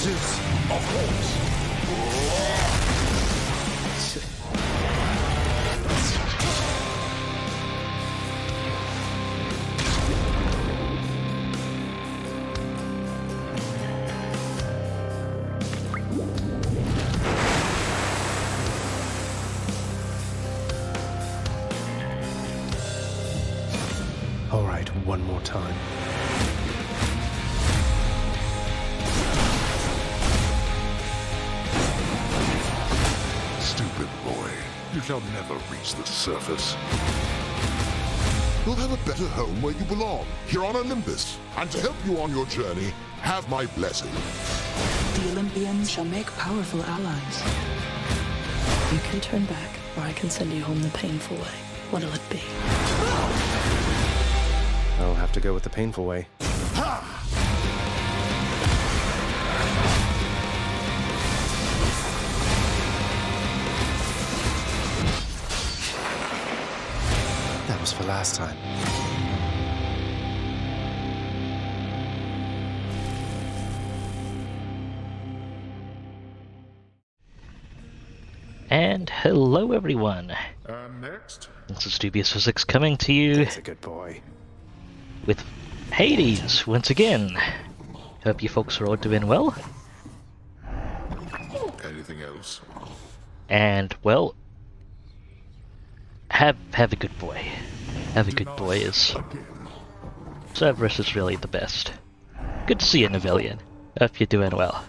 Zeus. Of course. All right, one more time. Stupid boy, you shall never reach the surface. You'll have a better home where you belong, here on Olympus. And to help you on your journey, have my blessing. The Olympians shall make powerful allies. You can turn back, or I can send you home the painful way. What'll it be? I'll have to go with the painful way. That was for last time. And hello everyone. Next. This is Dubious Physics coming to you That's a good boy. with Hades once again. Hope you folks are all doing well. Anything else? And well, have a good boy. Have a good boy is Cerberus is really the best. Good to see you, Navillion. Hope you're doing well.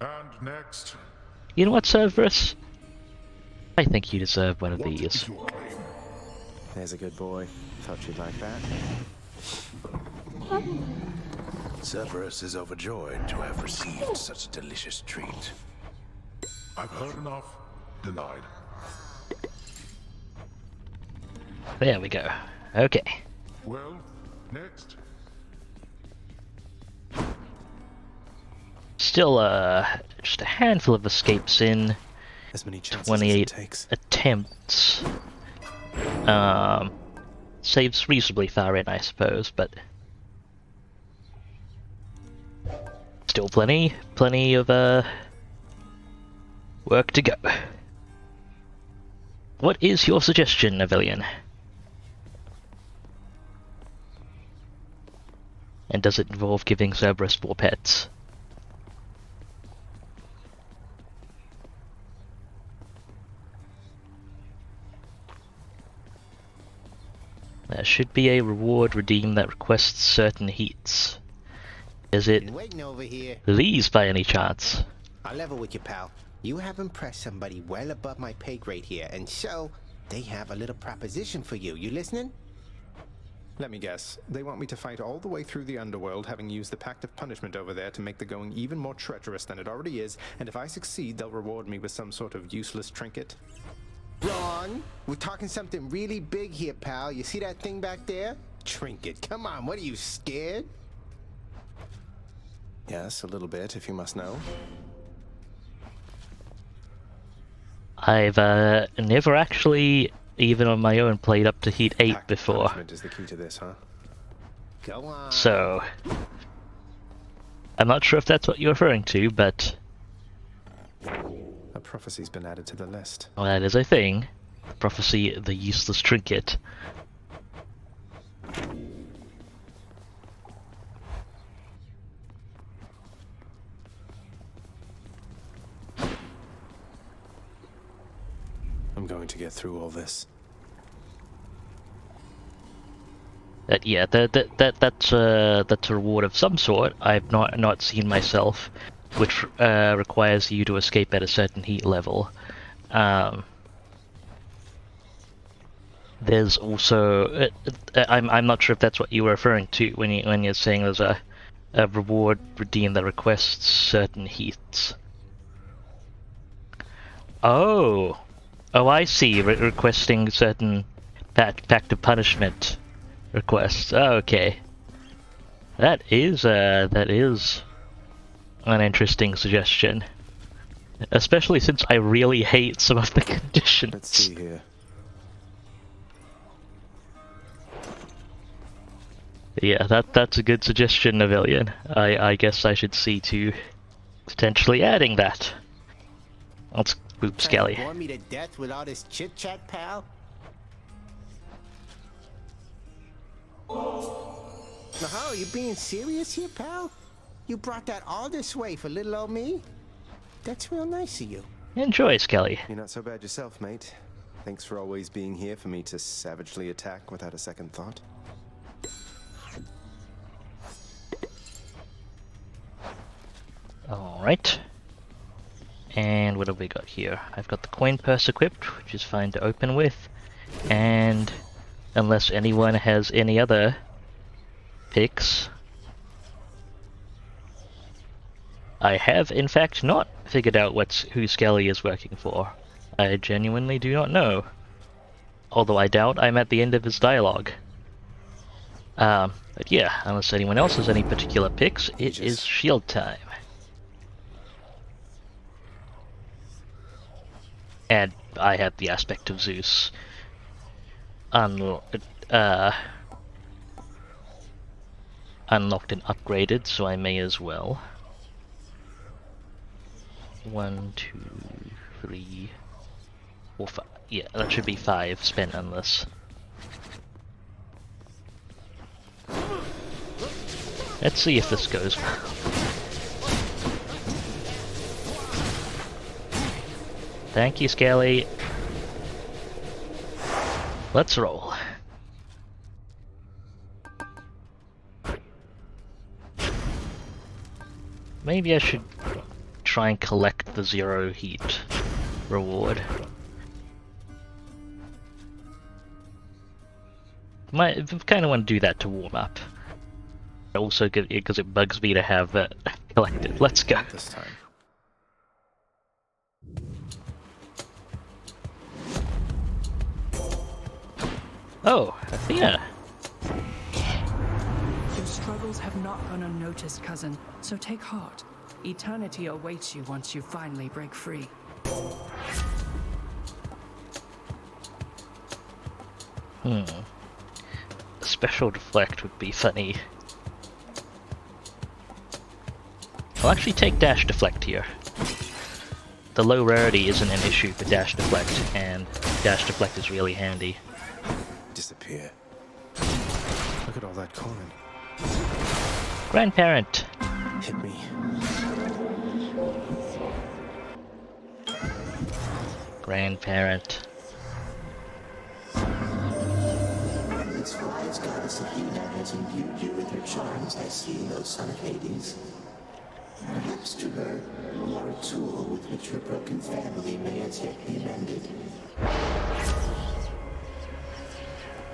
And next. You know what, Cerberus? I think you deserve one of What these. is your claim? There's a good boy. Thought you'd like that. Cerberus is overjoyed to have received such a delicious treat. I've heard enough. Denied. There we go. Okay. Well, next. Still, just a handful of escapes in. As many chances as it 28 takes. attempts. Saves reasonably far in, I suppose, but still plenty of work to go. What is your suggestion, Navillion? And does it involve giving Cerberus 4 pets? There should be a reward redeem that requests certain heats. Is it Been waiting over here. these by any chance? I'll level with you, pal. You have impressed somebody well above my pay grade here, and so they have a little proposition for you. You listening? Let me guess. They want me to fight all the way through the underworld, having used the Pact of Punishment over there to make the going even more treacherous than it already is, and if I succeed, they'll reward me with some sort of useless trinket. Wrong. We're talking something really big here, pal. You see that thing back there? Trinket. Come on, what are you, scared? Yes, a little bit, if you must know. I've never actually, even on my own, played up to Heat 8 Pact of before. Punishment is the key to this, huh? Go on. So, I'm not sure if that's what you're referring to, but A prophecy's been added to the list. that is a thing. Prophecy, the useless trinket. I'm going to get through all this. Yeah, that's a reward of some sort. I've not seen myself, which requires you to escape at a certain heat level. There's also I'm not sure if that's what you were referring to when you're saying there's a reward redeem that requests certain heats. Oh, I see. Requesting certain pact of punishment requests. Oh, okay. That is an interesting suggestion, especially since I really hate some of the conditions. Let's see here. Yeah, that's a good suggestion, Navillion. I guess I should see to potentially adding that. Let's boop Skelly. Bore me to death with all this chit chat, pal? Now, are you being serious here, pal? You brought that all this way for little old me? That's real nice of you. Enjoy, Skelly. You're not so bad yourself, mate. Thanks for always being here for me to savagely attack without a second thought. Alright. And what have we got here? I've got the coin purse equipped, which is fine to open with. And unless anyone has any other picks, I have in fact not figured out who Skelly is working for. I genuinely do not know. Although I doubt I'm at the end of his dialogue. But yeah, unless anyone else has any particular picks, it is shield time. And I have the aspect of Zeus unlocked and upgraded, so I may as well. 1, 2, 3, 4, 5. Yeah, that should be 5 spent on this. Let's see if this goes well. Thank you, Skelly. Let's roll. Maybe I should try and collect the 0 heat reward. I kind of want to do that to warm up. Also, because it bugs me to have that collected. Let's go. This time. Oh, Athena. Your struggles have not gone unnoticed, cousin, so take heart. Eternity awaits you once you finally break free. Special deflect would be funny. I'll actually take dash deflect here. The low rarity isn't an issue for dash deflect, and dash deflect is really handy. Disappear. Look at all that coin. Grandparent. Hit me. Grandparent. It's for this goddess Athena has imbued you with her charms, I see, O son of Hades. Perhaps to her, you are a tool with which her broken family may as yet be mended.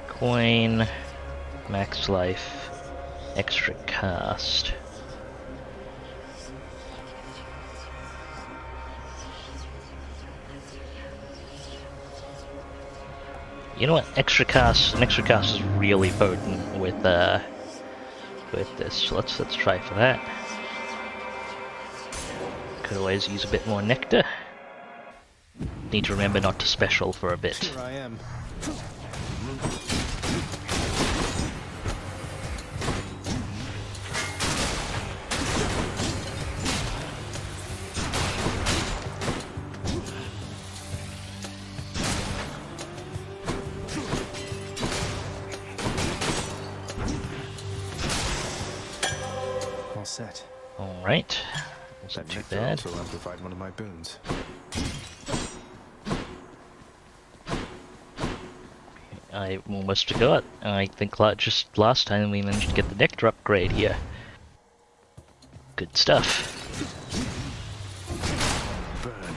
Coin, max life, extra cast. You know what? An extra cast is really potent with this. So let's try for that. Could always use a bit more nectar. Need to remember not to special for a bit. Here I am. All set. All right. Wasn't too Nectar bad. also amplified one of my boons. I almost forgot. I think just last time we managed to get the nectar upgrade here. Good stuff. Burn.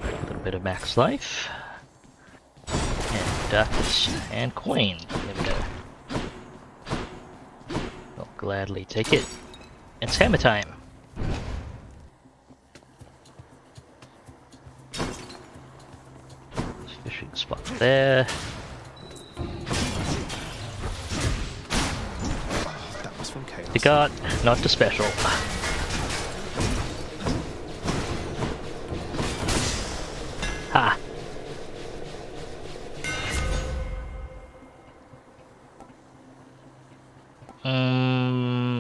A little bit of max life. And darkness and coin. There we go. I'll gladly take it. It's hammer time. Fishing spot there. That was from Chaos. Forgot not to special. Ha!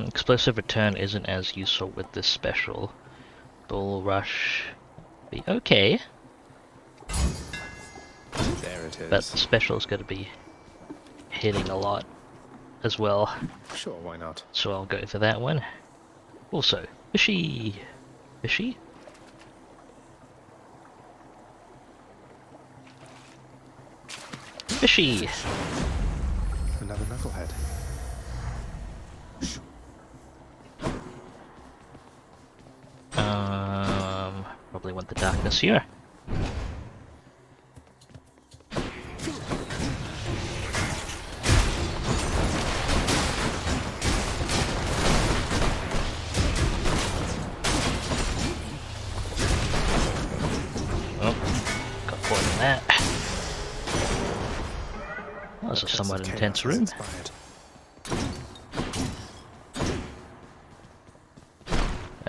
Explosive return isn't as useful with this special. Bull rush be okay, There it is. but the special's gonna be hitting a lot as well. Sure, why not? So I'll go for that one. Also, fishy! Fishy? Fishy! Another knucklehead. Probably want the darkness here. Oh, got caught in that. That was a somewhat intense room. Inspired.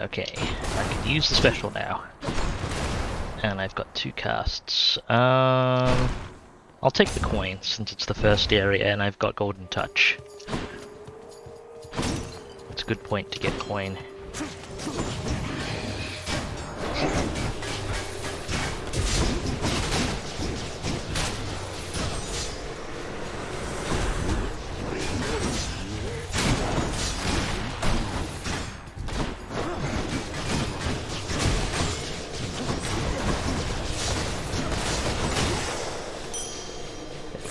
Okay, I can use the special now. And I've got 2 casts. I'll take the coin since it's the first area and I've got Golden Touch. It's a good point to get coin.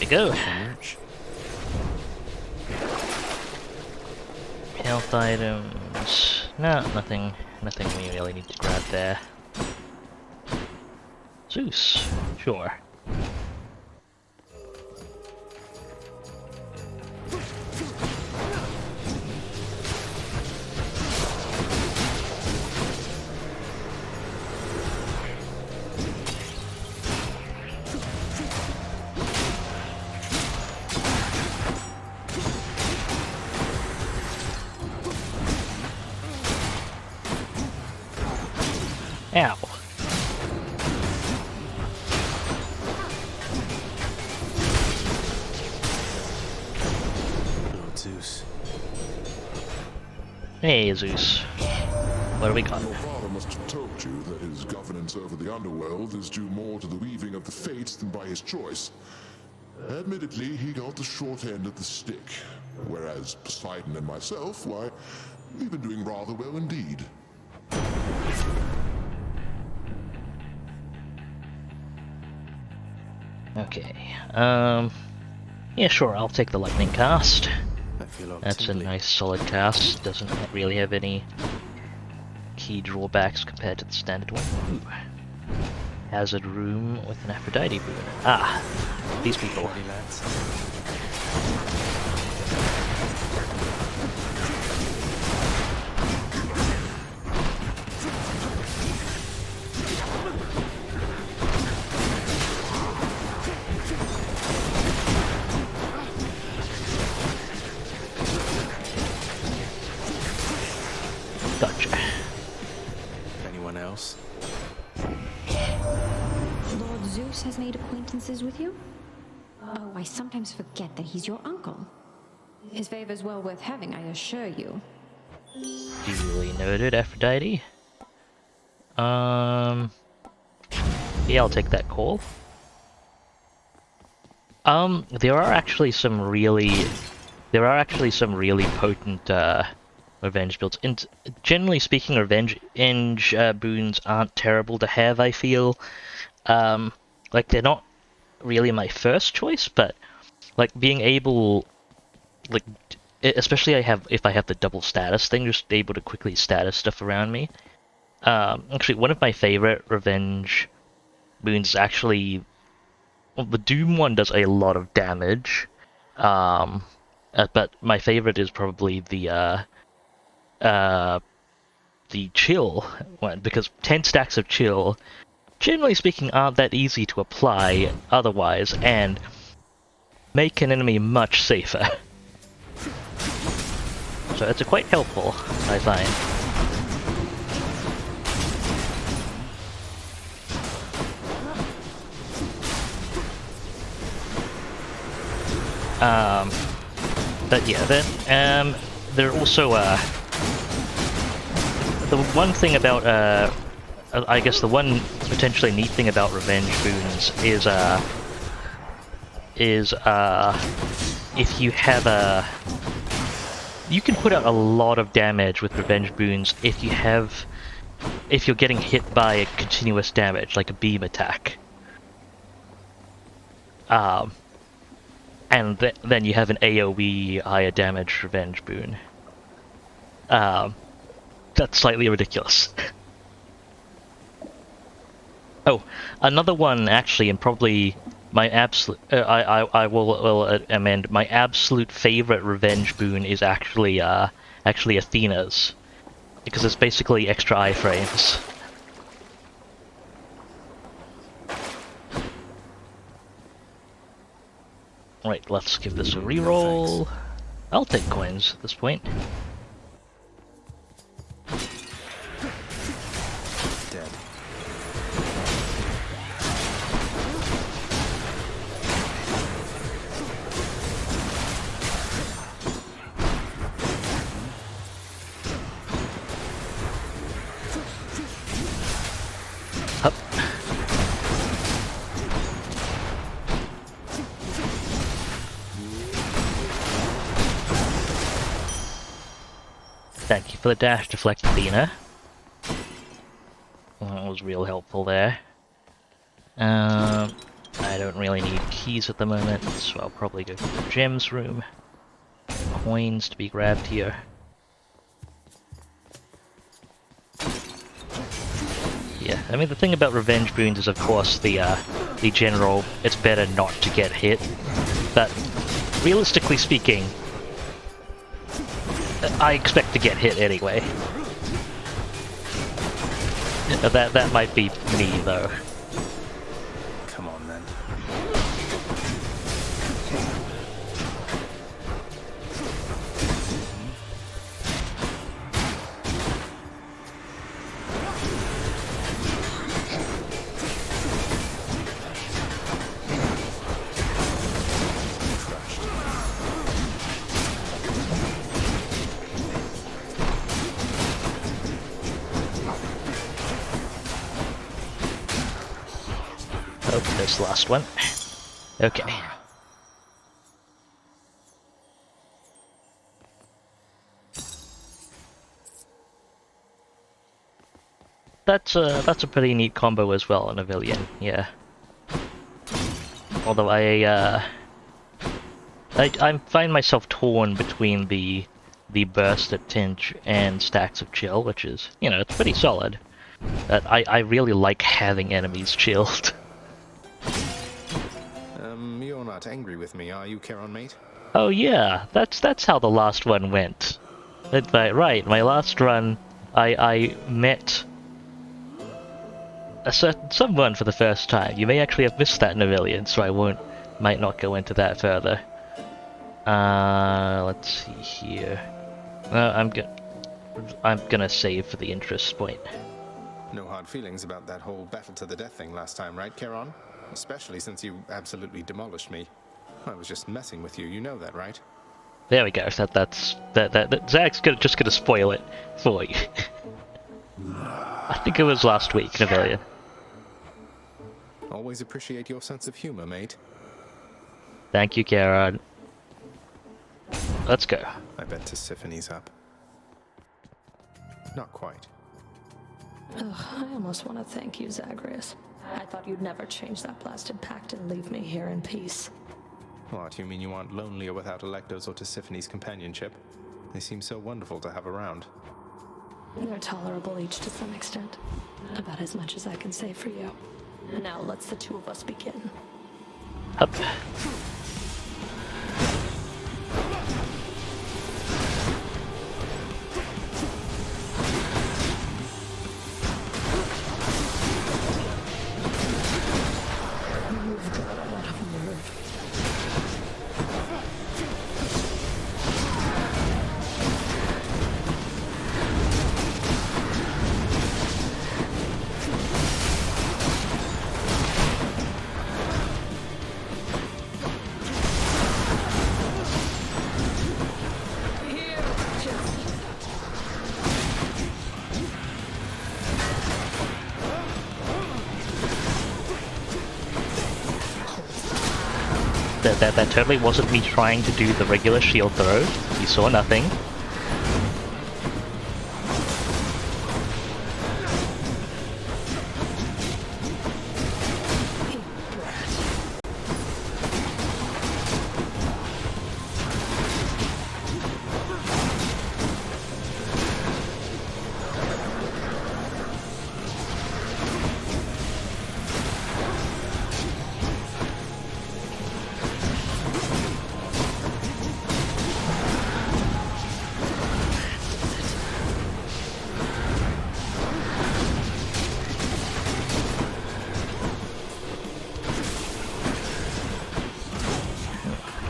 Go. Health items. No, nothing we really need to grab there. Zeus, sure. Ow. Lord Zeus. Hey, Zeus. What do we got? Your father must have told you that his governance over the underworld is due more to the weaving of the fates than by his choice. Admittedly, he got the short end of the stick, whereas Poseidon and myself, why, we've been doing rather well indeed. Okay, yeah, sure, I'll take the lightning cast. I feel all That's a tingly. nice solid cast, doesn't really have any key drawbacks compared to the standard one. Ooh. Hazard room with an Aphrodite boon. Ah, these people. Ready, lads? Gotcha. Anyone else? Lord Zeus has made acquaintances with you? Oh, I sometimes forget that he's your uncle. His favor's well worth having, I assure you. Duly noted, Aphrodite. Yeah, I'll take that call. There are actually some really potent revenge builds. And generally speaking, revenge boons aren't terrible to have, I feel. Like, they're not really my first choice, but like being able, like, especially if I have the double status thing, just able to quickly status stuff around me. Actually, one of my favorite revenge boons is actually, well, the Doom one does a lot of damage, but my favorite is probably the chill one, because 10 stacks of chill, generally speaking, aren't that easy to apply otherwise, and make an enemy much safer. So it's quite helpful, I find. But yeah, then there are also the one thing about I guess the one potentially neat thing about revenge boons is if you have you can put out a lot of damage with revenge boons if you're getting hit by a continuous damage, like a beam attack. And then you have an AoE higher damage revenge boon. That's slightly ridiculous. Oh, another one actually, and probably my absolute, I will amend, my absolute favorite revenge boon is actually Athena's, because it's basically extra iframes. Right, let's give this a reroll. I'll take coins at this point. Dead. Up. Thank you for the dash deflect, Athena. That was real helpful there. I don't really need keys at the moment, so I'll probably go to the gems room. Coins to be grabbed here. Yeah, I mean the thing about revenge boons is of course the general, it's better not to get hit, but realistically speaking, I expect to get hit anyway. That might be me though. Come on then. Oh, there's the last one. Okay. that's a pretty neat combo as well in a Villian, yeah. Although I find myself torn between the burst at Tinge and stacks of chill, which is, you know, it's pretty solid. But I really like having enemies chilled. You're not angry with me, are you, Charon, mate? Oh yeah, that's how the last one went. Right, my last run, I met a certain someone for the first time. You may actually have missed that in a Villian, so I might not go into that further. Let's see here. I'm gonna save for the interest point. No hard feelings about that whole battle to the death thing last time, right, Charon? Especially since you absolutely demolished me. I was just messing with you, you know that, right? There we go. That Zach's just gonna spoil it for you. I think it was last week, Navilia. Always appreciate your sense of humor, mate. Thank you, Charon. Let's go. I bet Tissiphane's up. Not quite. Ugh, I almost want to thank you, Zagreus. I thought you'd never change that blasted pact and leave me here in peace. What, you mean you aren't lonelier without Electo's or Tissiphane's companionship? They seem so wonderful to have around. They're tolerable each to some extent. About as much as I can say for you. Now let's the two of us begin. Up. You've got a lot of nerve. That totally wasn't me trying to do the regular shield throw. You saw nothing.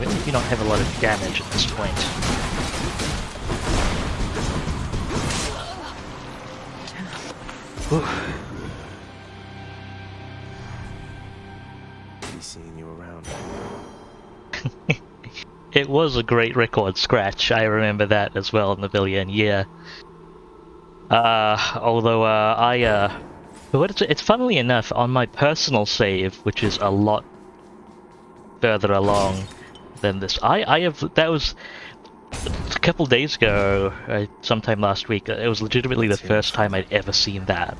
Really do not have a lot of damage at this point. Be seeing you around. It was a great record scratch. I remember that as well in the Villian, yeah. Although but it's funnily enough on my personal save, which is a lot further along than this. That was a couple days ago, sometime last week. It was legitimately the first time I'd ever seen that.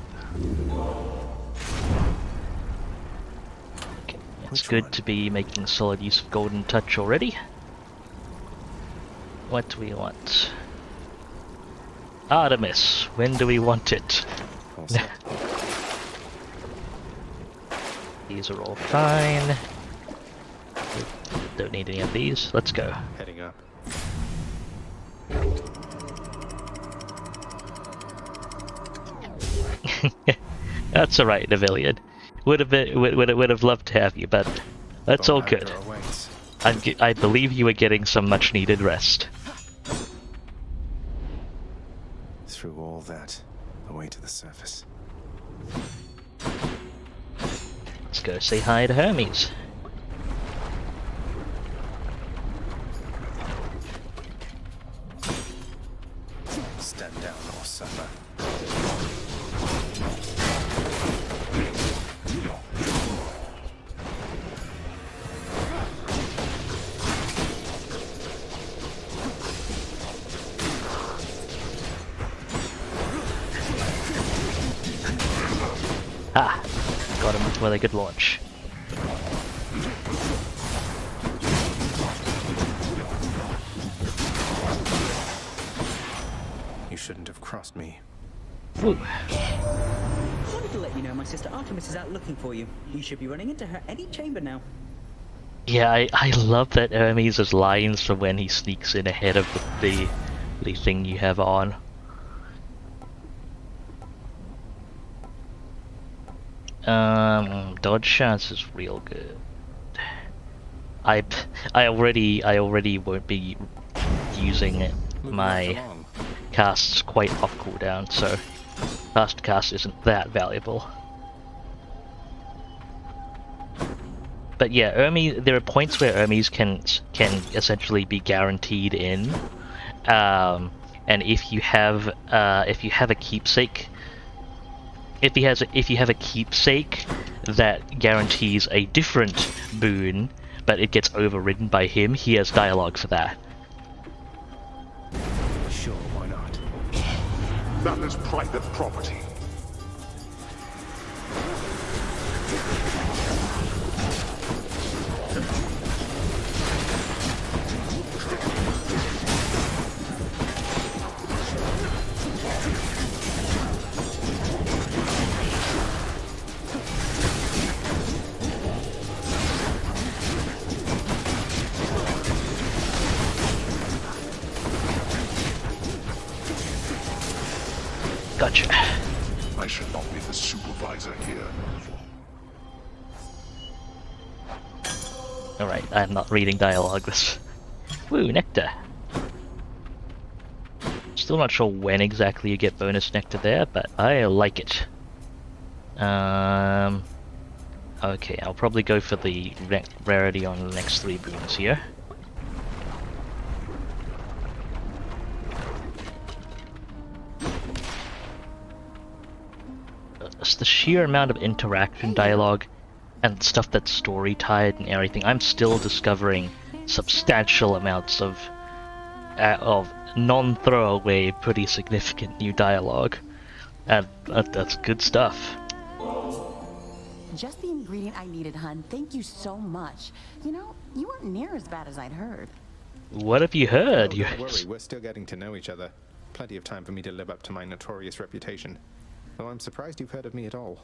Okay, it's good to be making solid use of Golden Touch already. What do we want? Artemis, when do we want it? These are all fine. Don't need any of these. Let's go. Heading up. That's alright, Navillion. Would have loved to have you, but that's all good. I believe you were getting some much needed rest. Through all that, away to the surface. Let's go say hi to Hermes. Stand down or suffer. Got him with a good launch. You shouldn't have crossed me. Woo. Wanted to let you know my sister Artemis is out looking for you. You should be running into her any chamber now. Yeah, I love that Hermes' lines from when he sneaks in ahead of the thing you have on. Dodge chance is real good. I already won't be using it. My cast's quite off cooldown, so fast cast isn't that valuable. But yeah, Hermes, there are points where Hermes can essentially be guaranteed in, and if you have a keepsake, if you have a keepsake that guarantees a different boon, but it gets overridden by him, he has dialogue for that. Sure, why not? That is private property. Gotcha. I should not be the supervisor here. Alright, I'm not reading dialogue. Woo, nectar. Still not sure when exactly you get bonus nectar there, but I like it. Okay, I'll probably go for the rarity on the next 3 boons here. It's the sheer amount of interaction dialogue and stuff that's story tied and everything. I'm still discovering substantial amounts of non-throwaway, pretty significant new dialogue, and that's good stuff. Just the ingredient I needed, hun. Thank you so much. You know, you weren't near as bad as I'd heard. What have you heard? Oh, don't worry, we're still getting to know each other. Plenty of time for me to live up to my notorious reputation. Though I'm surprised you've heard of me at all.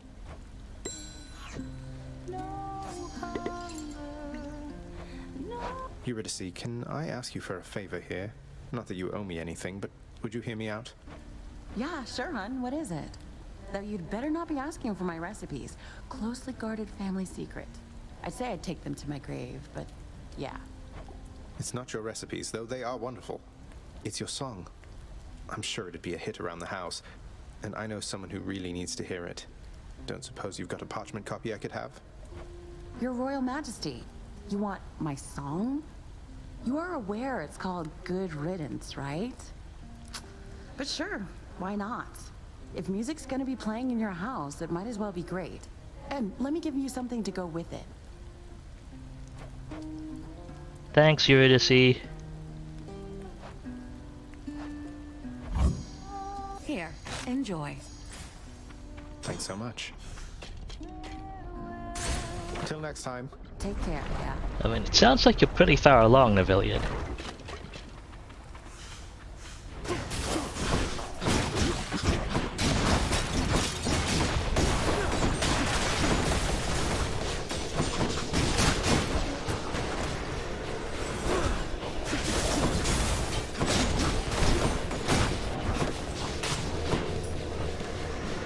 Eurydice, can I ask you for a favor here? Not that you owe me anything, but would you hear me out? Yeah, sure, hun. What is it? Though you'd better not be asking for my recipes. Closely guarded family secret. I'd say I'd take them to my grave, but yeah. It's not your recipes, though they are wonderful. It's your song. I'm sure it'd be a hit around the house, and I know someone who really needs to hear it. Don't suppose you've got a parchment copy I could have? Your Royal Majesty, you want my song? You are aware it's called Good Riddance, right? But sure, why not? If music's gonna be playing in your house, it might as well be great. And let me give you something to go with it. Thanks, Eurydice. Here, enjoy. Thanks so much. Till next time. Take care, yeah. I mean, it sounds like you're pretty far along, Navillion.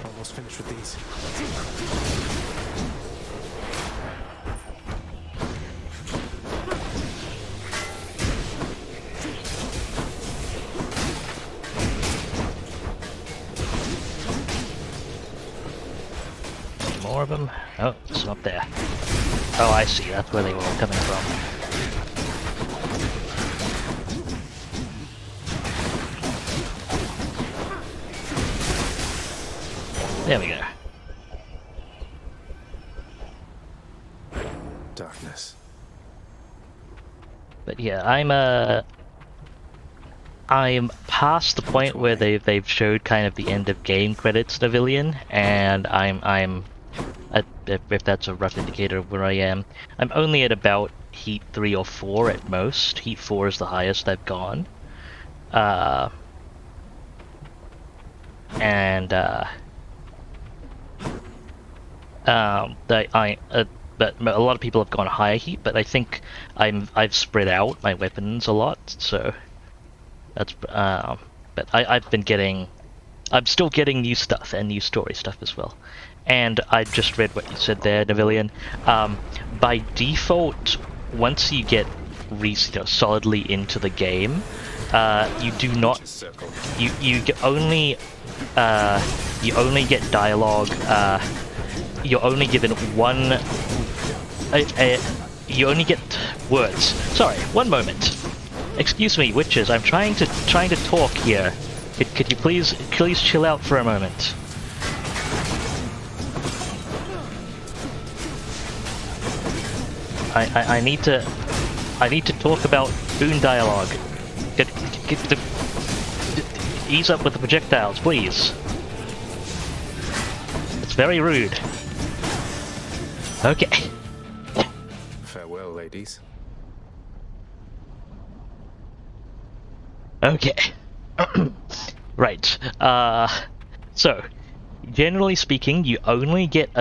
Almost finished with these. More of them? Oh, it's not there. Oh, I see. That's where they were all coming from. There we go. Darkness. But yeah, I'm past the point where they've showed kind of the end of game credits, Navillion, and I'm at if that's a rough indicator of where I am. I'm only at about heat 3 or 4 at most. Heat 4 is the highest I've gone. But a lot of people have gone higher heat, but I think I've spread out my weapons a lot, so that's but I'm still getting new stuff and new story stuff as well. And I just read what you said there, Navillion. By default, once you get solidly into the game, you do not only get dialogue. You're only given one. You only get words. Sorry, one moment. Excuse me, witches. I'm trying to talk here. Could you please chill out for a moment? I need to talk about boon dialogue. Ease up with the projectiles, please. It's very rude. Okay. Farewell, ladies. Okay. Right. So, generally speaking, you only get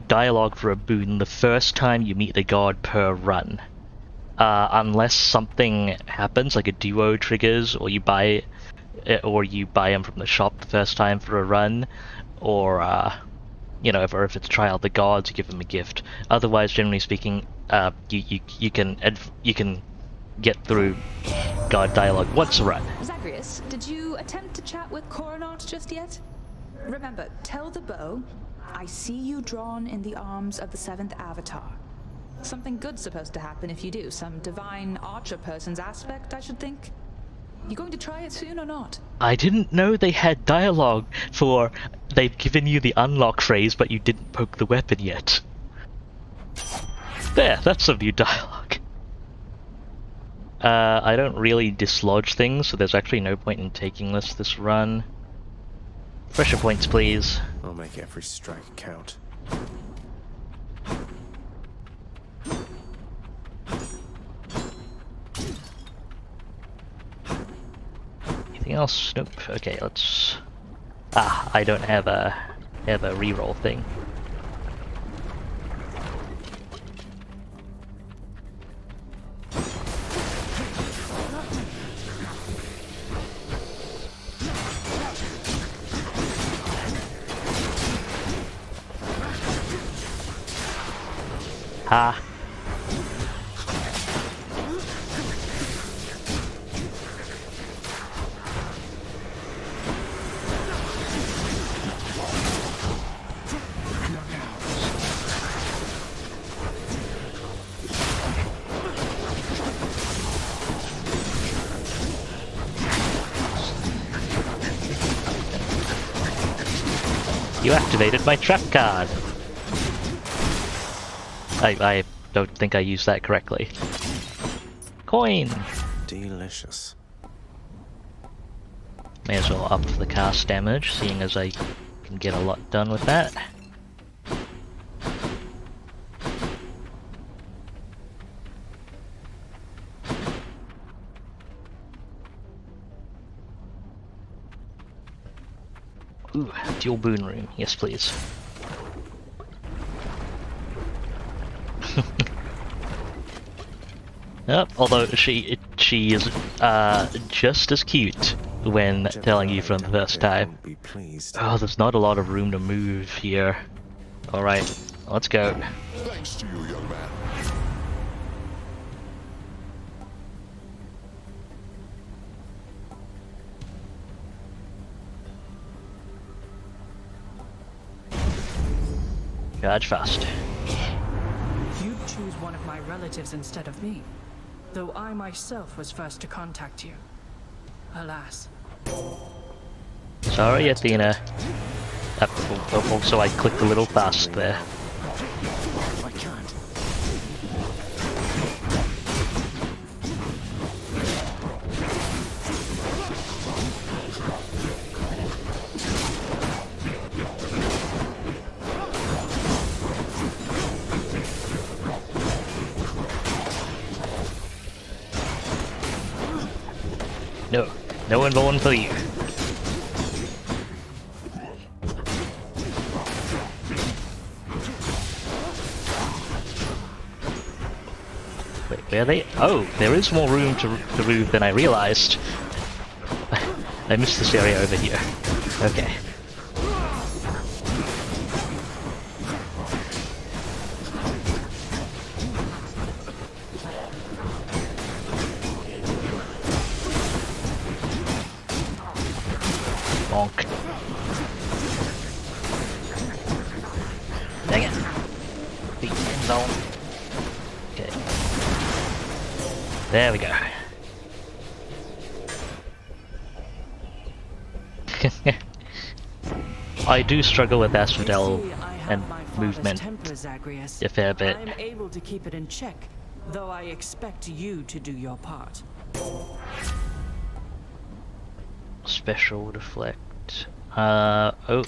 dialogue for a boon the first time you meet the god per run. Unless something happens, like a duo triggers, or you buy them from the shop the first time for a run, or or if it's trial of the gods, you give them a gift. Otherwise, generally speaking, you can get through god dialogue once a run. Zagreus, did you attempt to chat with Coronat just yet? Remember, tell the bow, I see you drawn in the arms of the 7th Avatar. Something good's supposed to happen if you do. Some divine archer person's aspect, I should think. You going to try it soon or not? I didn't know they had dialogue for they've given you the unlock phrase, but you didn't poke the weapon yet. There, that's some new dialogue. I don't really dislodge things, so there's actually no point in taking this run. Pressure points, please. I'll make every strike count. Anything else? Nope. Okay, let's... I don't have a reroll thing. Ha. You activated my trap card. I don't think I used that correctly. Coin! Delicious. May as well up the cast damage, seeing as I can get a lot done with that. Ooh, dual boon room. Yes, please. Yep, although she is just as cute when telling you from the first time. Oh, there's not a lot of room to move here. Alright, let's go. Thanks to you, young man. Charge fast. You'd choose one of my relatives instead of me, though I myself was first to contact you. Alas. Sorry, Athena. Also, I clicked a little fast there. I can't. No. No one born for you. Wait, where are they? Oh, there is more room to move than I realized. I missed this area over here. Okay. Bonk. Dang it. The end zone. Okay. There we go. I do struggle with Asphodel and movement a fair bit. I'm able to keep it in check, though I expect you to do your part. Special deflect. Oh.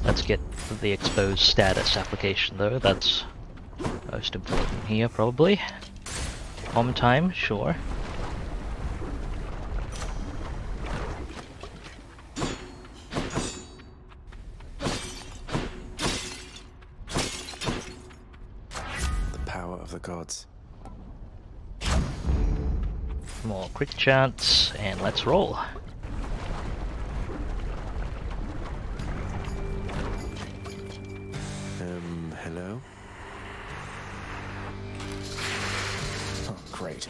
Let's get the exposed status application though, that's most important here probably. Home time, sure. The power of the gods. More quick chance, and let's roll. Hello? Oh, great.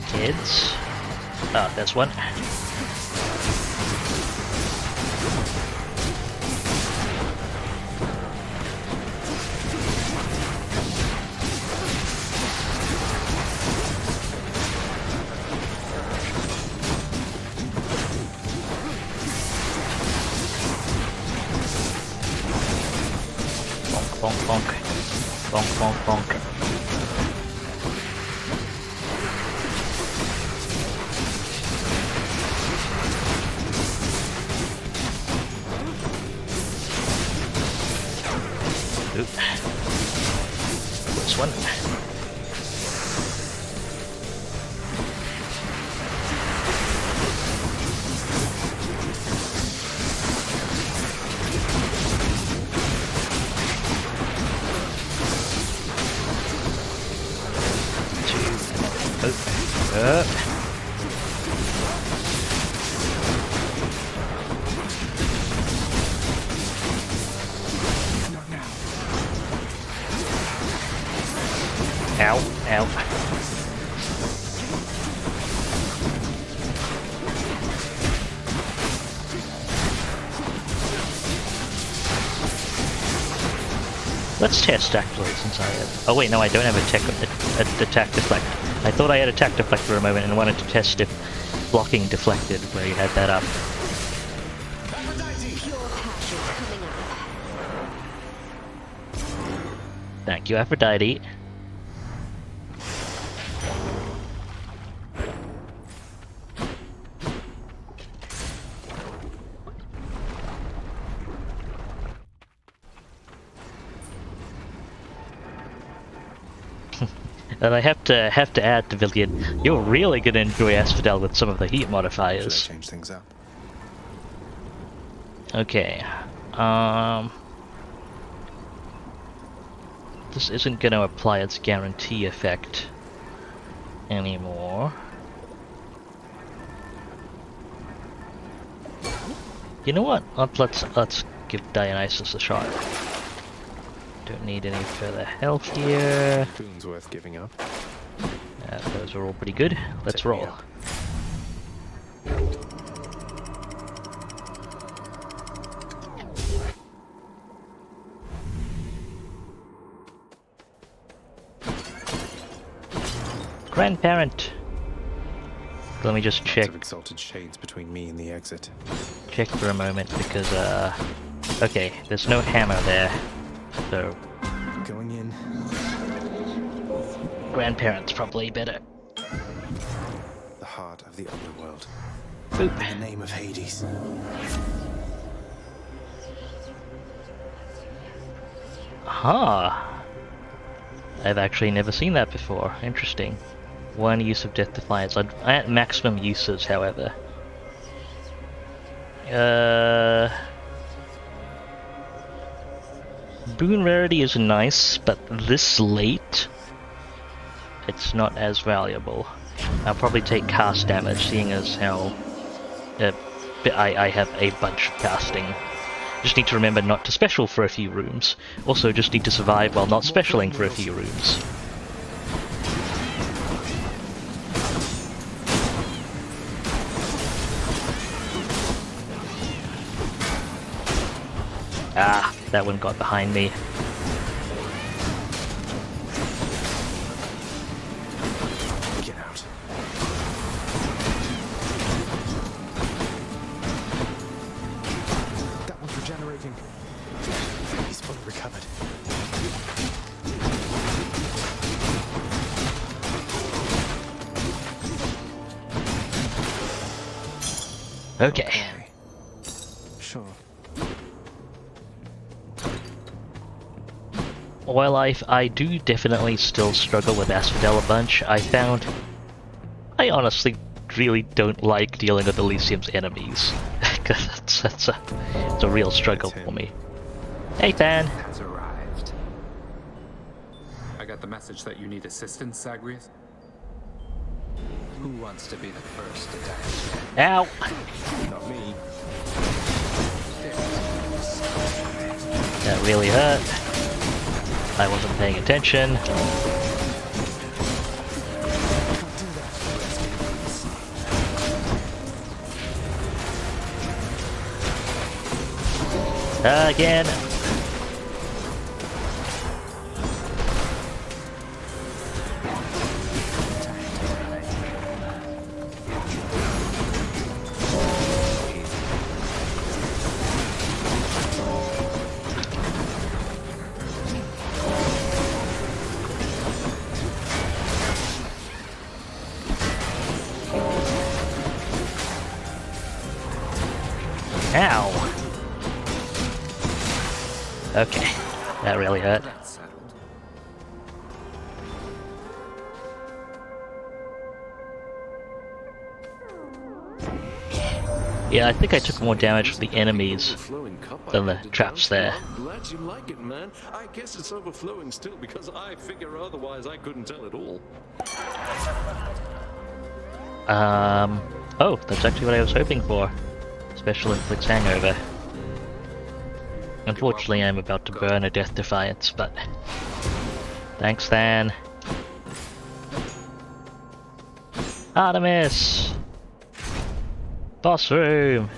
Kids. Oh, there's one. Bonk, bonk. Bonk, bonk, bonk. Oop. This one. Ow, ow. Let's test actually, since I have... Oh wait, no, I don't have a attack deflect. I thought I had attack deflect for a moment and wanted to test if blocking deflected where you had that up. Thank you, Aphrodite. And I have to add to Villian, you're really gonna enjoy Asphodel with some of the heat modifiers. Should I change things up? Okay. This isn't gonna apply its guarantee effect anymore. You know what? Let's give Dionysus a shot. Don't need any further health here. Boon's worth giving up. Those are all pretty good. Let's roll. Grandparent. Let me just check. Of exalted shades between me and the exit. Check for a moment because okay, there's no hammer there. So going in. Grandparent's probably better. heart of the underworld. Boop. In the name of Hades. Huh. I've actually never seen that before. Interesting. One use of Death Defiance. I at maximum uses, however. Boon rarity is nice, but this late, it's not as valuable. I'll probably take cast damage, seeing as how I have a bunch of casting. Just need to remember not to special for a few rooms. Also, just need to survive while not specialing for a few rooms. Ah, that one got behind me. Get out. That one's regenerating. He's fully recovered. Okay. Sure. While I do definitely still struggle with Asphodel a bunch, I found I honestly really don't like dealing with Elysium's enemies. Because it's a real struggle for me. Hey, Fan! Has arrived. I got the message that you need assistance, Zagreus. Who wants to be the first to die? Ow! Not me. That really hurt. I wasn't paying attention. Again. Ow. Okay, that really hurt. Yeah, I think I took more damage from the enemies than the traps there. I'm glad you like it, man. I guess it's overflowing still because I figure otherwise I couldn't tell it all. Oh, that's actually what I was hoping for. Special Inflicts Hangover. Unfortunately, I'm about to burn a Death Defiance, but... Thanks, Than. Artemis! Boss room!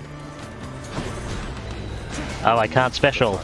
Oh, I can't special.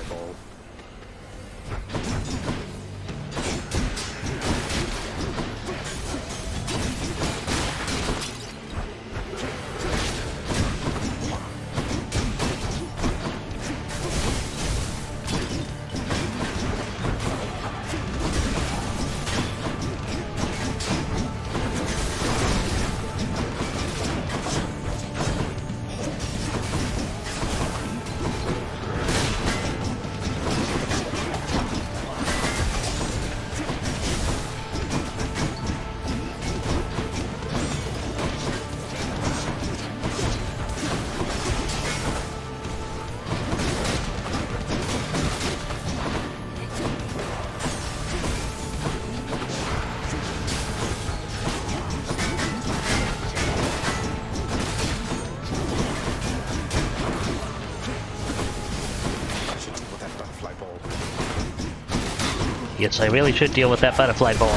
Yes, I really should deal with that butterfly ball.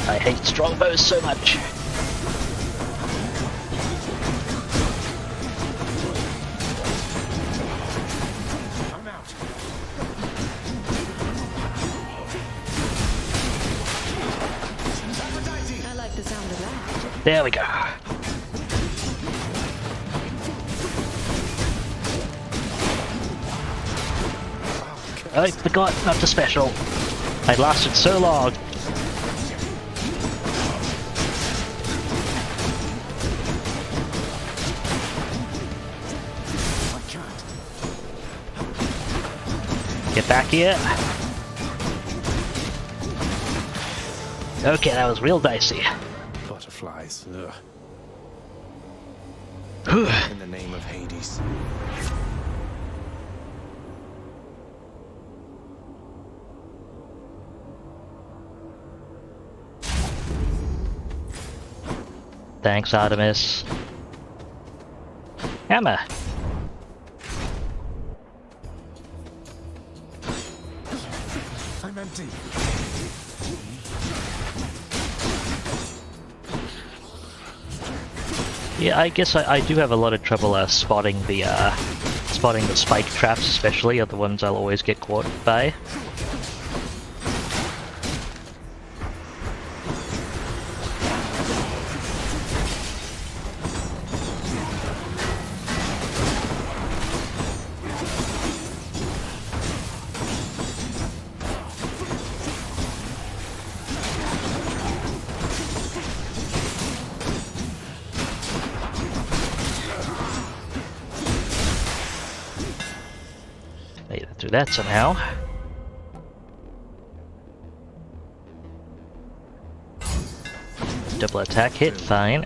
I hate strongbows so much. There we go. I forgot not to special. I lasted so long. Get back here. Okay, that was real dicey. Butterflies. Ugh. In the name of Hades. Thanks, Artemis. Hammer. I'm empty. Yeah, I guess I do have a lot of trouble spotting the spike traps, especially are the ones I'll always get caught by. Made it through that somehow. Double attack hit, fine.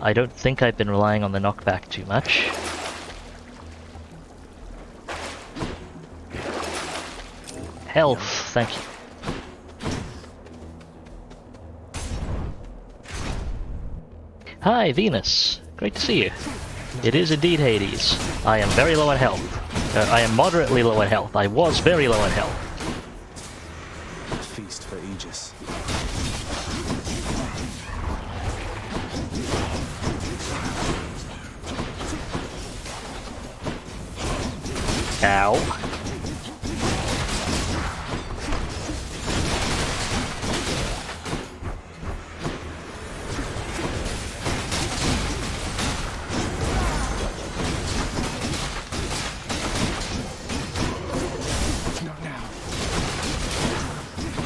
I don't think I've been relying on the knockback too much. Health, thank you. Hi, Venus. Great to see you. It is indeed Hades. I am very low on health. I am moderately low on health. I was very low on health. Feast for Aegis. Ow.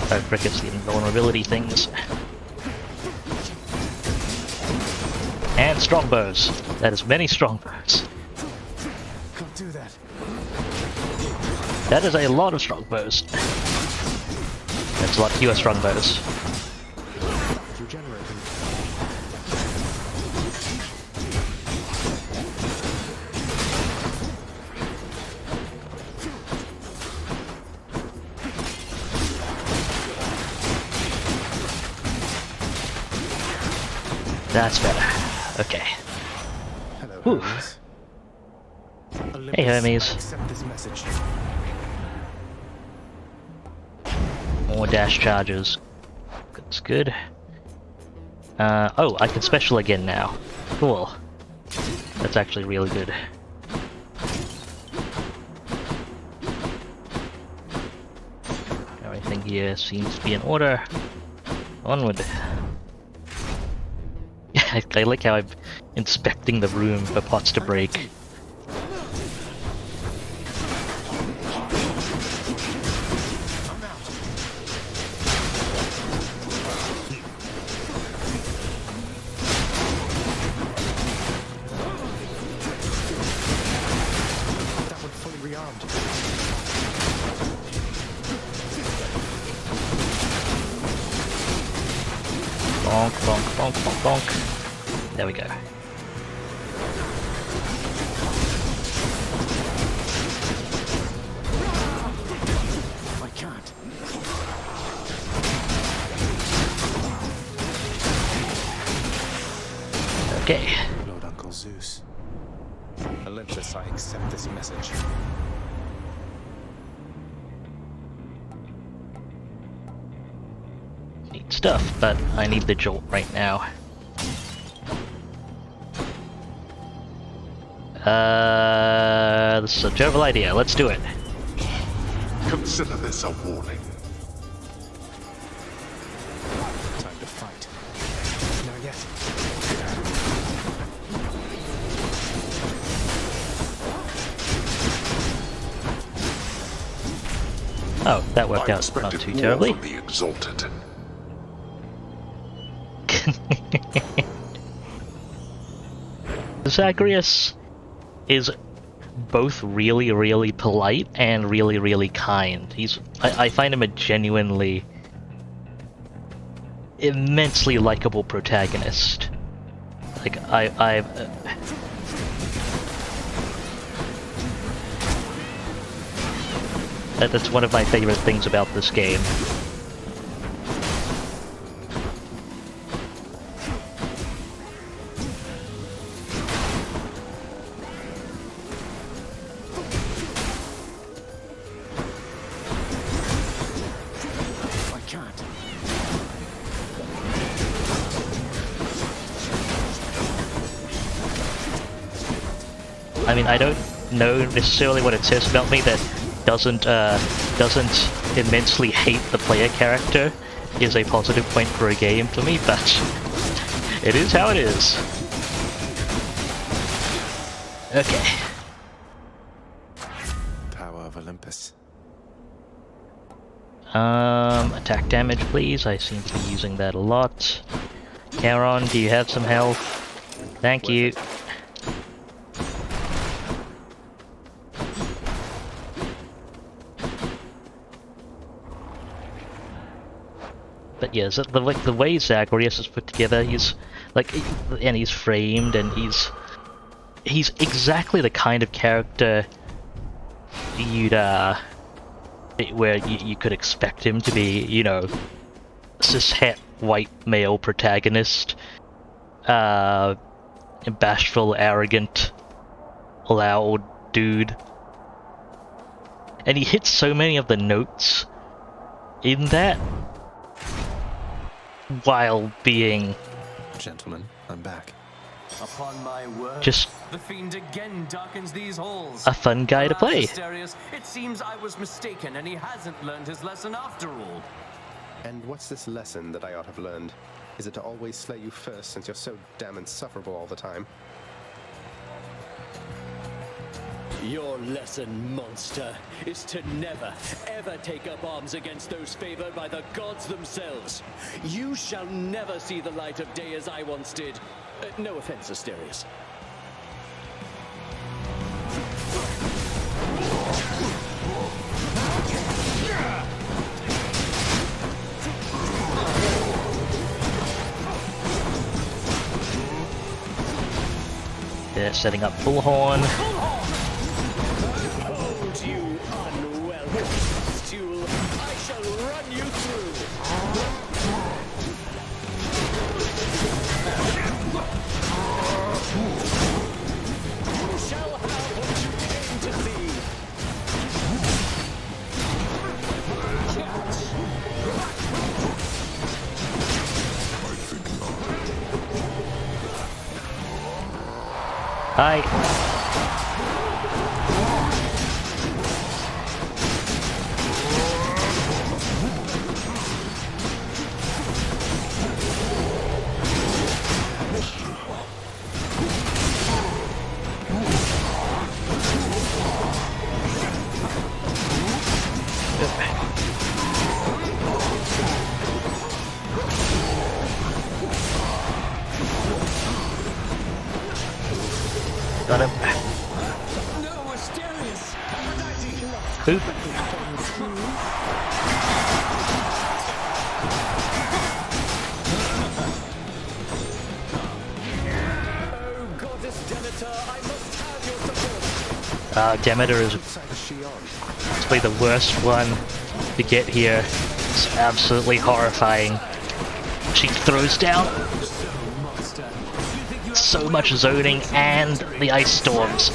Oh, frick, it's the invulnerability things. And strongbows. That is many strongbows. Can't do that. That is a lot of strongbows. That's a lot fewer strongbows. Regenerating. That's better. Okay. Hello, Hermes. Hey, Hermes. Accept this message. More dash charges. That's good. Oh, I can special again now. Cool. That's actually really good. Everything here seems to be in order. Onward. I like how I'm inspecting the room for pots to break. That one fully rearmed. Bonk, bonk, bonk, bonk, bonk. There we go. I can't. Okay. Lord Uncle Zeus. Olympus, I accept this message. Neat stuff, but I need the jolt right now. This is a terrible idea. Let's do it. Consider this a warning. Time to fight. Not yet. Oh, that worked I out not expected too more terribly. from the exalted. Zagreus is both really, really polite and really, really kind. I find him a genuinely, immensely likable protagonist. Like, that's one of my favorite things about this game. I can't. I mean, I don't know necessarily what it says about me that doesn't immensely hate the player character is a positive point for a game for me, but it is how it is. Okay. Power of Olympus. Attack damage, please. I seem to be using that a lot. Charon, do you have some health? Thank you. But yeah, so the way Zagreus is put together, he's like, and he's framed, and he's exactly the kind of character you'd where you could expect him to be, you know, cishet white male protagonist, bashful, arrogant, loud dude, and he hits so many of the notes in that while being, Gentlemen, I'm back. Upon my word, just the fiend again darkens these halls. a fun guy to play. Asterius, it seems I was mistaken, and he hasn't learned his lesson after all. And what's this lesson that I ought to have learned? Is it to always slay you first, since you're so damn insufferable all the time? Your lesson, monster, is to never, ever take up arms against those favored by the gods themselves. You shall never see the light of day as I once did. No offense, Asterius. They're setting up Bullhorn. Hold you, unwelcome stool. I shall run you through. You shall have what you came to see. Hi. Got him. No, Asterius! Oop. Oh, goddess Demeter, I must have your support. Demeter is probably the worst one to get here. It's absolutely horrifying. She throws down so much zoning and the ice storms.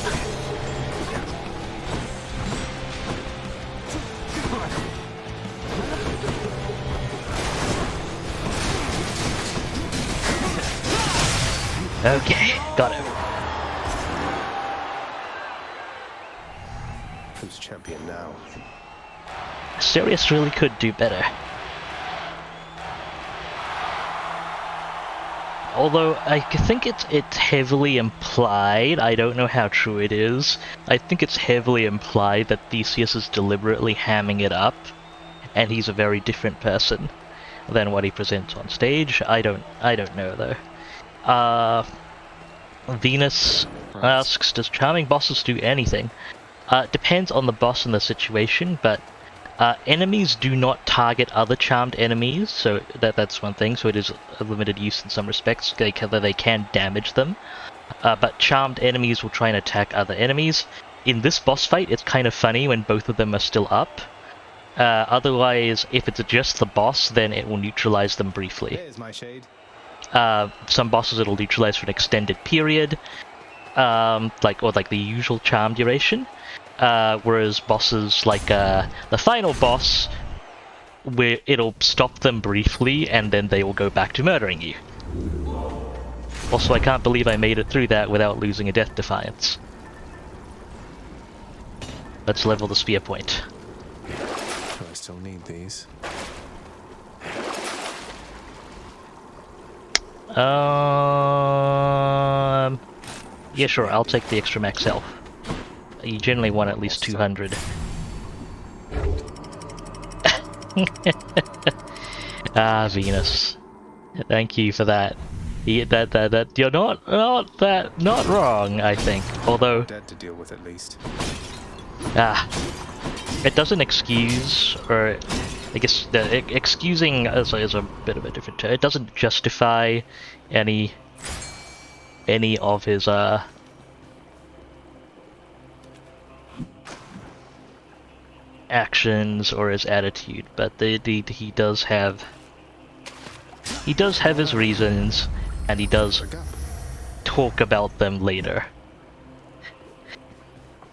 Okay, got it. Who's champion now? Cerberus really could do better. Although I think it's heavily implied, I don't know how true it is, I think it's heavily implied that Theseus is deliberately hamming it up and he's a very different person than what he presents on stage. I don't know though. Venus asks, does charming bosses do anything? Depends on the boss and the situation, but enemies do not target other charmed enemies, so that's one thing, so it is a limited use in some respects, they can damage them. But charmed enemies will try and attack other enemies. In this boss fight, it's kind of funny when both of them are still up. Otherwise, if it's just the boss, then it will neutralize them briefly. There's my shade. Some bosses it'll neutralize for an extended period, like the usual charm duration. Whereas bosses like the final boss, where it'll stop them briefly and then they will go back to murdering you. Also, I can't believe I made it through that without losing a Death Defiance. Let's level the spear point. Do I still need these? Yeah, sure, I'll take the extra max health. You generally want at least 200. Venus. Thank you for that. You're not wrong, I think. Although Dead to deal with at least. it doesn't excuse, or I guess excusing is a bit of a different term. It doesn't justify any of his actions or his attitude, but he does have his reasons, and he does talk about them later,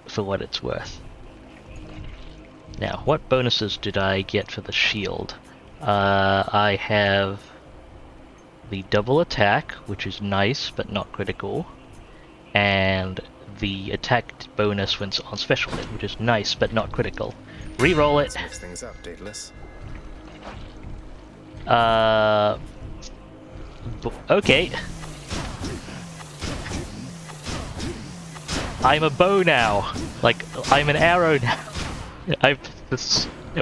for what it's worth. Now, what bonuses did I get for the shield? I have the double attack, which is nice but not critical, and the attack bonus when on special hit, which is nice but not critical. Reroll it. Mix things up, Daedalus. Okay. I'm a bow now. Like, I'm an arrow now. I've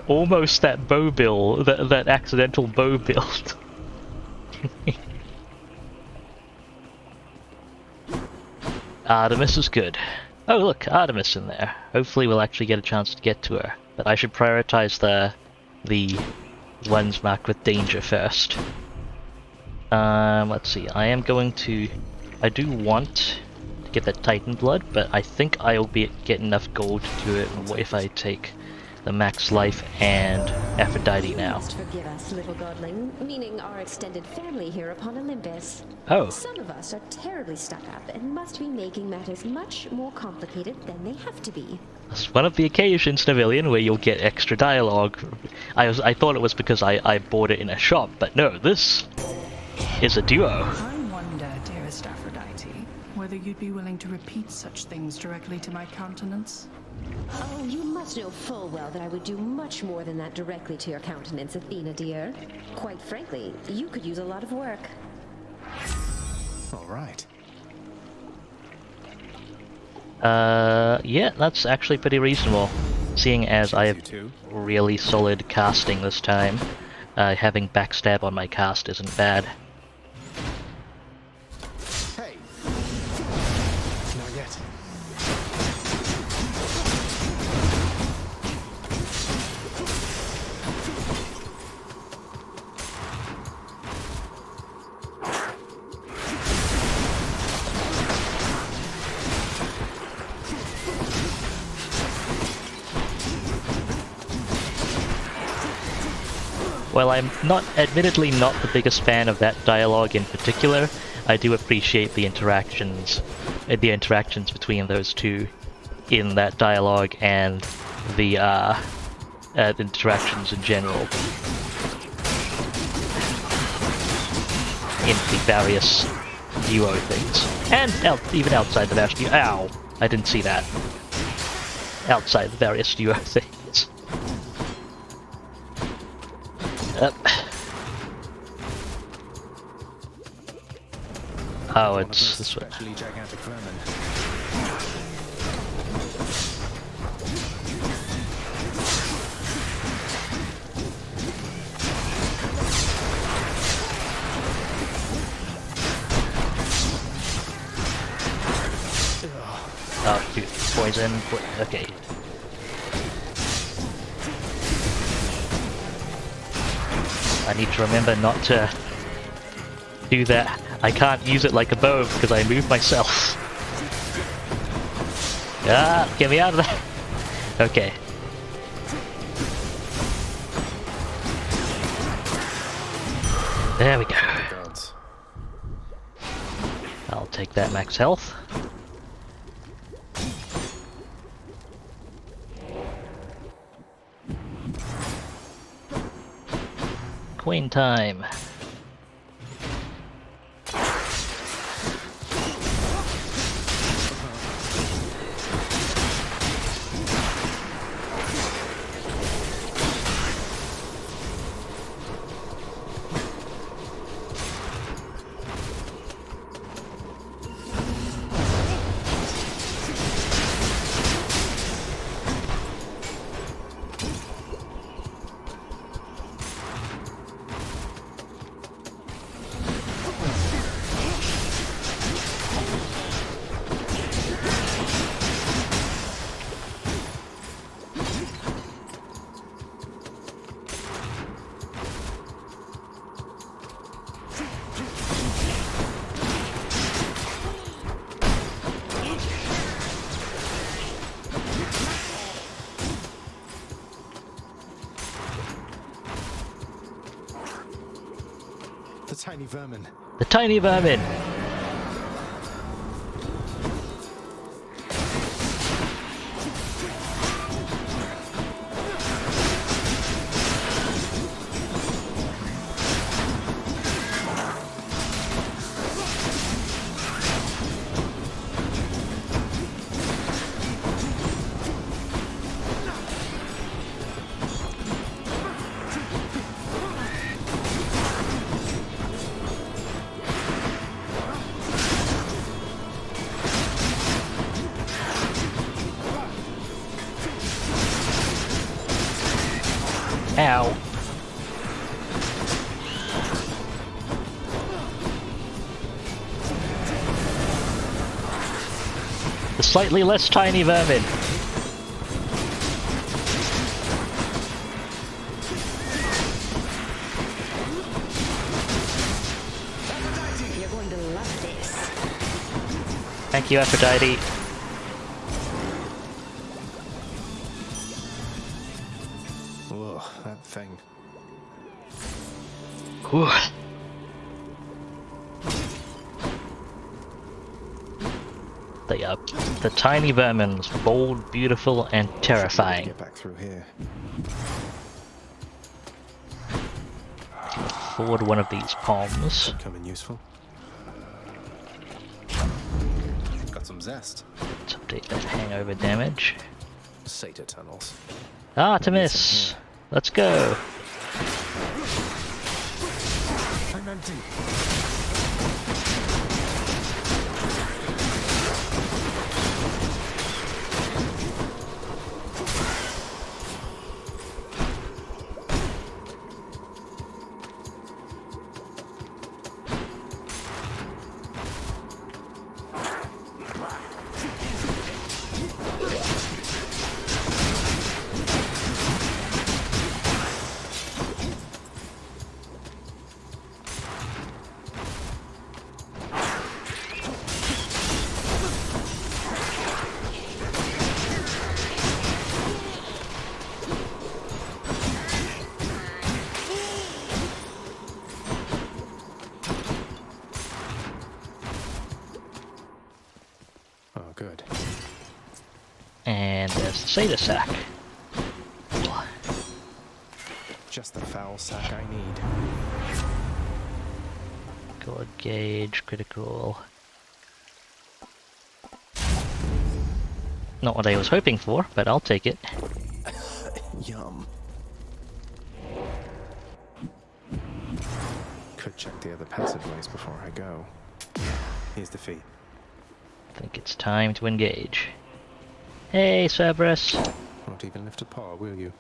almost that bow build, that accidental bow build. Artemis is good. Oh look, Artemis in there. Hopefully we'll actually get a chance to get to her. But I should prioritize the ones marked with danger first. Let's see, I do want to get that Titan blood, but I think I'll get enough gold to do it if I take the max life and Aphrodite now. You must forgive us, little godling, meaning our extended family here upon Olympus. Oh. Some of us are terribly stuck up and must be making matters much more complicated than they have to be. That's one of the occasions, Navillion, where you'll get extra dialogue. I thought it was because I bought it in a shop, but no, this is a duo. I wonder, dearest Aphrodite, whether you'd be willing to repeat such things directly to my countenance. Oh, you must know full well that I would do much more than that directly to your countenance, Athena dear. Quite frankly, you could use a lot of work. All right. Yeah, that's actually pretty reasonable, seeing as I have really solid casting this time. Having backstab on my cast isn't bad. Hey. Not yet. While I'm admittedly not the biggest fan of that dialogue in particular, I do appreciate the interactions between those two in that dialogue and the interactions in general in the various duo things, and even outside the various duo. Ow! I didn't see that. Outside the various duo things. Oh, it's this way. Gigantic vermin. poison. Okay. I need to remember not to do that. I can't use it like a bow because I move myself. Ah, get me out of there. Okay. There we go. I'll take that max health. Queen time. The tiny vermin. The tiny vermin! Ow. The slightly less tiny vermin. You're going to love this. Thank you, Aphrodite. Ugh, that thing. Whew. They are the tiny vermins, bold, beautiful, and terrifying. Get back through here. Afford one of these palms. Coming useful. Got some zest. Let's update that hangover damage. Satyr tunnels. Artemis! Let's go! I'm empty. Good. And there's the Satyr sack. Just the foul sack I need. God gauge, critical. Not what I was hoping for, but I'll take it. Yum. Could check the other passageways before I go. Here's the fee. I think it's time to engage. Hey, Cerberus! Won't even lift a paw, will you?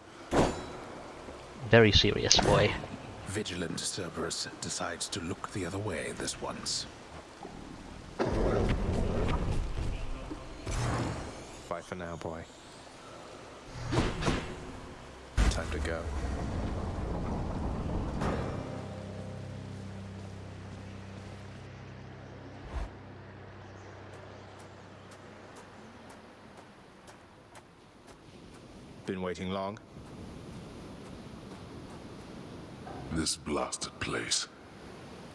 Very serious boy. Vigilant Cerberus decides to look the other way this once. By Bye for now, boy. Time to go. Been waiting long? This blasted place.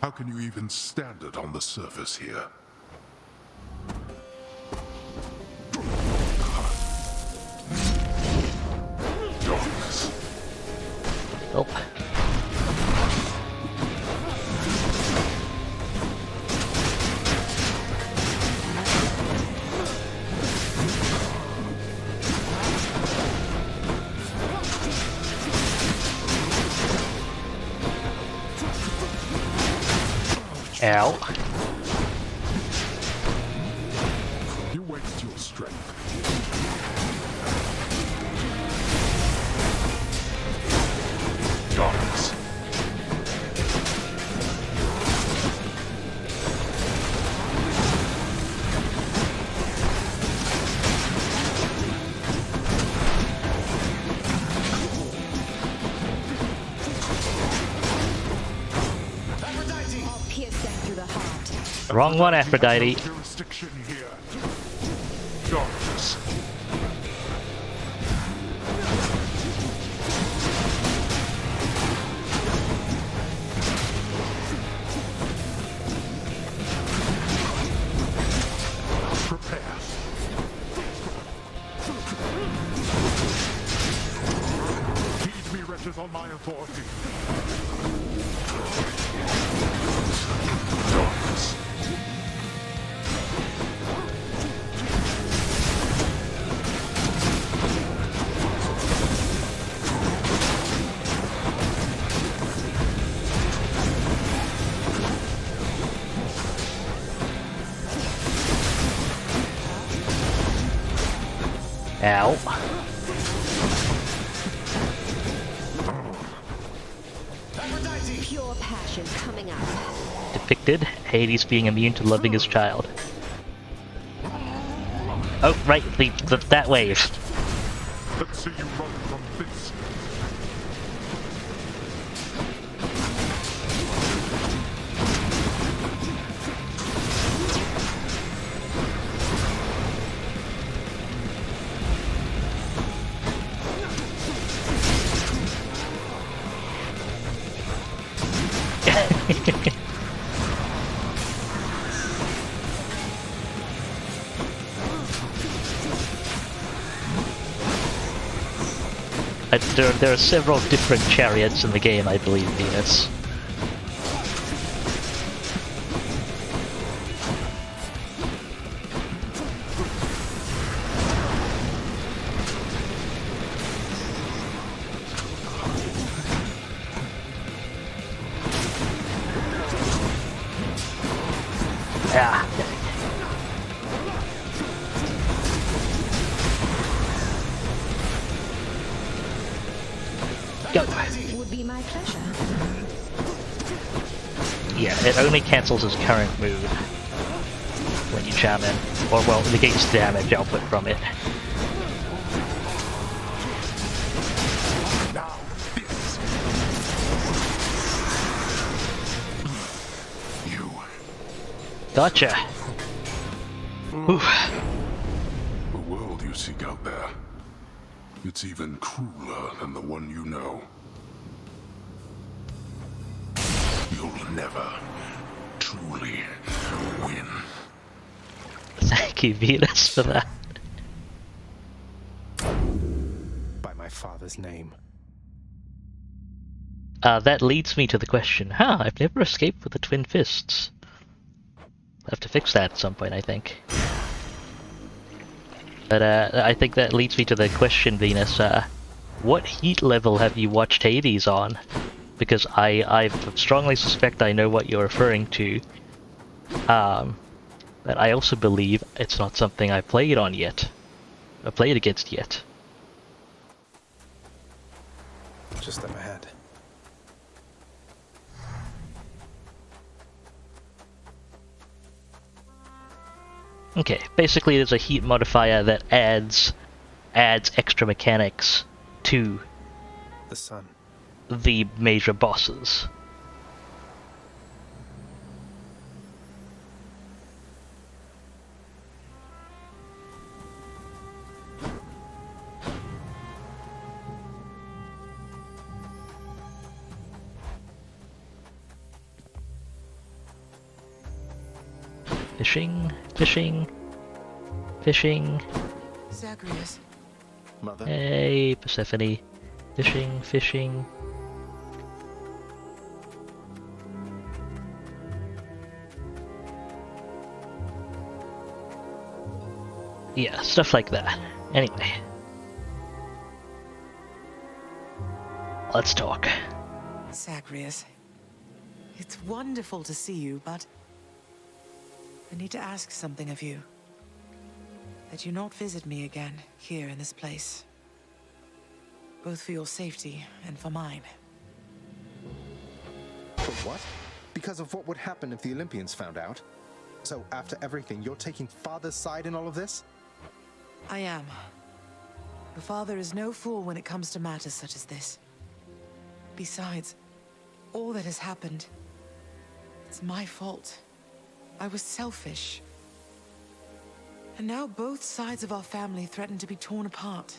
How can you even stand it on the surface here? Darkness. Oh. Ow. You waste your strength. Darkness. I'll pierce them through the heart. Wrong one, Aphrodite. Jurisdiction here. Darkness. Prepare. Heed me, wretches, on my authority. Darkness. Ow. Pure passion coming up. Depicted Hades being immune to loving his child. Oh, right, that wave. Let's see you run from this. There are several different chariots in the game, I believe, Venus. Ah. Go. Would be my pleasure. Yeah, it only cancels his current move when you charm in. Or, well, negates damage output from it. Now, this. You. Gotcha. Oof. The world you seek out there. It's even crueler than the one you know. You'll never truly win. Thank you, Venus, for that. By my father's name. That leads me to the question, I've never escaped with the twin fists. I'll have to fix that at some point, I think. But I think that leads me to the question, Venus, what heat level have you watched Hades on? Because I strongly suspect I know what you're referring to. But I also believe it's not something I've played on yet. Or played against yet. Just up ahead. Okay, basically there's a heat modifier that adds extra mechanics to The sun. the major bosses. Fishing, fishing, fishing. Zagreus. Mother. Hey, Persephone. Fishing, fishing. Yeah, stuff like that. Anyway. Let's talk. Zagreus. It's wonderful to see you, but I need to ask something of you. That you not visit me again, here in this place. Both for your safety and for mine. For what? Because of what would happen if the Olympians found out? So, after everything, you're taking Father's side in all of this? I am. The father is no fool when it comes to matters such as this. Besides, all that has happened, it's my fault. I was selfish. And now both sides of our family threaten to be torn apart.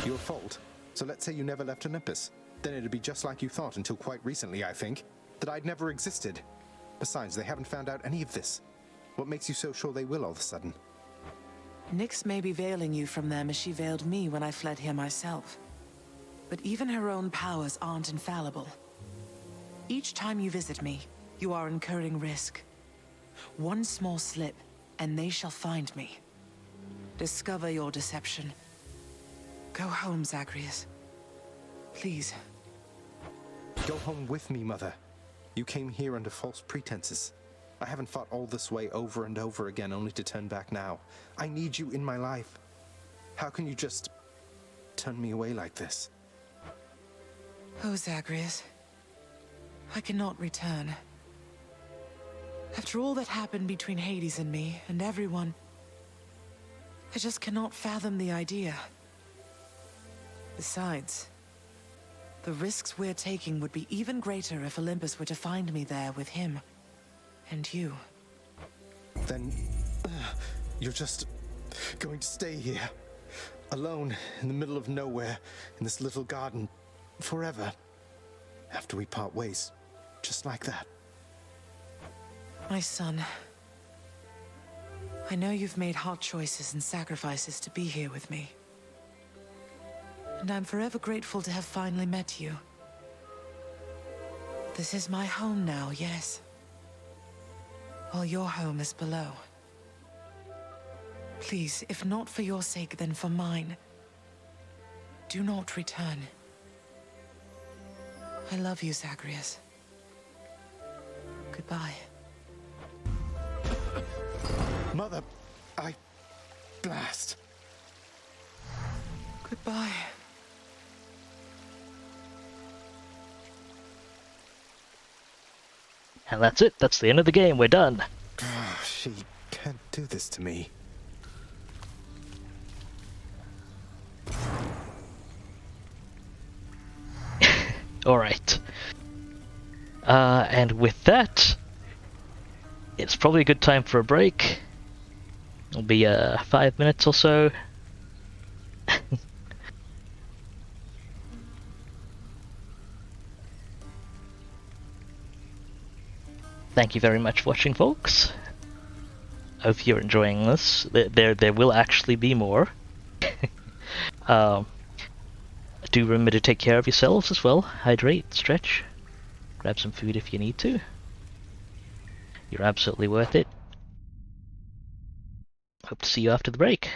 Your fault. So let's say you never left Olympus. Then it'd be just like you thought until quite recently, I think. That I'd never existed. Besides, they haven't found out any of this. What makes you so sure they will all of a sudden? Nyx may be veiling you from them as she veiled me when I fled here myself. But even her own powers aren't infallible. Each time you visit me, you are incurring risk. One small slip, and they shall find me. Discover your deception. Go home, Zagreus. Please. Go home with me, Mother. You came here under false pretenses. I haven't fought all this way over and over again only to turn back now. I need you in my life. How can you just turn me away like this? Oh, Zagreus. I cannot return. After all that happened between Hades and me, and everyone, I just cannot fathom the idea. Besides, the risks we're taking would be even greater if Olympus were to find me there with him. And you. Then, you're just going to stay here, alone in the middle of nowhere, in this little garden, forever, after we part ways, just like that. My son, I know you've made hard choices and sacrifices to be here with me. And I'm forever grateful to have finally met you. This is my home now, yes. While your home is below. Please, if not for your sake, then for mine, do not return. I love you, Zagreus. Goodbye. Mother, blast. Goodbye. And that's it. That's the end of the game. We're done. She can't do this to me. Alright. And with that, it's probably a good time for a break. It'll be 5 minutes or so. Thank you very much for watching, folks. Hope you're enjoying this. There will actually be more. Do remember to take care of yourselves as well. Hydrate, stretch, grab some food if you need to. You're absolutely worth it. Hope to see you after the break.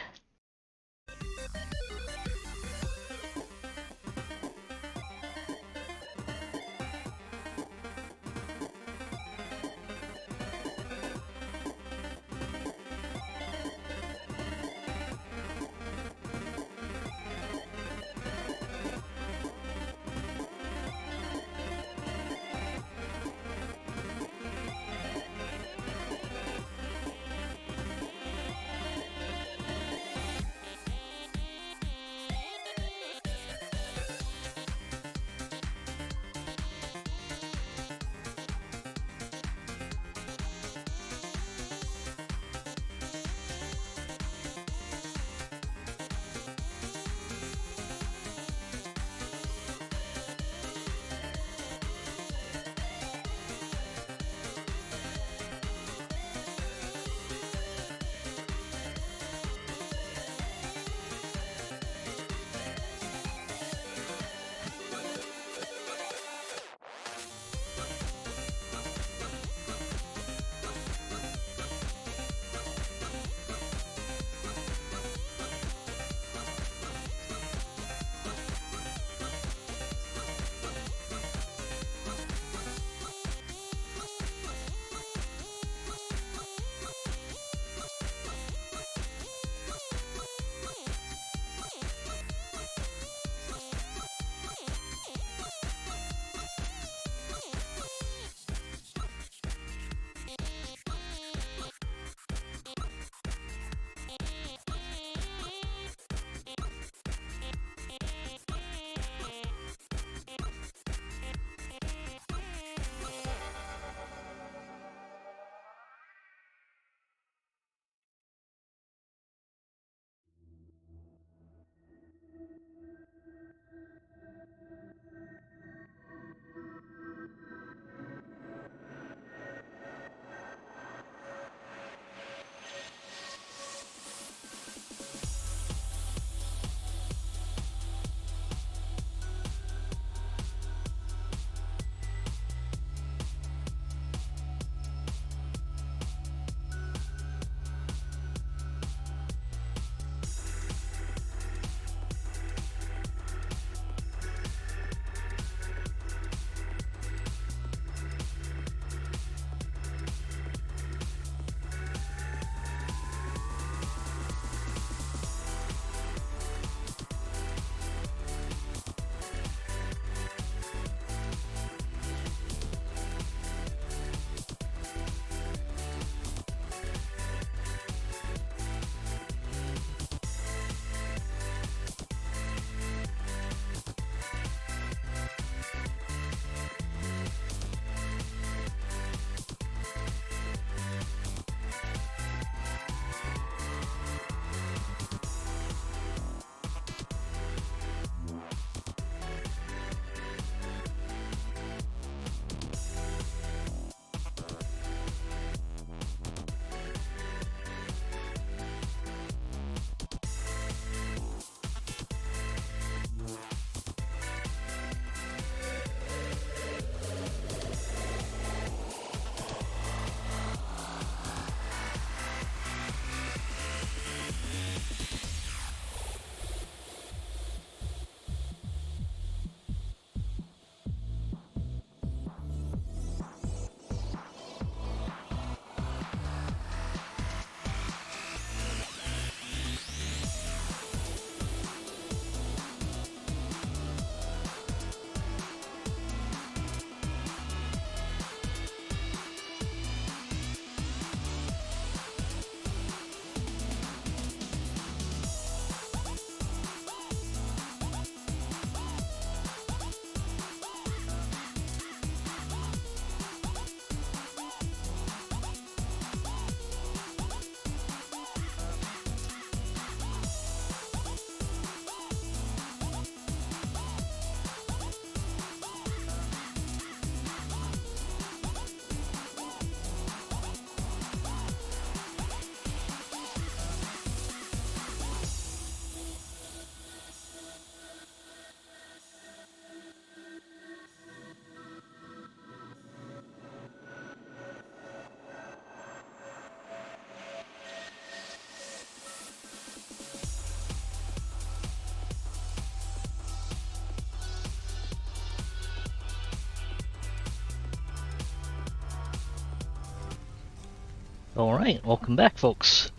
Alright, welcome back, folks.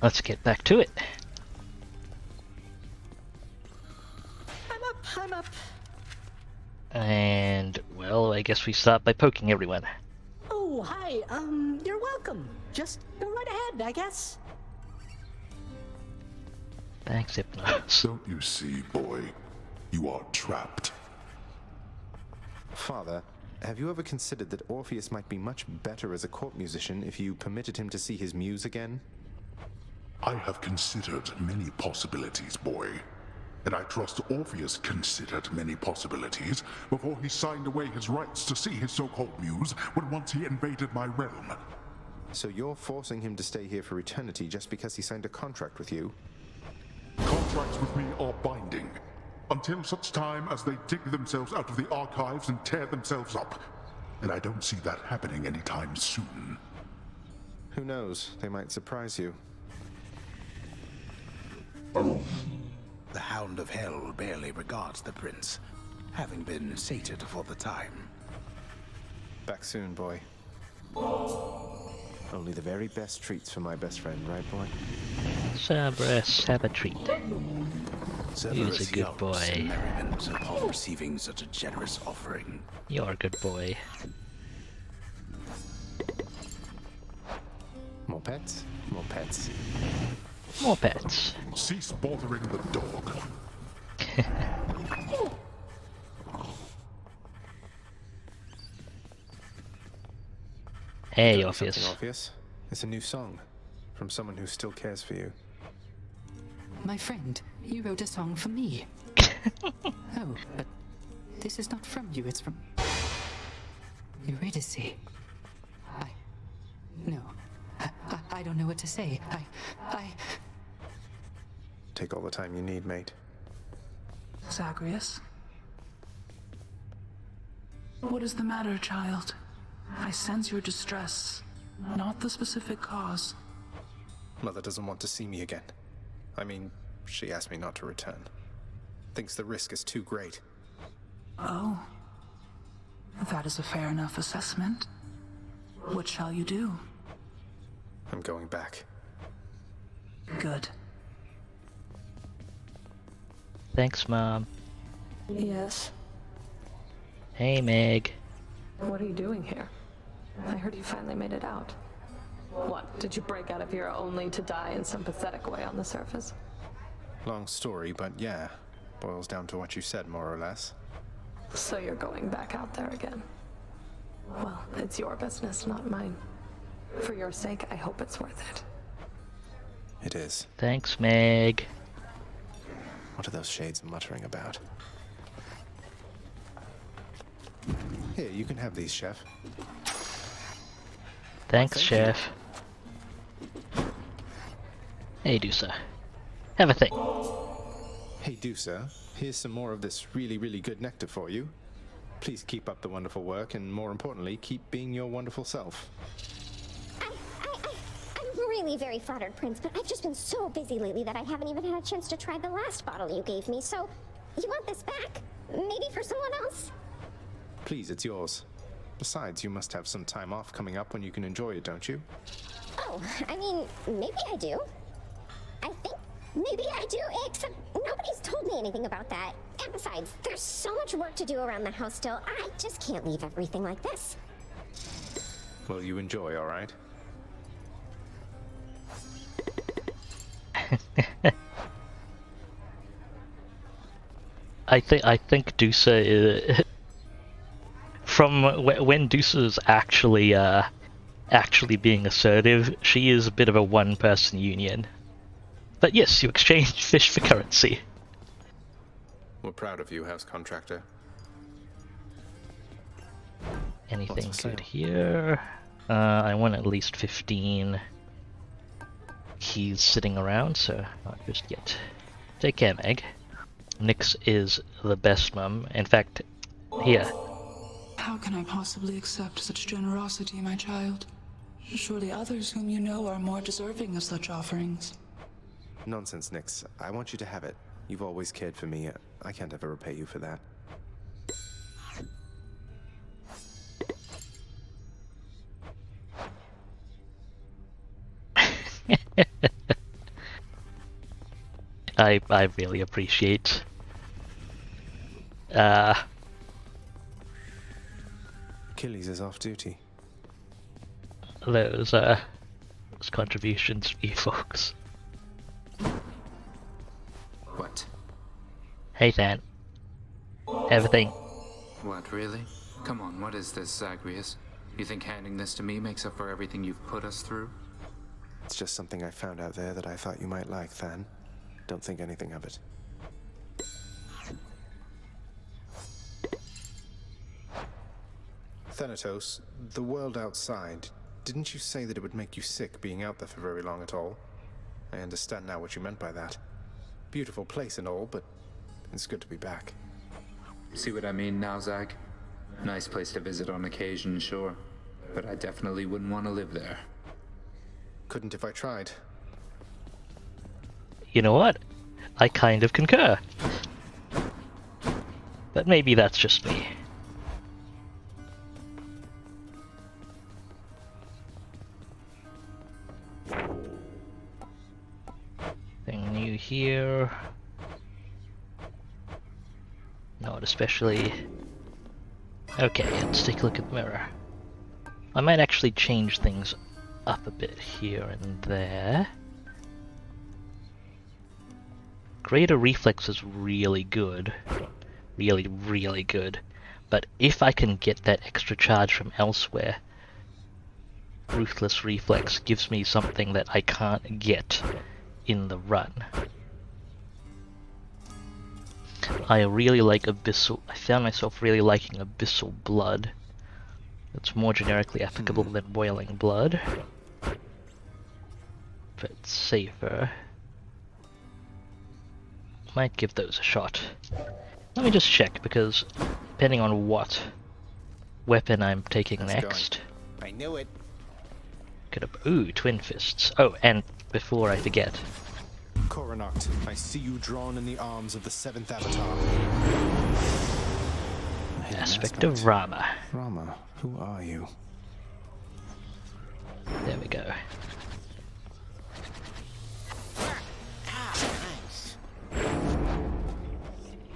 Let's get back to it. I'm up. And, well, I guess we start by poking everyone. Oh, hi. You're welcome. Just go right ahead, I guess. Thanks, Hypnos. Don't you see, boy? You are trapped. Father, have you ever considered that Orpheus might be much better as a court musician if you permitted him to see his muse again? I have considered many possibilities, boy. And I trust Orpheus considered many possibilities before he signed away his rights to see his so-called muse when once he invaded my realm. So you're forcing him to stay here for eternity just because he signed a contract with you? Contracts with me are binding, until such time as they dig themselves out of the archives and tear themselves up. And I don't see that happening anytime soon. Who knows? They might surprise you. The Hound of Hell barely regards the prince, having been sated for the time. Back soon, boy. Only the very best treats for my best friend, right, boy? Cerberus, have a treat. Cerberus He's a good yelps boy. in merriment upon receiving such a generous offering. You're a good boy. More pets? More pets. More pets. Cease bothering the dog. Hey, Something, Orpheus. Orpheus. It's a new song from someone who still cares for you. My friend, you wrote a song for me. Oh, but this is not from you, it's from Eurydice. No. I don't know what to say. Take all the time you need, mate. Zagreus? What is the matter, child? I sense your distress, not the specific cause. Mother doesn't want to see me again. I mean, she asked me not to return. Thinks the risk is too great. Oh. That is a fair enough assessment. What shall you do? I'm going back. Good. Thanks, Mom. Yes. Hey, Meg. What are you doing here? I heard you finally made it out. What, did you break out of here only to die in some pathetic way on the surface? Long story, but yeah. Boils down to what you said, more or less. So you're going back out there again? Well, it's your business, not mine. For your sake, I hope it's worth it. It is. Thanks, Meg. What are those shades muttering about? Here, you can have these, Chef. Thanks, Chef. Hey, Dusa. Have a thing. Hey, Dusa. Here's some more of this really, really good nectar for you. Please keep up the wonderful work, and more importantly, keep being your wonderful self. I'm really very flattered, Prince, but I've just been so busy lately that I haven't even had a chance to try the last bottle you gave me, so you want this back? Maybe for someone else? Please, it's yours. Besides, you must have some time off coming up when you can enjoy it, don't you? Oh, I mean, maybe I do. I think maybe I do, except nobody's told me anything about that. And besides, there's so much work to do around the house still. I just can't leave everything like this. Well, you enjoy, all right? I think Dusa is from when Dusa's actually being assertive. She is a bit of a one-person union. But yes, you exchange fish for currency. We're proud of you, house contractor. Anything good here? I want at least 15 keys sitting around, so not just yet. Take care, Meg. Nyx is the best mum. In fact, here. How can I possibly accept such generosity, my child? Surely others whom you know are more deserving of such offerings. Nonsense, Nyx. I want you to have it. You've always cared for me. I can't ever repay you for that. I really appreciate Achilles is off duty. those contributions for you folks. What? Hey Dan. Everything. What, really? Come on, what is this, Zagreus? You think handing this to me makes up for everything you've put us through? It's just something I found out there that I thought you might like, Than. Don't think anything of it. Thanatos, the world outside, didn't you say that it would make you sick being out there for very long at all? I understand now what you meant by that. Beautiful place and all, but it's good to be back. See what I mean now, Zag? Nice place to visit on occasion, sure. But I definitely wouldn't want to live there. Couldn't if I tried. You know what? I kind of concur. But maybe that's just me. Thing new here. Not especially. Okay, let's take a look at the mirror. I might actually change things up a bit here and there. Greater reflex is really good. Really, really good. But if I can get that extra charge from elsewhere, Ruthless Reflex gives me something that I can't get in the run. I really like Abyssal. I found myself really liking Abyssal Blood. It's more generically applicable than Boiling Blood. But it's safer. Might give those a shot. Let me just check, because depending on what weapon I'm taking next. I knew it. Could have, ooh, Twin Fists. Oh, and before I forget. Coronact, I see you drawn in the arms of the 7th Avatar. Aspect of Rama. Rama, who are you? There we go.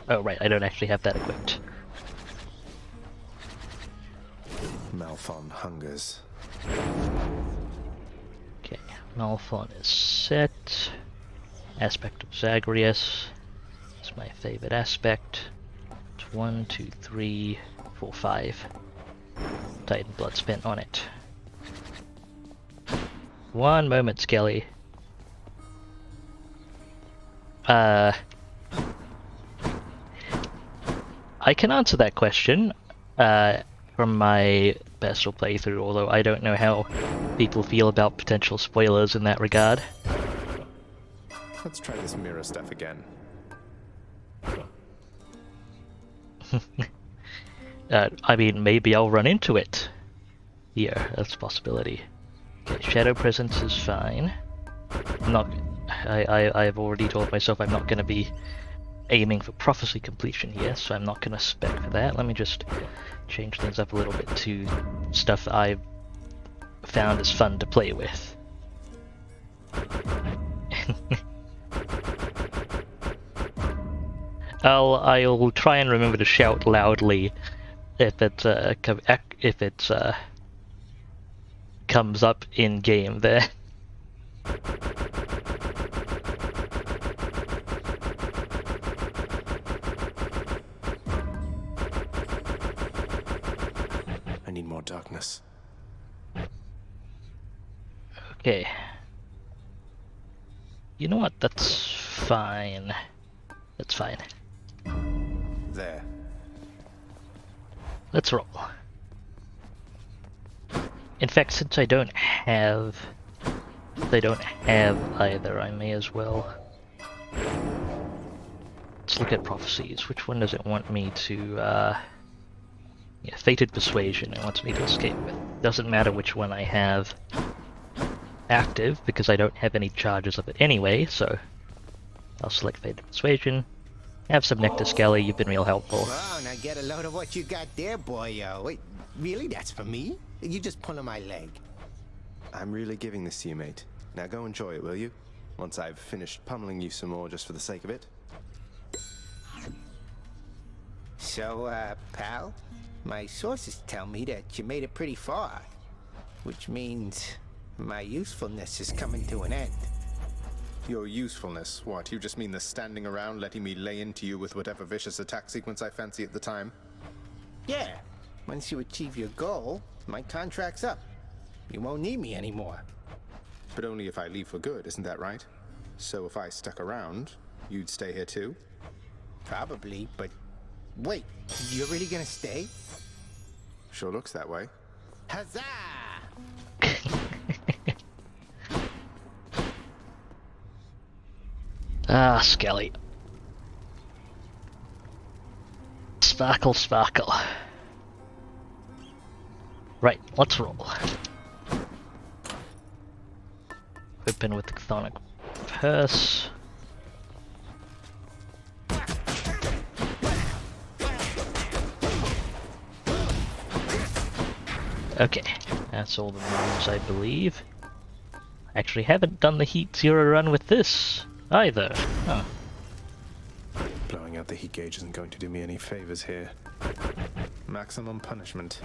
Oh right, I don't actually have that equipped. Malphon hungers. Okay, Malphon is set. Aspect of Zagreus. It's my favorite aspect. It's 1, 2, 3, 4, 5. Titan blood spent on it. One moment, Skelly. I can answer that question from my personal playthrough, although I don't know how people feel about potential spoilers in that regard. Let's try this mirror stuff again. I mean, maybe I'll run into it. Yeah, that's a possibility. Okay, Shadow Presence is fine. I'm not. I've already told myself I'm not going to be aiming for prophecy completion here, so I'm not going to spec for that. Let me just change things up a little bit to stuff I've found is fun to play with. I'll try and remember to shout loudly if it comes up in game there. I need more darkness. Okay. You know what? That's fine. That's fine. There. Let's roll. In fact, since I don't have either, I may as well. Let's look at prophecies. Which one does it want me to, yeah, Fated Persuasion it wants me to escape with. Doesn't matter which one I have active, because I don't have any charges of it anyway, so I'll select Fated Persuasion. Have some nectar, Skelly, you've been real helpful. Wow, now get a load of what you got there, boyo. Wait, really? That's for me? You just pulling my leg. I'm really giving this to you, mate. Now go enjoy it, will you? once I've finished pummeling you some more just for the sake of it. So, pal, my sources tell me that you made it pretty far, which means my usefulness is coming to an end. Your usefulness? What, you just mean the standing around letting me lay into you with whatever vicious attack sequence I fancy at the time? Yeah, once you achieve your goal, my contract's up. You won't need me anymore. But only if I leave for good, isn't that right? So if I stuck around, you'd stay here too? Probably, but wait, you're really gonna stay? Sure looks that way. Huzzah! Ah, Skelly. Sparkle, sparkle. Right, let's roll. Open with the chthonic purse. Okay, that's all the moves, I believe. I actually haven't done the Heat Zero run with this either. Huh. Blowing out the heat gauge isn't going to do me any favors here. Maximum punishment.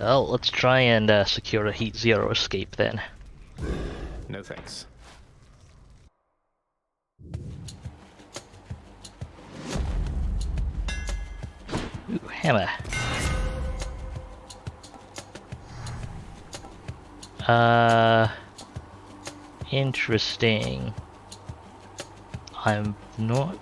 Well, let's try and secure a Heat Zero escape then. No thanks. Ooh, hammer. Interesting. I'm not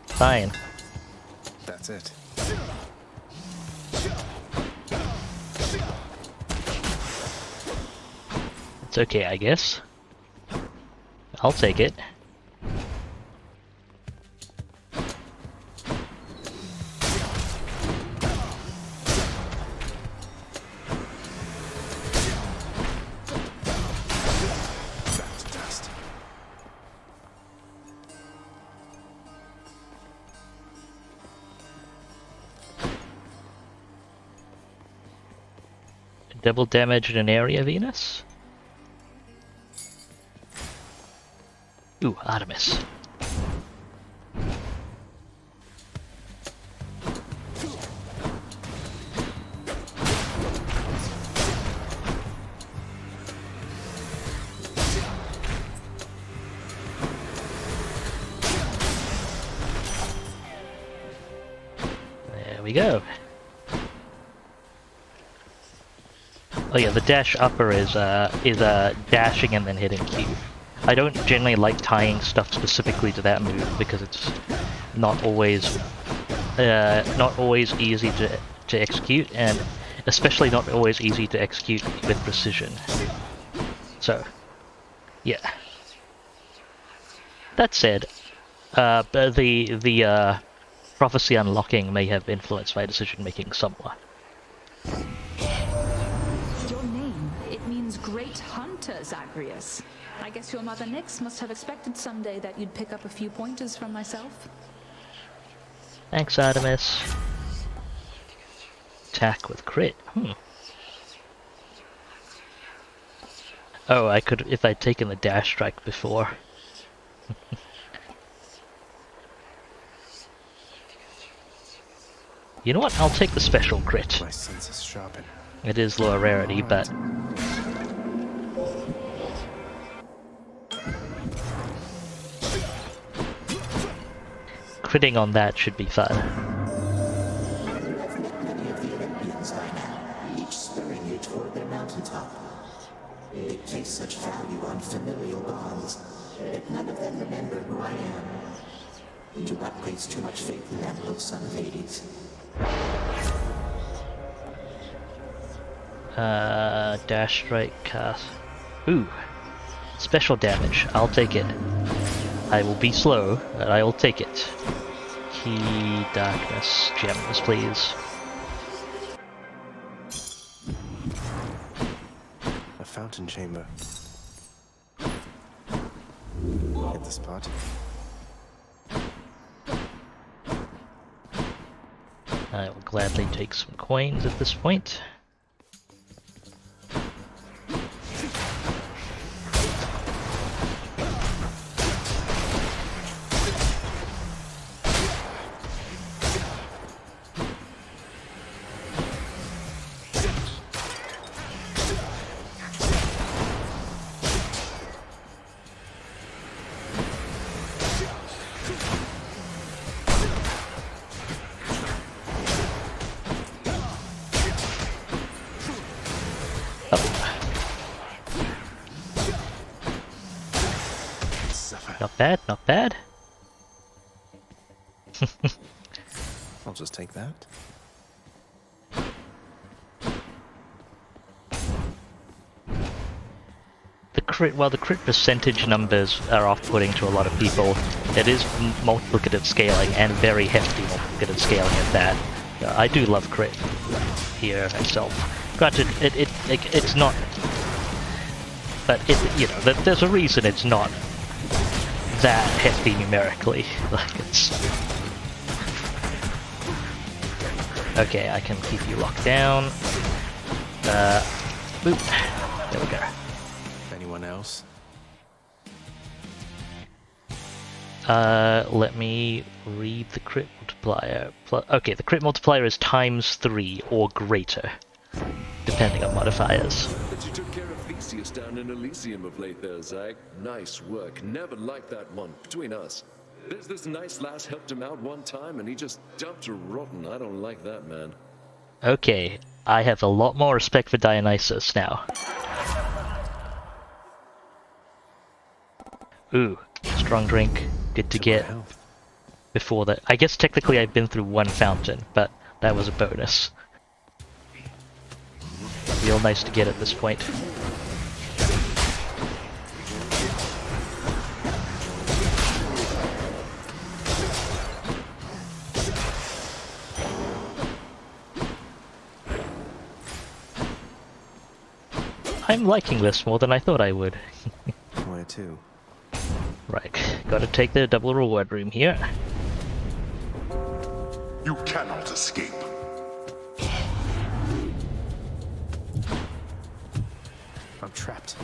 Fine. That's it. It's okay, I guess. I'll take it. Double damage in an area, Venus? Ooh, Artemis. There we go. Oh yeah, the dash upper is dashing and then hitting Q. I don't generally like tying stuff specifically to that move because it's not always easy to execute, and especially not always easy to execute with precision. So, yeah. That said, the prophecy unlocking may have influenced my decision making somewhat. Your name, it means great hunter, Zagreus. I guess your mother Nyx must have expected someday that you'd pick up a few pointers from myself. Thanks, Artemis. Attack with crit. Oh, I could if I'd taken the dash strike before. You know what? I'll take the special crit. My senses sharpen. It is lower rarity, but critting on that should be fun. Many of the Olympians by now, each spurring you toward their mountaintop. They place such value on familial bonds that none of them remember who I am. Do not place too much faith in that little son of Hades. Dash strike cast. Ooh. Special damage. I'll take it. I will be slow, but I will take it. Key darkness gems, please. A fountain chamber. Hit the spot. I will gladly take some coins at this point. Not bad, not bad. I'll just take that. While the crit percentage numbers are off-putting to a lot of people, it is multiplicative scaling and very hefty multiplicative scaling at that. I do love crit here myself. Granted, it's not, but there's a reason it's not that hefty numerically. Like it's okay. I can keep you locked down. Boop. There we go. Anyone else? Let me read the crit multiplier. Okay, the crit multiplier is ×3 or greater, depending on modifiers. But you took care of Theseus down in Elysium of late there, Zag. Nice work. Never liked that one. Between us. There's this nice lass helped him out one time and he just dumped her rotten. I don't like that, man. Okay, I have a lot more respect for Dionysus now. Ooh, strong drink. Good to get before that. I guess technically I've been through one fountain, but that was a bonus. Real nice to get at this point. I'm liking this more than I thought I would. Where to? Right, gotta take the double reward room here. You cannot escape. I'm trapped.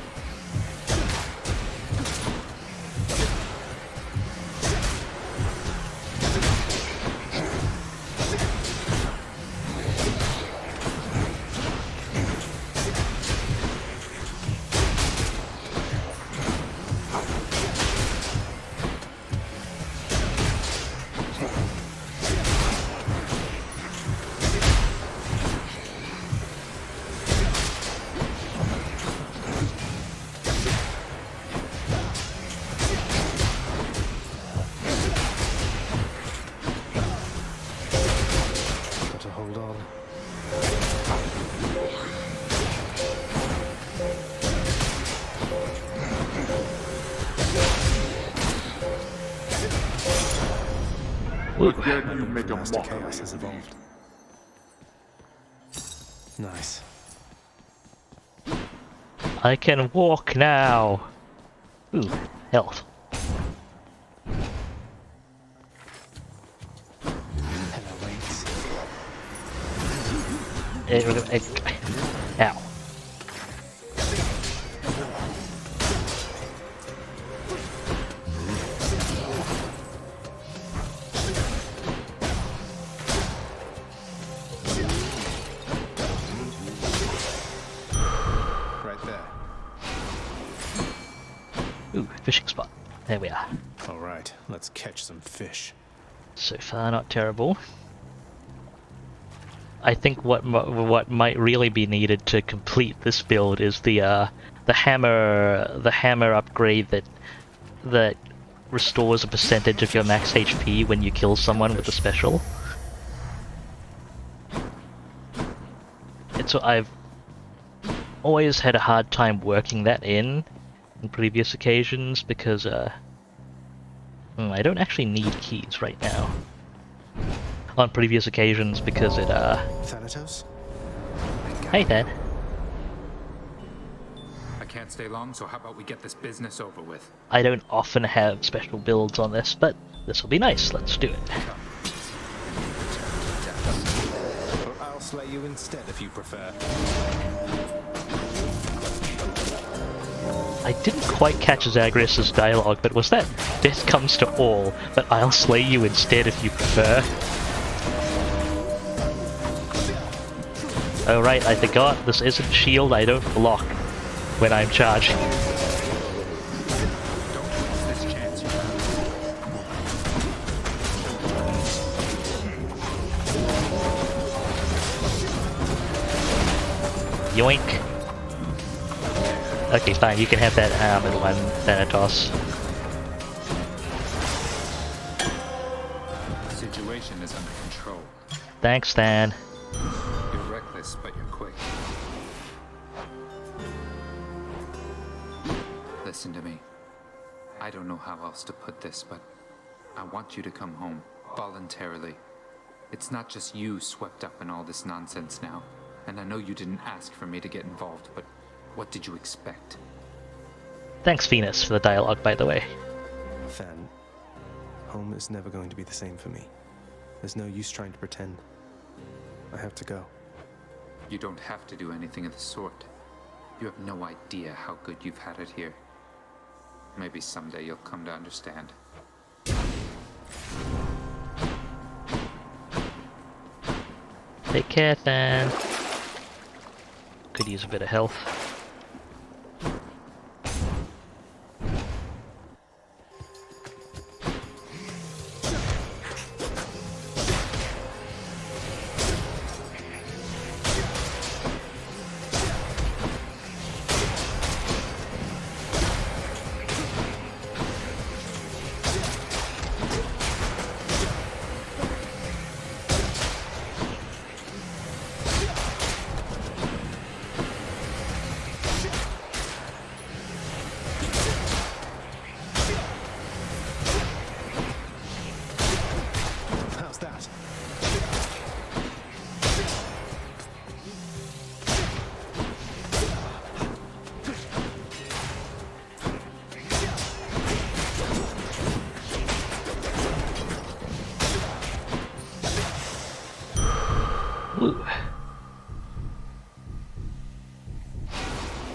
Again, you make a Master mockery Chaos has of me. evolved. Nice. I can walk now! Ooh, health. Ow. Right there. Ooh, fishing spot. There we are. Alright, let's catch some fish. So far, not terrible. I think what might really be needed to complete this build is the hammer upgrade that restores a percentage of your max HP when you kill someone with a special. I've always had a hard time working that in previous occasions because I don't actually need keys right now. On previous occasions because it Thanatos? Hey Dad. I can't can't stay long, so how about we get this business over with? I don't often have special builds on this, but this will be nice. Let's do it. Or I'll slay you instead if you prefer. I didn't quite catch Zagreus' dialogue, but was that death comes to all, but I'll slay you instead if you prefer? Oh right, I forgot, this isn't shield, I don't block when I'm charging. Yoink. Okay, fine, you can have that armored one, Thanatos. The situation is under control. Thanks, Than. You're reckless, but you're quick. Listen to me. I don't know how else to put this, but I want you to come home, voluntarily. It's not just you swept up in all this nonsense now, and I know you didn't ask for me to get involved, but what did you expect? Thanks, Venus, for the dialogue, by the way. Fan, home is never going to be the same for me. There's no use trying to pretend. I have to go. You don't have to do anything of the sort. You have no idea how good you've had it here. Maybe someday you'll come to understand. Take care, Than. Could use a bit of health.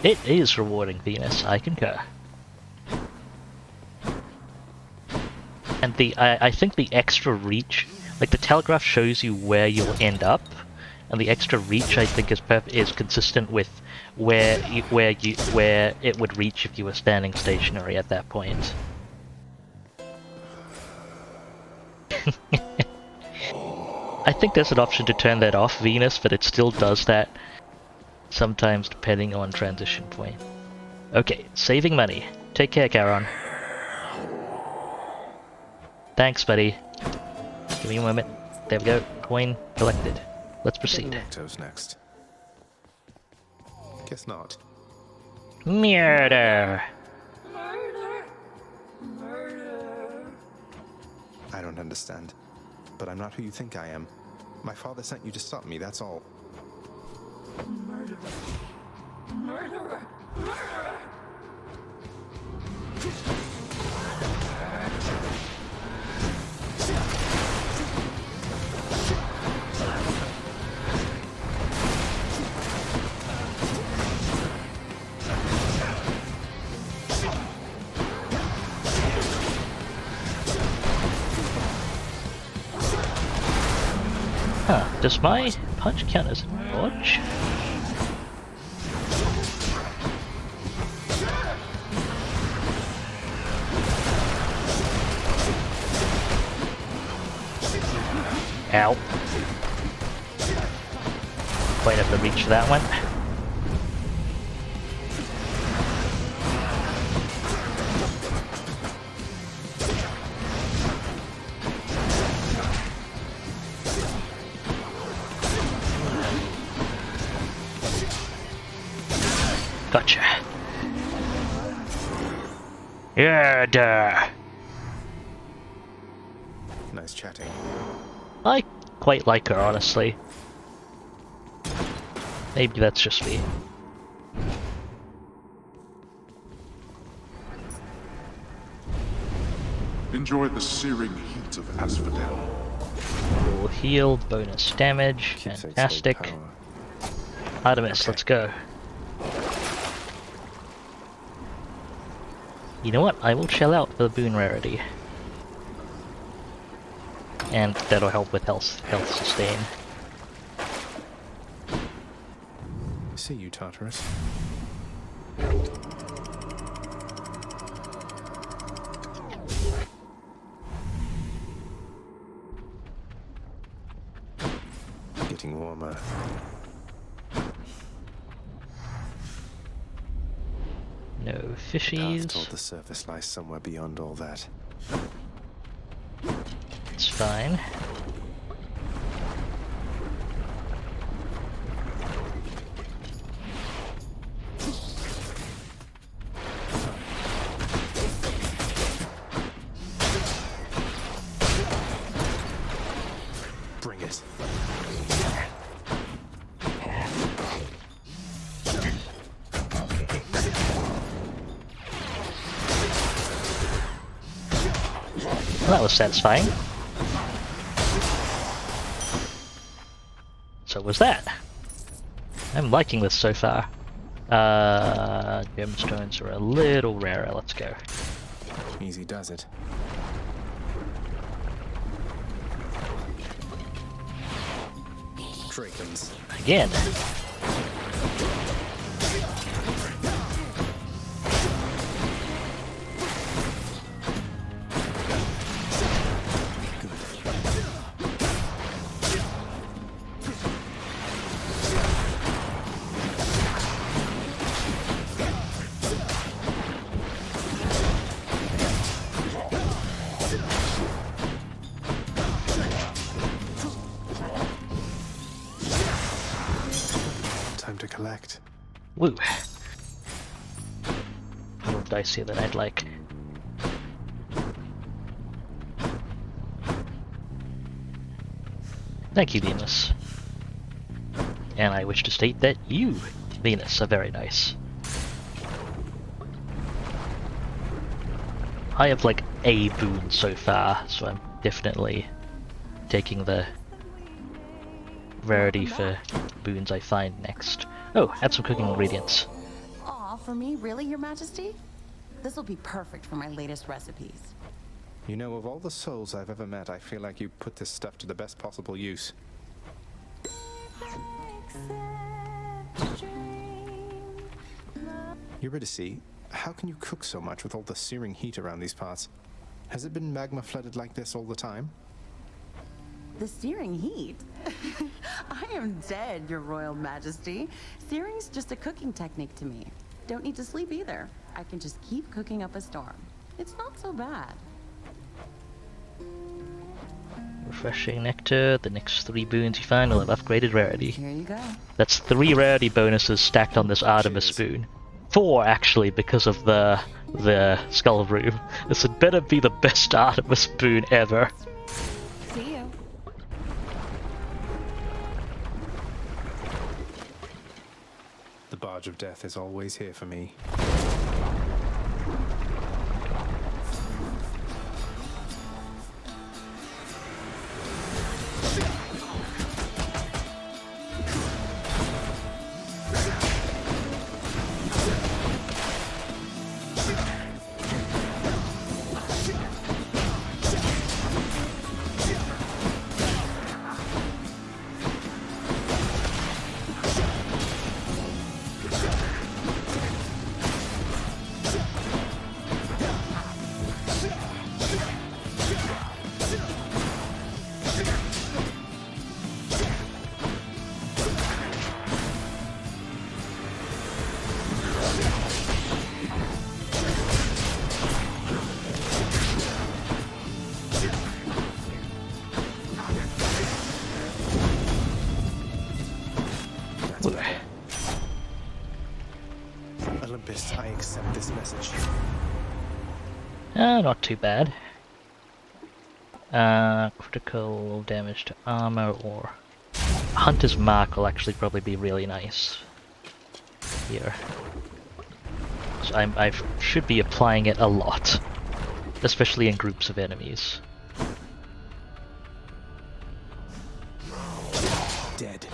It is rewarding, Venus, I concur. And I think the extra reach, like the telegraph shows you where you'll end up, and the extra reach I think is consistent with where it would reach if you were standing stationary at that point. I think there's an option to turn that off, Venus, but it still does that. Sometimes depending on transition point. Okay, saving money. Take care, Charon. Thanks, buddy. Give me a moment. There we go. Coin collected. Let's proceed. Electos next. Guess not. Murder! I don't understand. But I'm not who you think I am. My father sent you to stop me, that's all. Murderer! Murderer! Murderer! Huh, does my punch count as a dodge? Ow. Quite have to reach for that one. Gotcha. Yeah, duh. Nice chatting. I quite like her, honestly. Maybe that's just me. Enjoy the searing heat of Asphodel. Full heal, bonus damage, fantastic. Artemis, let's go. You know what? I will shell out for the boon rarity. And that'll help with health sustain. See you, Tartarus. Getting warmer. No I was fishies. told the surface lies somewhere beyond all that. It's fine. Bring it. Well, that was satisfying. So was that. I'm liking this so far. Gemstones are a little rarer, let's go. Easy does it. Dragons. Again. Time to collect. Woo. More dice here than I'd like. Thank you, Venus. And I wish to state that you, Venus, are very nice. I have like a boon so far, so I'm definitely taking the rarity for boons I find next. Oh, add some cooking ingredients. Aw, for me? Really, Your Majesty? This will be perfect for my latest recipes. You know, of all the souls I've ever met, I feel like you put this stuff to the best possible use. Eurydice, how can you cook so much with all the searing heat around these parts? Has it been magma flooded like this all the time? The searing heat? I am dead, Your Royal Majesty. Searing's just a cooking technique to me. Don't need to sleep either. I can just keep cooking up a storm. It's not so bad. Refreshing nectar. The next 3 boons you find will have upgraded rarity. Here you go. That's 3 rarity bonuses stacked on this Artemis boon. 4 actually, because of the skull room. This had better be the best Artemis boon ever. See you. The barge of death is always here for me. Olympus, I accept this message. Not too bad. Critical damage to armor or Hunter's Mark will actually probably be really nice here. So I should be applying it a lot. especially in groups of enemies. Dead.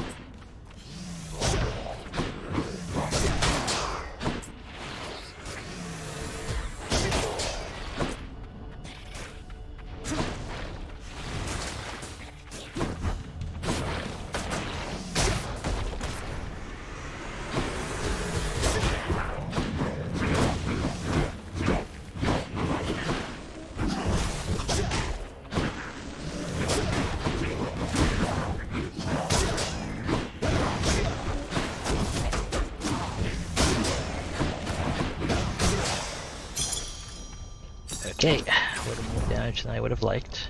Okay, a little more damage than I would have liked.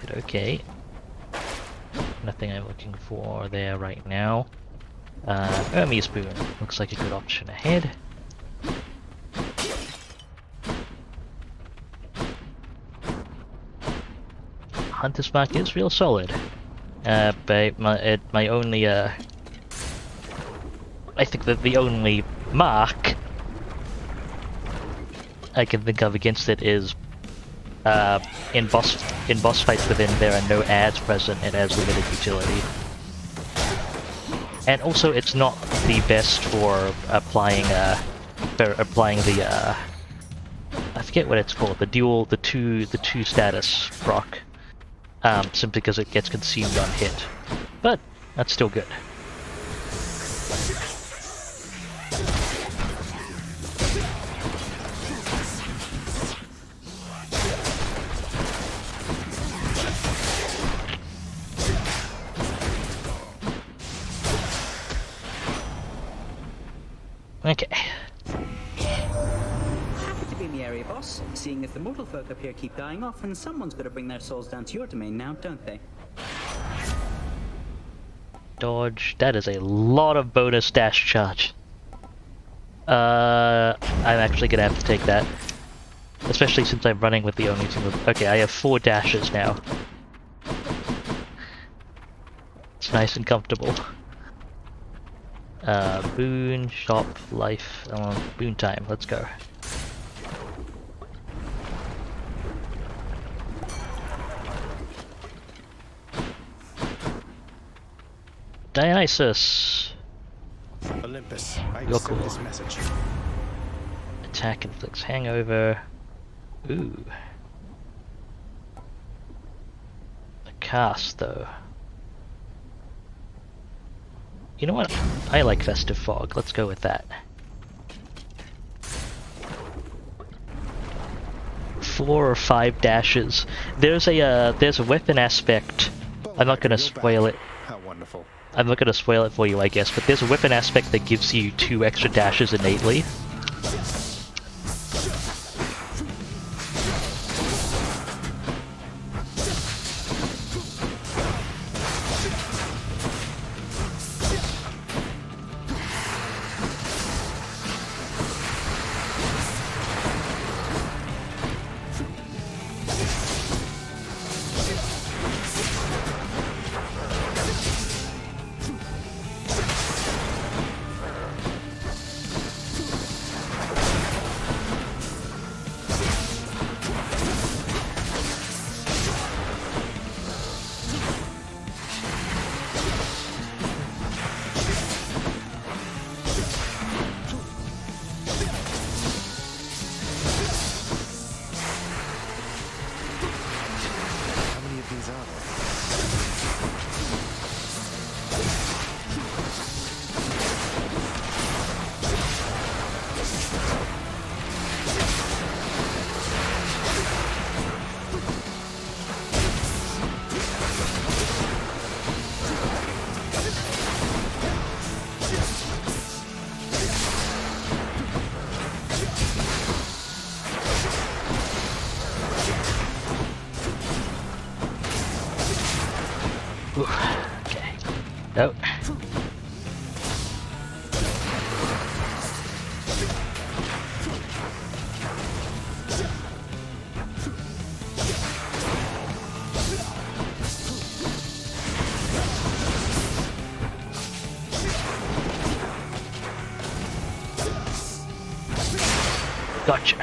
Did okay. Nothing I'm looking for there right now. Hermes Boon looks like a good option ahead. Hunter's Mark is real solid. But my only I think that the only mark I can think of against it is in boss fights within there are no ads present. It has limited utility, and also it's not the best for applying the I forget what it's called, the two status proc, simply because it gets consumed on hit, but that's still good. Okay. Happy to be in the area, boss. Seeing as the mortal folk up here keep dying off, and someone's got to bring their souls down to your domain now, don't they? Dodge. That is a lot of bonus dash charge. I'm actually gonna have to take that. Especially since I'm running with the only single... Okay, I have 4 dashes now. It's nice and comfortable. Boon, shop, life, boon time, let's go. Dionysus! Olympus, I You're accept cool. this message. Attack inflicts hangover. Ooh. The cast, though. You know what? I like Festive Fog. Let's go with that. 4 or 5 dashes. There's a weapon aspect. I'm not gonna spoil it. How wonderful. I'm not gonna spoil it for you, I guess, but there's a weapon aspect that gives you 2 extra dashes innately. Okay. Nope. Gotcha.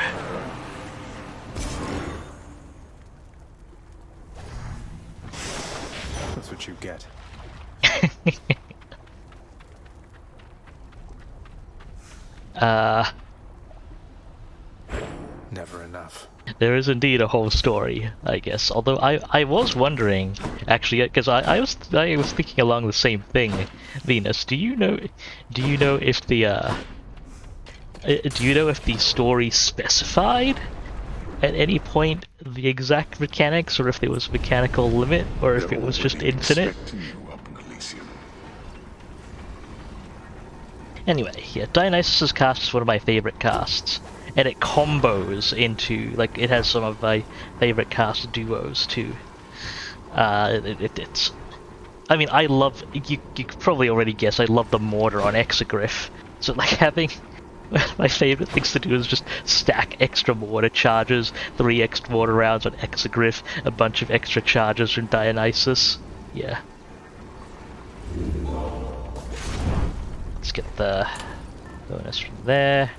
get. Never enough. There is indeed a whole story, I guess. Although I was wondering, actually, because I was thinking along the same thing. Venus, do you know if the story specified at any point the exact mechanics, or if there was a mechanical limit, or if it was just infinite? Anyway, yeah, Dionysus' cast is one of my favorite casts. And it combos into, like, it has some of my favorite cast duos too. It's, I mean, I love, you could probably already guess, I love the mortar on Exegriff. So like having, my favorite things to do is just stack extra mortar charges, 3 extra mortar rounds on Exegriff, a bunch of extra charges from Dionysus. Yeah. Let's get the bonus from there.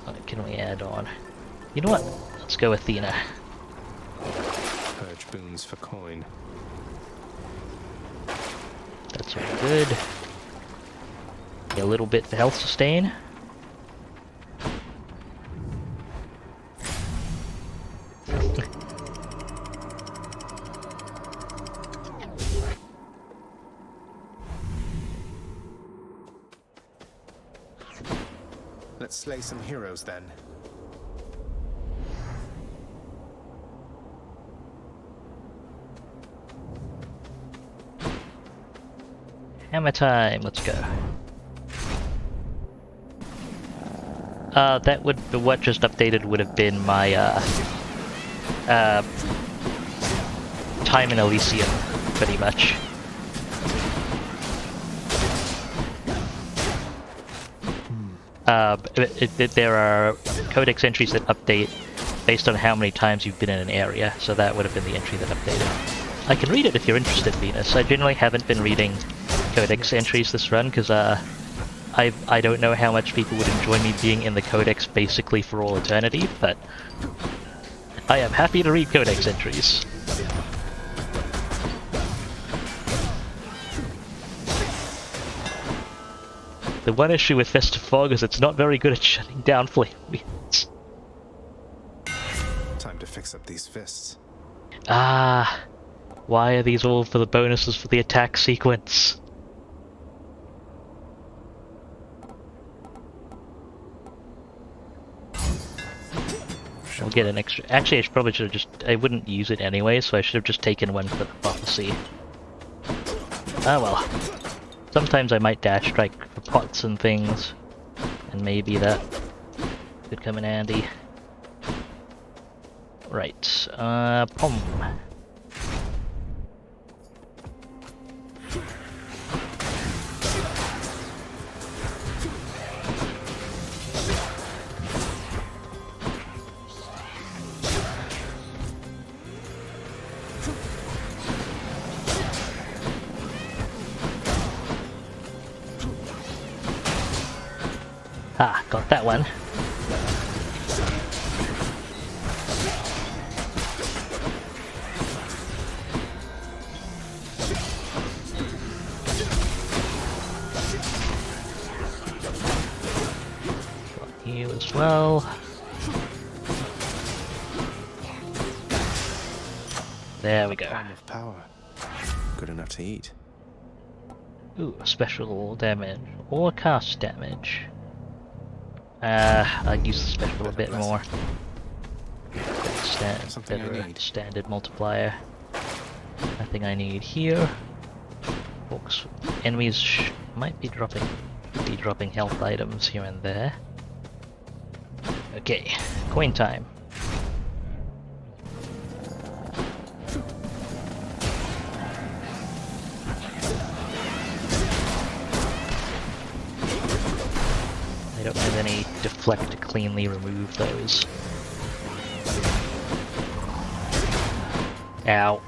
What can we add on? You know what? Let's go Athena. Purge boons for coin. That's all good. A little bit for health sustain. Let's slay some heroes then. Hammer time, let's go. That would, what just updated would have been my, time in Elysium, pretty much. There are codex entries that update based on how many times you've been in an area, so that would have been the entry that updated. I can read it if you're interested, Venus. I generally haven't been reading codex entries this run, because I don't know how much people would enjoy me being in the codex basically for all eternity, but I am happy to read codex entries. The one issue with Festive Fog is it's not very good at shutting down flame wheels. Time to fix up these fists. Ah, why are these all for the bonuses for the attack sequence? I'll get an extra. Actually, I probably should have just. I wouldn't use it anyway, so I should have just taken one for the prophecy. Ah well. Sometimes I might dash strike for pots and things, and maybe that could come in handy. Right, pom. Ah, got that one. Got you as well. There we go. Palm of power. Good enough to eat. Ooh, special damage or cast damage. I'd use the special a bit more. Standard multiplier. Nothing I need here. Books. Enemies might be dropping health items here and there. Okay, coin time. I don't have any deflect to cleanly remove those. Ow.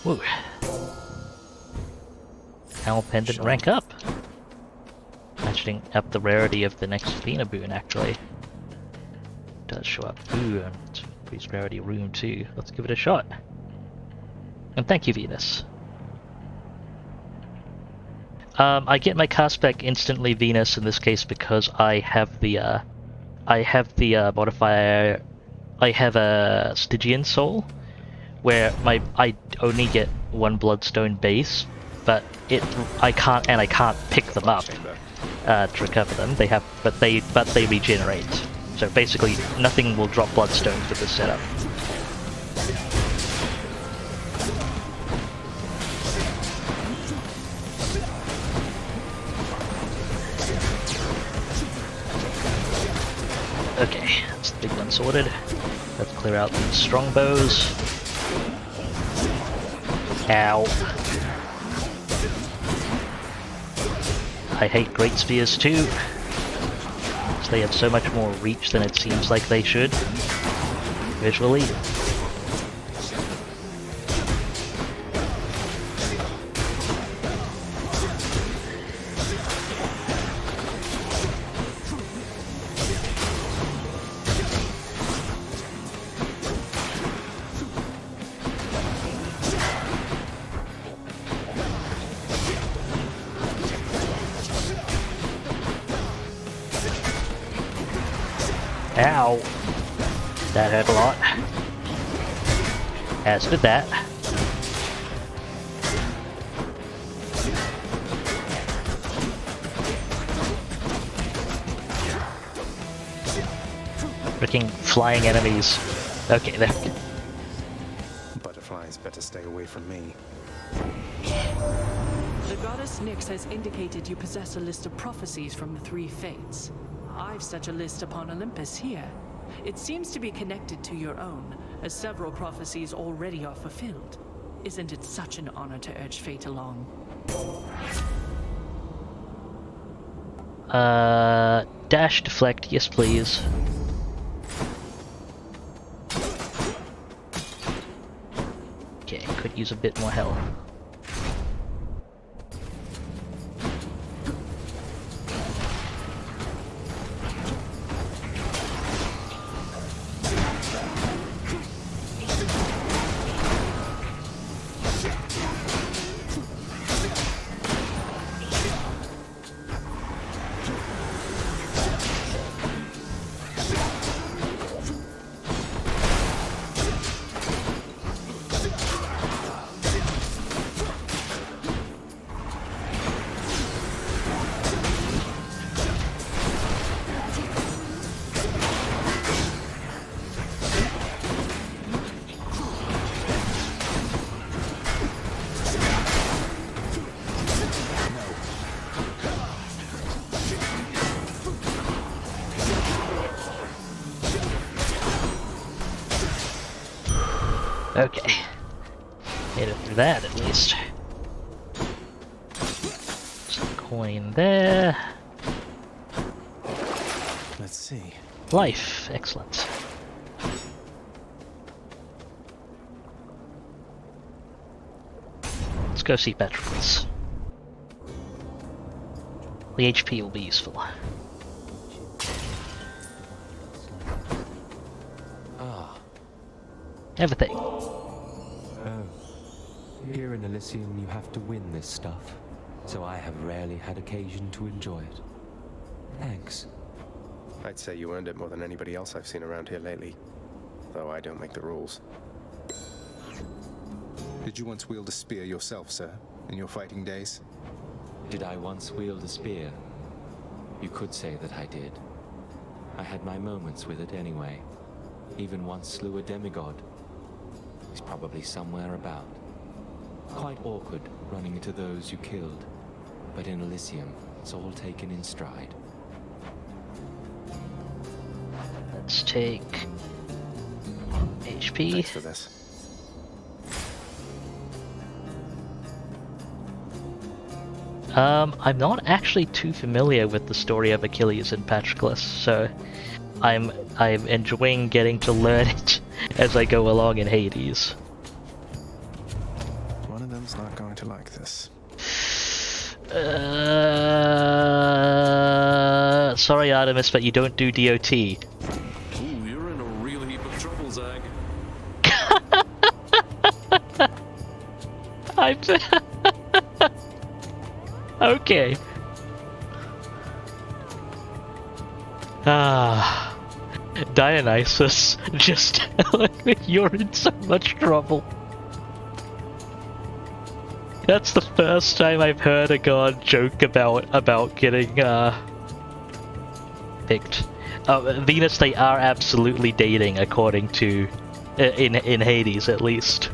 Woo. Owl Pendant rank up. Matching up the rarity of the next Athena boon, actually. Does show up. Ooh, and increased rarity room too. Let's give it a shot. And thank you, Venus. I get my cast back instantly, Venus, in this case because I have the modifier. I have a Stygian soul, where I only get one bloodstone base, but I can't pick them up to recover them. But they regenerate. So basically, nothing will drop bloodstones with this setup. Okay, that's the big one sorted. Let's clear out these strongbows. Ow. I hate great spears too. So they have so much more reach than it seems like they should. Visually. Ow! That hurt a lot. As did that. Freaking flying enemies. Okay, there. Butterflies better stay away from me. The goddess Nyx has indicated you possess a list of prophecies from the three fates. I've such a list upon Olympus here. It seems to be connected to your own, as several prophecies already are fulfilled. Isn't it such an honor to urge fate along? Dash deflect, yes please. Okay, could use a bit more health. Okay. Made it through that, at least. Some coin there. Let's see. Life. Excellent. Let's go see Patroclus. The HP will be useful. Everything. Oh. Here in Elysium you have to win this stuff, so I have rarely had occasion to enjoy it. Thanks. I'd say you earned it more than anybody else I've seen around here lately. Though I don't make the rules. Did you once wield a spear yourself, sir, in your fighting days? Did I once wield a spear? You could say that I did. I had my moments with it anyway. Even once slew a demigod. He's probably somewhere about. Quite awkward running into those you killed. But in Elysium, it's all taken in stride. Let's take HP. Thanks for this. I'm not actually too familiar with the story of Achilles and Patroclus, so I'm enjoying getting to learn it as I go along in Hades. One of them's not going to like this. Sorry, Artemis, but you don't do DOT. Ooh, you're in a real heap of trouble, Zag. I'm... Okay. Dionysus, just telling me you're in so much trouble. That's the first time I've heard a god joke about getting picked. Venus, they are absolutely dating, according to in Hades at least,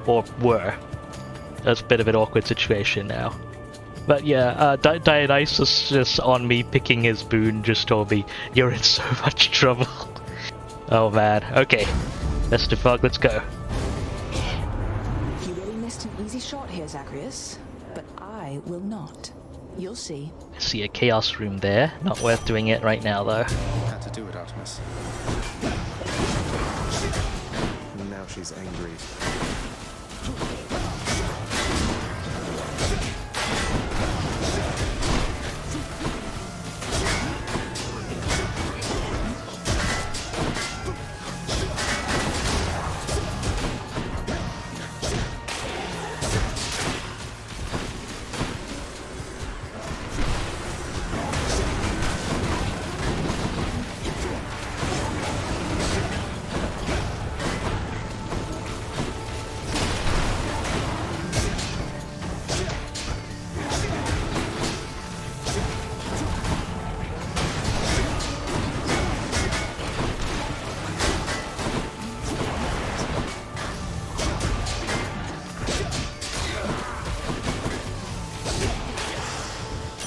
or were. That's a bit of an awkward situation now. But yeah, Dionysus just on me picking his boon just told me, you're in so much trouble. Oh man, okay. Best of Fog, let's go. You really missed an easy shot here, Zacharias, but I will not. You'll see. I see a chaos room there. Not worth doing it right now though. Had to do it, Artemis. Now she's angry.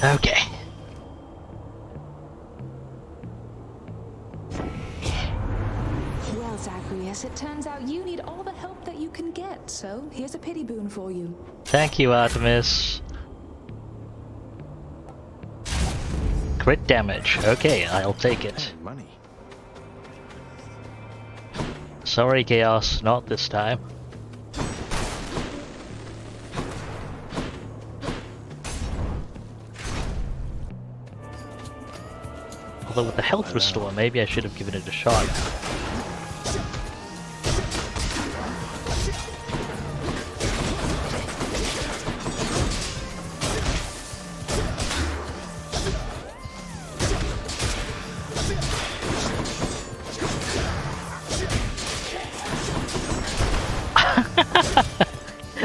Okay. Well, Zacharias, it turns out you need all the help that you can get, so here's a pity boon for you. Thank you, Artemis. Crit damage. Okay, I'll take it. Money. Sorry, Chaos, not this time. Although with the health restore, maybe I should have given it a shot.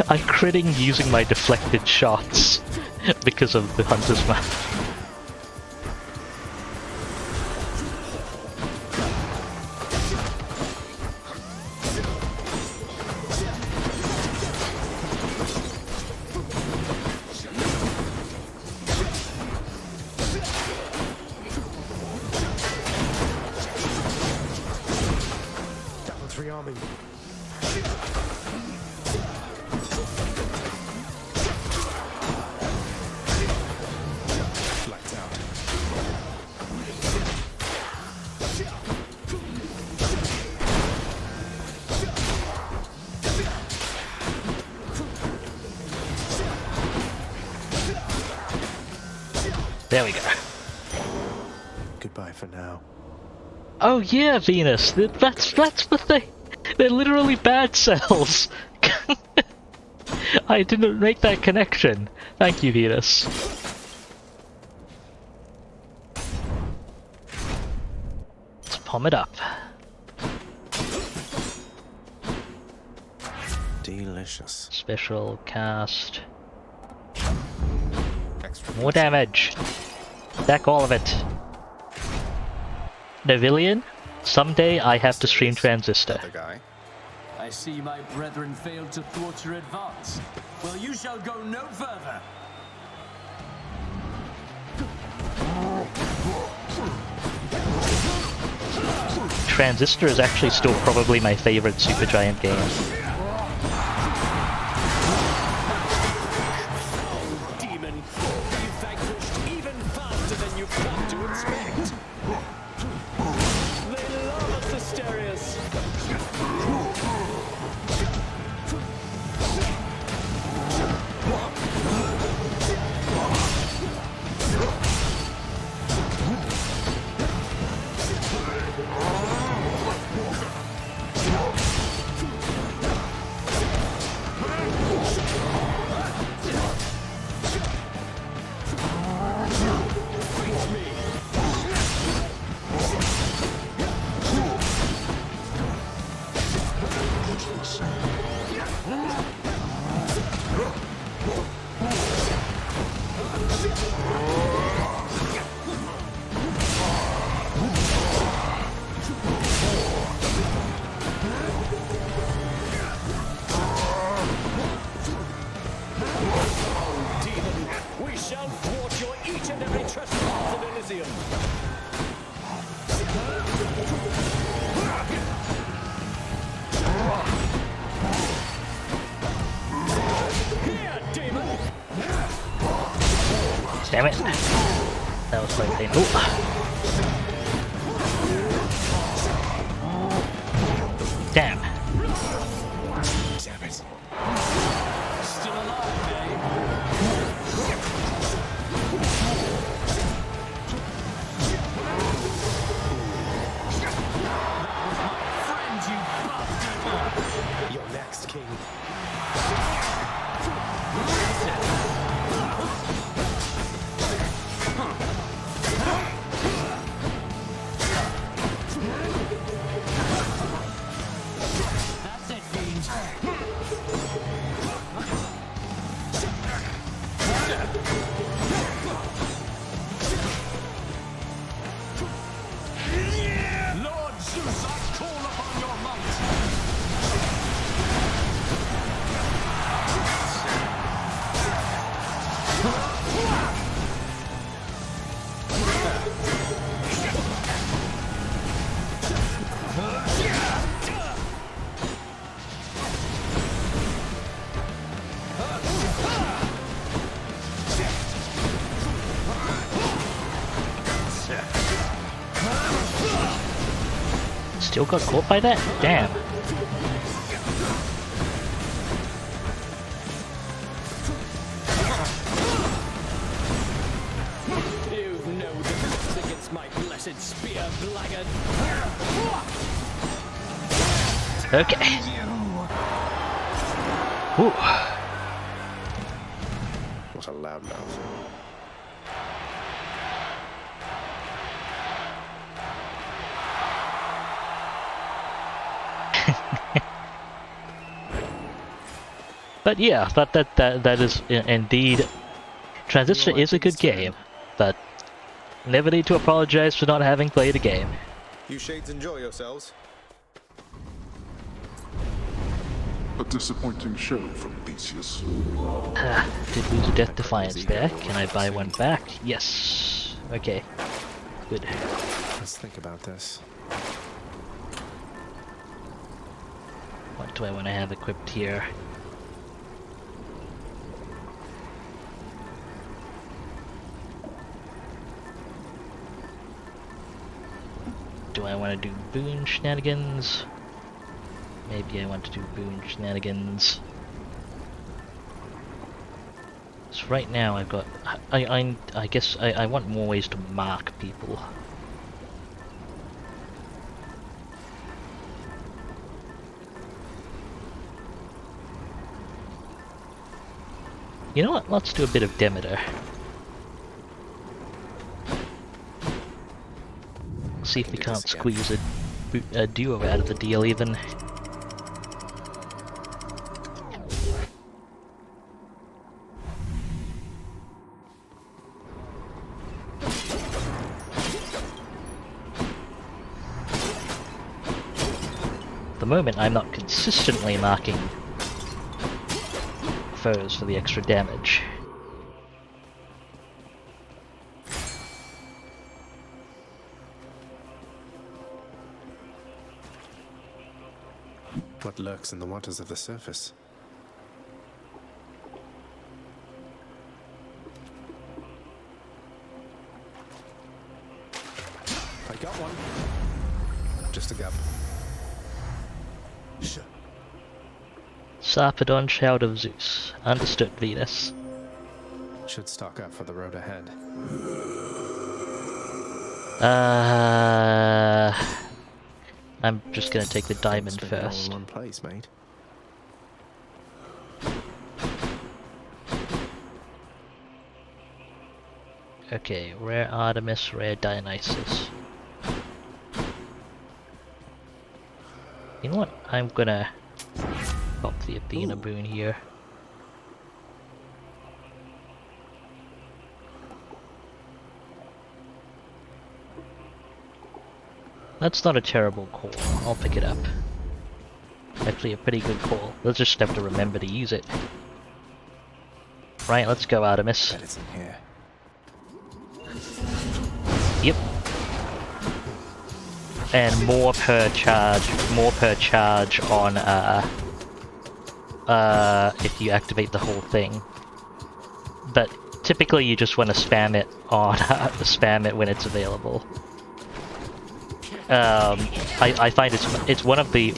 I'm critting using my deflected shots because of the Hunter's Mark. There we go. Goodbye for now. Oh yeah, Venus. That's the thing. They're literally bad cells. I didn't make that connection. Thank you, Venus. Let's palm it up. Delicious. Special cast. More damage. Back all of it. Nevillian, someday I have to stream Transistor. I see my brethren failed to thwart your advance. Well, you shall go no further. Transistor is actually still probably my favorite Supergiant game. shall thwart your each and every trespass in Elysium. Here, demon! Damn it. That was quite painful. Damn. Damn it. Still alive, eh? Friend, you bastard! You're next, King. That's it, fiend. Lord Zeus, I call upon your might! Still got caught by that? Damn. You've no defense against my blessed spear, blackguard! Okay. Ooh. What a loudmouth. But yeah, that is indeed. Transistor is a good game, but never need to apologize for not having played a game. You shades enjoy yourselves. A disappointing show from Theseus. Did lose a Death Defiance there. Can I buy one back? Yes. Okay. Good. Let's think about this. What do I want to have equipped here? Do I want to do boon shenanigans? Maybe I want to do boon shenanigans. So right now I've got... I guess I want more ways to mark people. You know what? Let's do a bit of Demeter. See if we can't squeeze a duo out of the deal even. At the moment I'm not consistently marking foes for the extra damage. What lurks in the waters of the surface? I got one. Just a gap. Sarpedon, Shout of Zeus. Understood, Venus. Should stock up for the road ahead. I'm just gonna take the diamond Spend it all first. in one place, mate. Okay, rare Artemis, rare Dionysus. You know what? I'm gonna pop the Athena boon here. That's not a terrible call. I'll pick it up. Actually a pretty good call. Let's just have to remember to use it. Right, let's go, Artemis. Bet it's in here. Yep. And more per charge on if you activate the whole thing. But typically you just want to spam it on spam it when it's available. I find it's one of the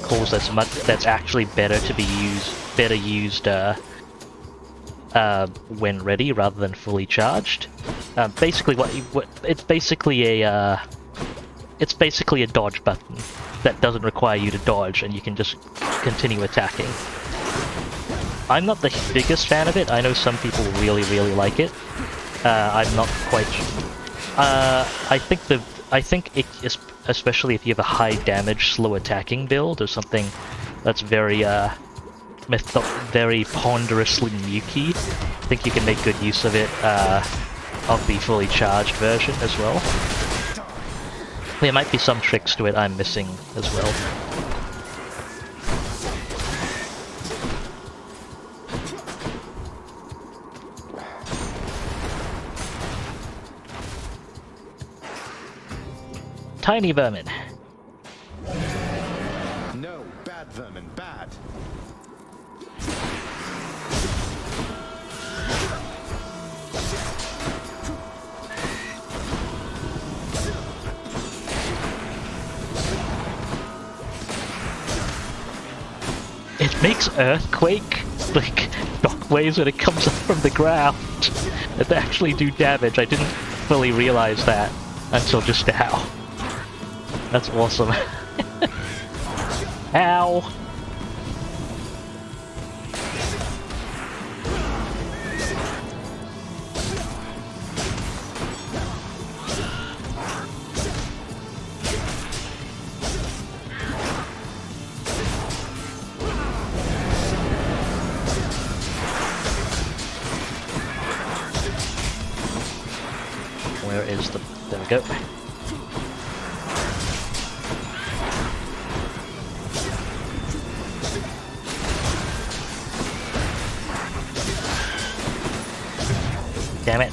calls that's actually better used when ready rather than fully charged. Basically, it's basically a dodge button that doesn't require you to dodge, and you can just continue attacking. I'm not the biggest fan of it. I know some people really like it. I'm not quite. I think it is, especially if you have a high damage, slow attacking build or something that's very very ponderously nuky. I think you can make good use of it, of the fully charged version as well. There might be some tricks to it I'm missing as well. Tiny vermin. No, bad vermin, bad. It makes earthquake, like, shockwaves when it comes up from the ground. They actually do damage. I didn't fully realize that until just now. That's awesome. Ow! Where is the... There we go. Damn it.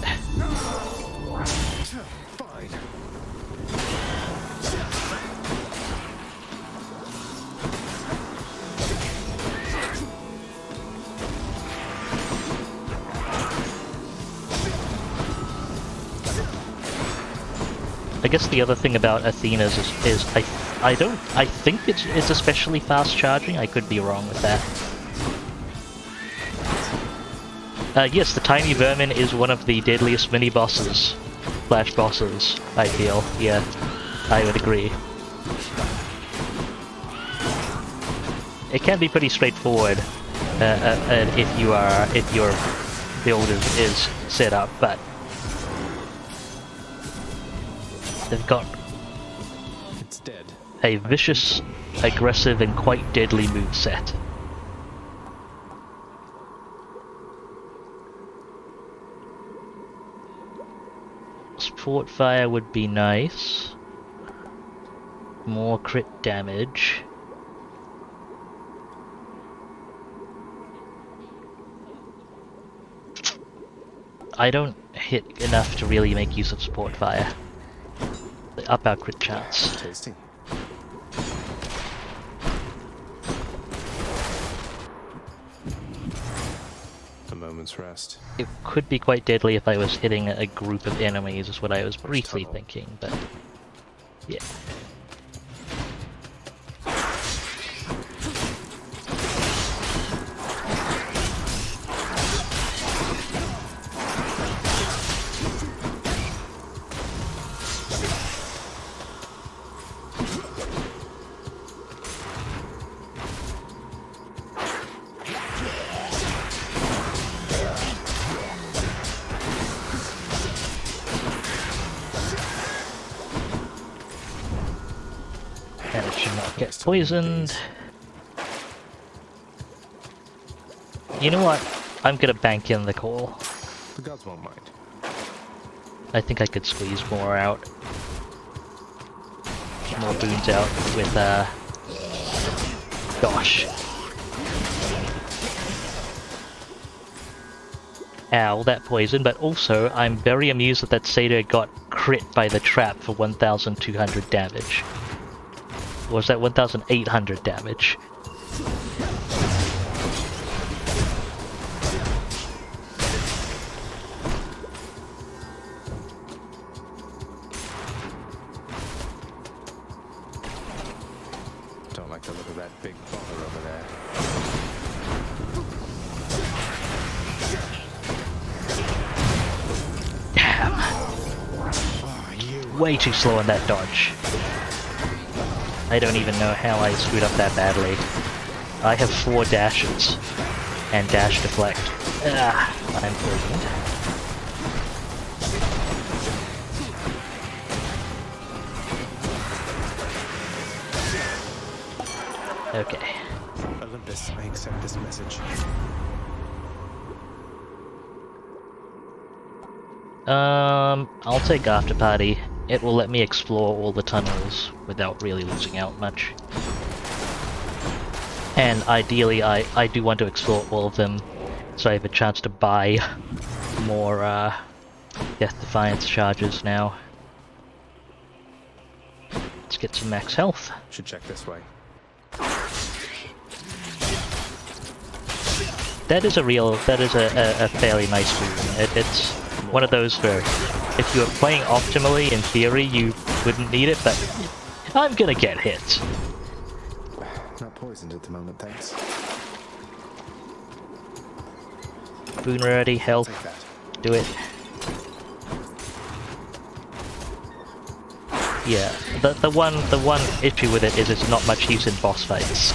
I guess the other thing about Athena's is I think it's especially fast charging. I could be wrong with that. Yes, the tiny vermin is one of the deadliest mini-bosses, slash bosses, I feel. Yeah, I would agree. It can be pretty straightforward if your build is set up, but they've got It's dead. a vicious, aggressive, and quite deadly moveset. Support fire would be nice. More crit damage. I don't hit enough to really make use of support fire. They up our crit chance. Tasty. A moment's rest. It could be quite deadly if I was hitting a group of enemies, is what I was briefly thinking, but yeah. And it should not get poisoned. You know what? I'm gonna bank in the call. The gods won't mind. I think I could squeeze more out. More boons out with, gosh. ow, that poison, but also I'm very amused that that satyr got crit by the trap for 1,200 damage. Or was that 1,800 damage? Don't like the look of that big bother over there. Way too slow on that dodge. I don't even know how I screwed up that badly. I have 4 dashes and dash deflect. Ah, I'm poisoned. Okay. Olympus, I accept this message. I'll take After Party. It will let me explore all the tunnels without really losing out much. And ideally, I do want to explore all of them, so I have a chance to buy more, Death Defiance charges now. Let's get some max health. Should check this way. That is a fairly nice boon. It's one of those where if you were playing optimally, in theory, you wouldn't need it, but I'm gonna get hit. Not poisoned at the moment, thanks. Boon ready, health. Do it. Yeah, the one issue with it is it's not much use in boss fights.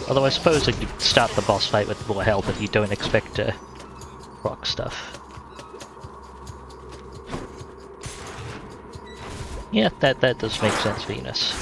Although I suppose you could start the boss fight with more health if you don't expect to rock stuff. Yeah, that does make sense, Venus.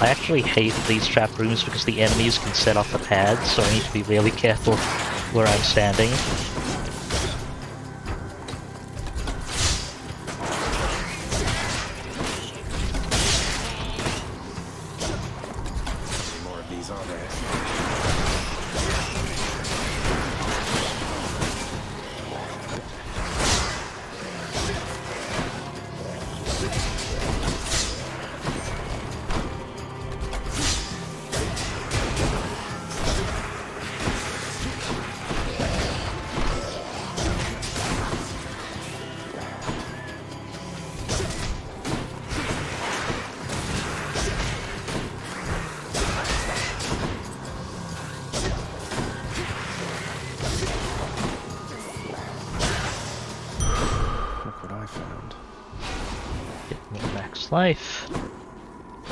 I actually hate these trap rooms because the enemies can set off the pads, so I need to be really careful where I'm standing. More of these are there. Life.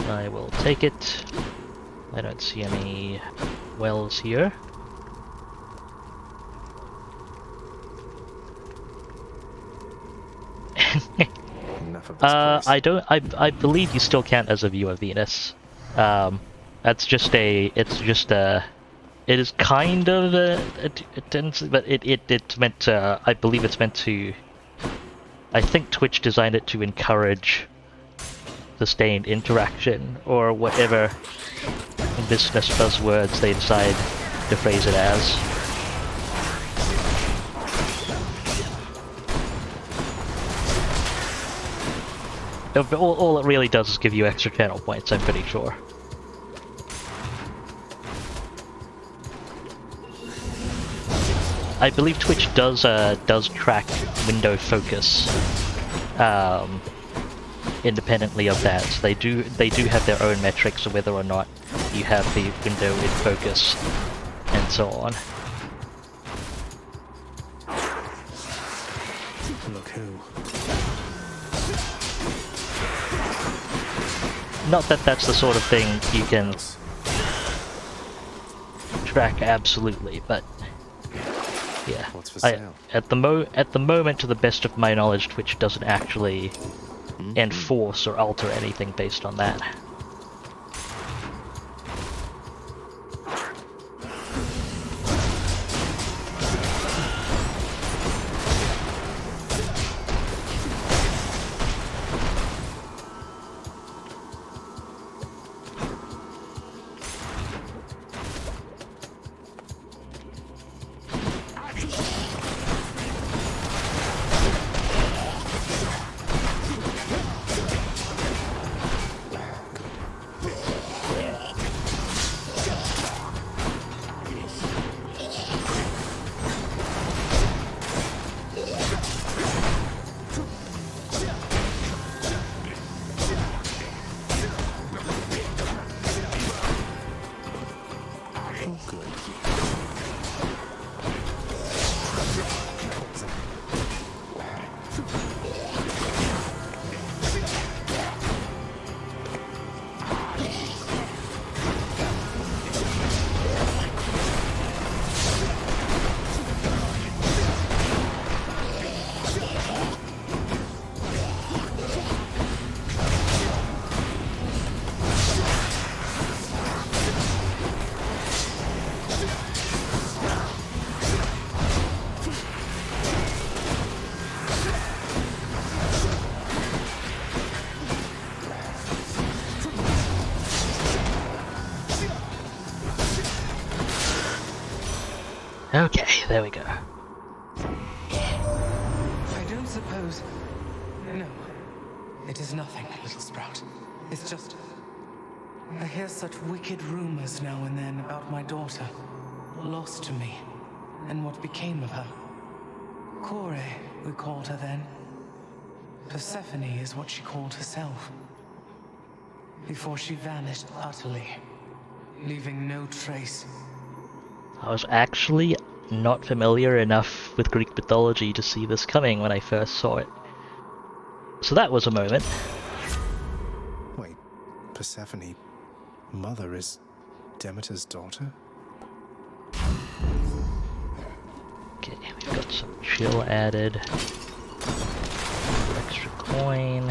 I will take it. I don't see any wells here. Enough of this place. I believe you still can't as a viewer, Venus. That's just a. It's just a. It is kind of but it's meant to. I believe it's meant to. I think Twitch designed it to encourage sustained interaction, or whatever business buzzwords they decide to phrase it as. All it really does is give you extra channel points, I'm pretty sure. I believe Twitch does track window focus. Independently of that, so they do have their own metrics of whether or not you have the window in focus. and so on. Look who. Not that that's the sort of thing you can track absolutely, but yeah. What's for sale? At the moment, to the best of my knowledge, Twitch doesn't actually enforce or alter anything based on that. Okay, there we go. I don't suppose... No. It is nothing, little sprout. It's just... I hear such wicked rumors now and then about my daughter. Lost to me. And what became of her. Kore, we called her then. Persephone is what she called herself. Before she vanished utterly. Leaving no trace. I was actually not familiar enough with Greek mythology to see this coming when I first saw it. So that was a moment. Wait, Persephone, mother is Demeter's daughter? Okay, we've got some chill added. Extra coin.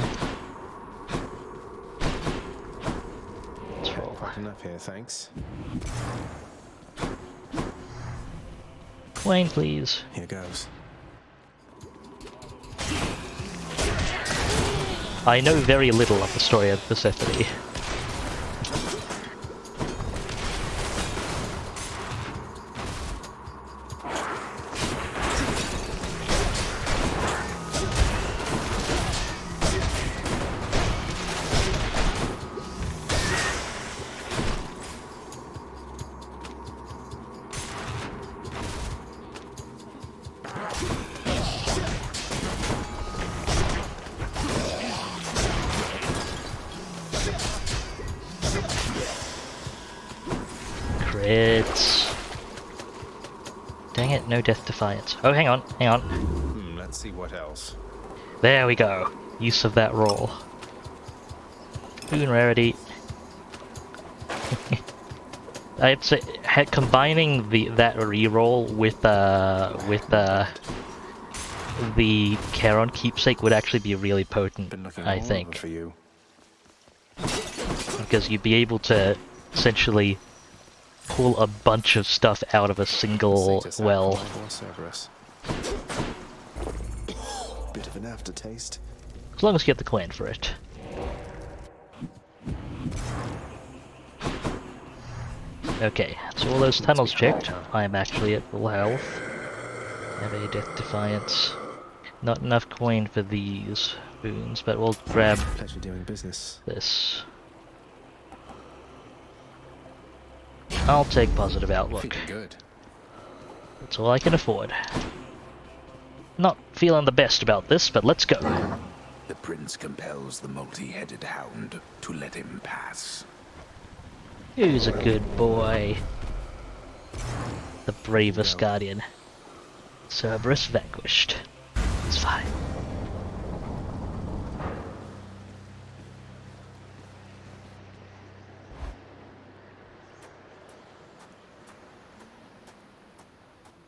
Let's roll. Enough here, thanks. Coin, please. Here goes. I know very little of the story of Persephone. Crits. Dang it, no death defiance. Oh, hang on, hang on. Let's see what else. There we go. Use of that roll. Boon rarity. I'd say combining that reroll with the Charon keepsake would actually be really potent, I think. For you. Because you'd be able to essentially pull a bunch of stuff out of a single well. Cerberus. Bit of an aftertaste. As long as you get the coin for it. Okay, so all those tunnels checked. I am actually at full health. Have a death defiance. Not enough coin for these boons, but we'll grab Pleasure doing business. this. I'll take positive outlook. Feeling good. That's all I can afford. Not feeling the best about this, but let's go. The prince compels the multi-headed hound to let him pass. Who's a good boy? The bravest guardian. Cerberus vanquished. It's fine.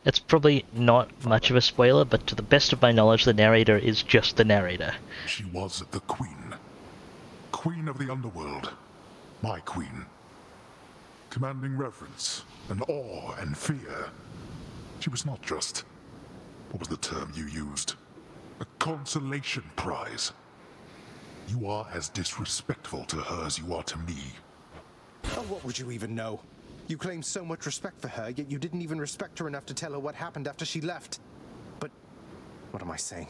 It's probably not much of a spoiler, but to the best of my knowledge, the narrator is just the narrator. She was the queen. Queen of the underworld. My queen. Commanding reverence, and awe, and fear. She was not just... what was the term you used? A consolation prize. You are as disrespectful to her as you are to me. Oh, what would you even know? You claim so much respect for her, yet you didn't even respect her enough to tell her what happened after she left. But what am I saying?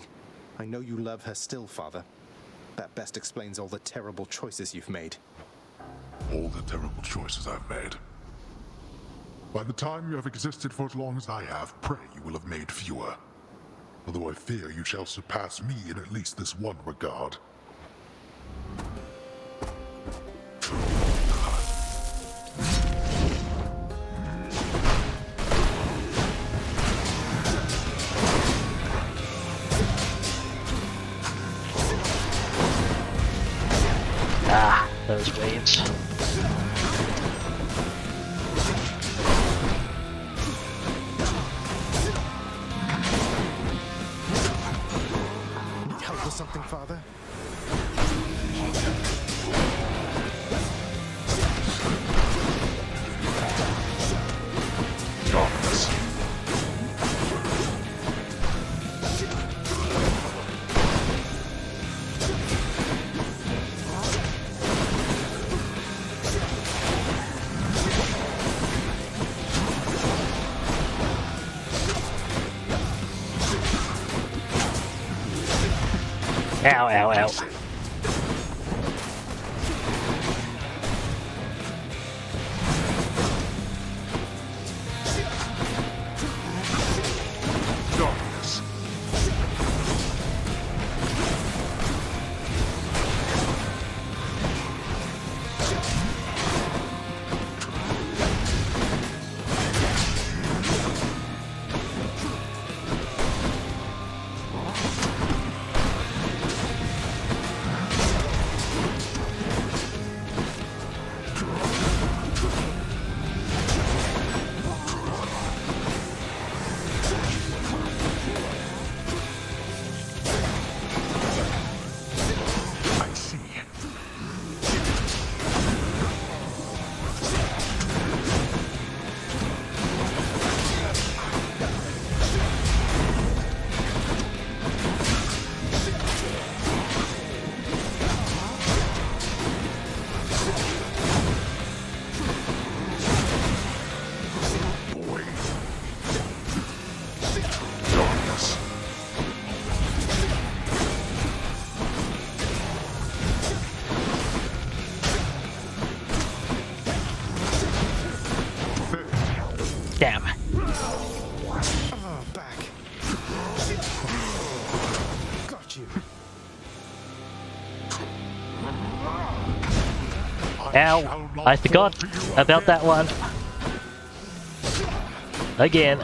I know you love her still, Father. That best explains all the terrible choices you've made. All the terrible choices I've made. By the time you have existed for as long as I have, pray you will have made fewer. Although I fear you shall surpass me in at least this one regard. Ah, those waves. Need help with something, Father? Ow, ow, ow. Damn. Oh, back. Got you. Ow! I forgot about that one. Again.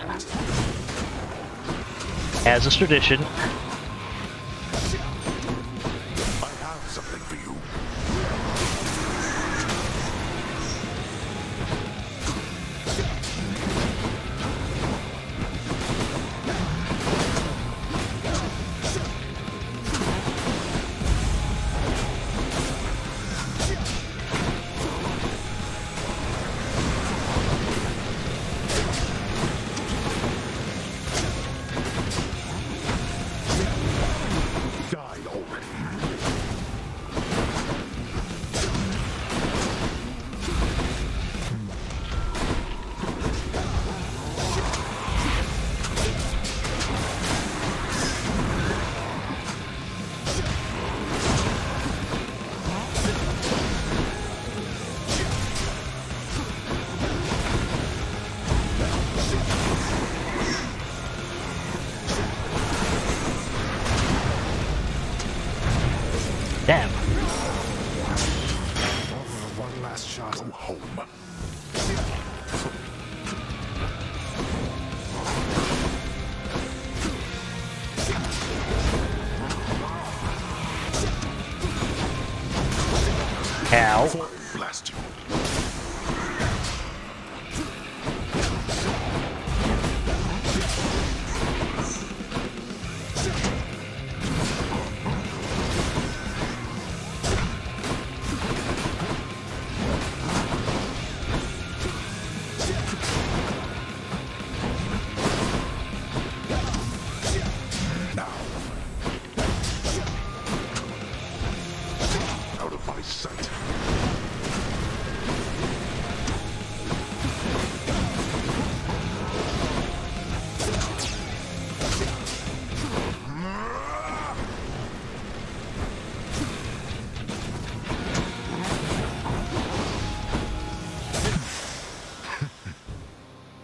As is tradition. I have something for you.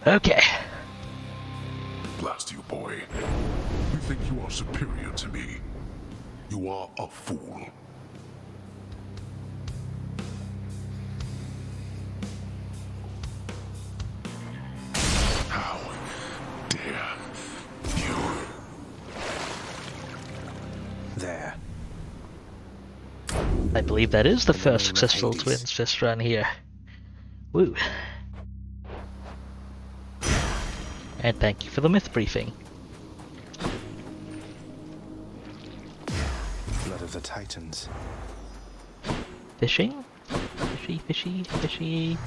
Okay. Blast you, boy. You think you are superior to me? You are a fool. How dare you? There. I believe that is the first successful Twins Fist run here. Woo. And thank you for the myth briefing. Blood of the Titans. Fishing? Fishy, fishy, fishy,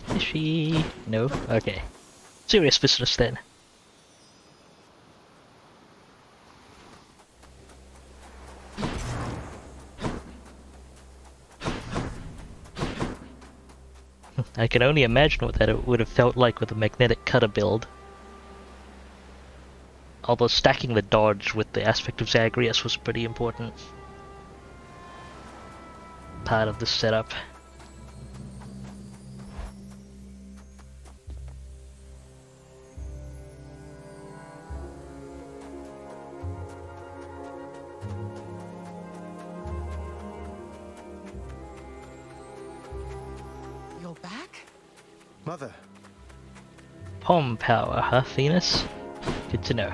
fishy. No? Okay. Serious business then. I can only imagine what that would have felt like with a magnetic cutter build. Although stacking the dodge with the aspect of Zagreus was pretty important part of the setup. You're back? Mother. Pom power, huh, Venus? Good to know.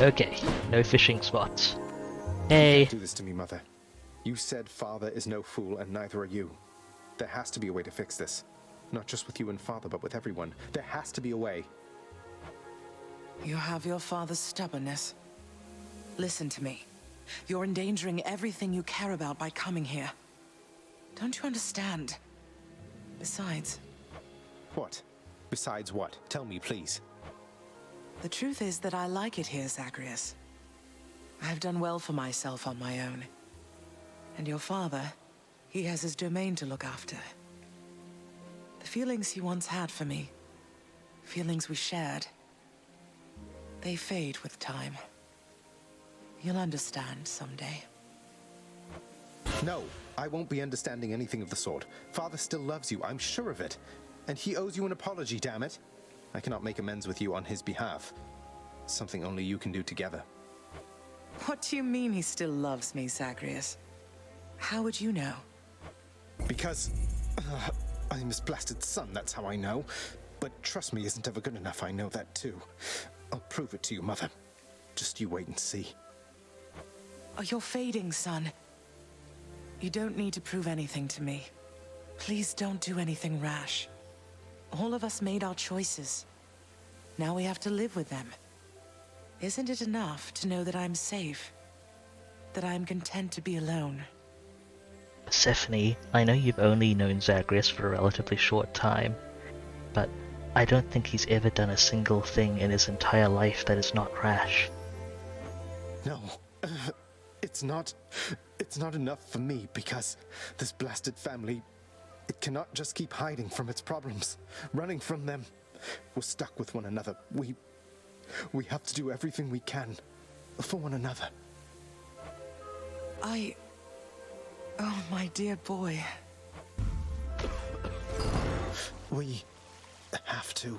Okay, no fishing spots. Hey. Don't do this to me, Mother. You said Father is no fool, and neither are you. There has to be a way to fix this. Not just with you and Father, but with everyone. There has to be a way. You have your father's stubbornness. Listen to me. You're endangering everything you care about by coming here. Don't you understand? Besides... What? Besides what? Tell me, please. The truth is that I like it here, Zagreus. I have done well for myself on my own. And your father, he has his domain to look after. The feelings he once had for me, feelings we shared, they fade with time. You'll understand someday. No, I won't be understanding anything of the sort. Father still loves you, I'm sure of it. And he owes you an apology, damn it. I cannot make amends with you on his behalf. Something only you can do together. What do you mean he still loves me, Zagreus? How would you know? Because... I'm his blasted son, that's how I know. But trust me isn't ever good enough, I know that too. I'll prove it to you, Mother. Just you wait and see. Oh, you're fading, son. You don't need to prove anything to me. Please don't do anything rash. All of us made our choices. Now we have to live with them. Isn't it enough to know that I'm safe? That I'm content to be alone? Persephone, I know you've only known Zagreus for a relatively short time, but I don't think he's ever done a single thing in his entire life that is not rash. No, it's not enough for me because this blasted family, it cannot just keep hiding from its problems, running from them. We're stuck with one another. We have to do everything we can for one another. Oh, my dear boy. We have to.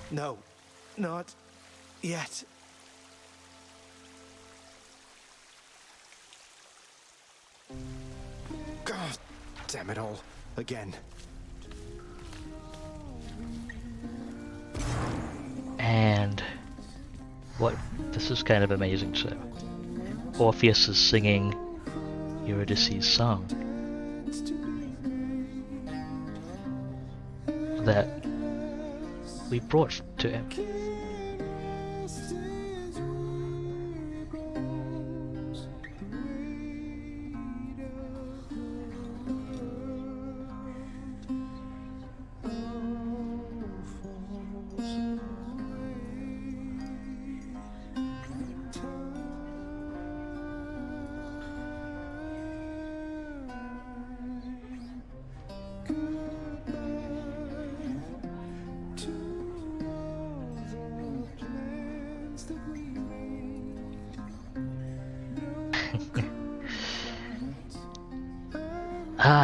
No, not yet. God damn it all. Again. And what this is kind of amazing too. Orpheus is singing Eurydice's song that we brought to him.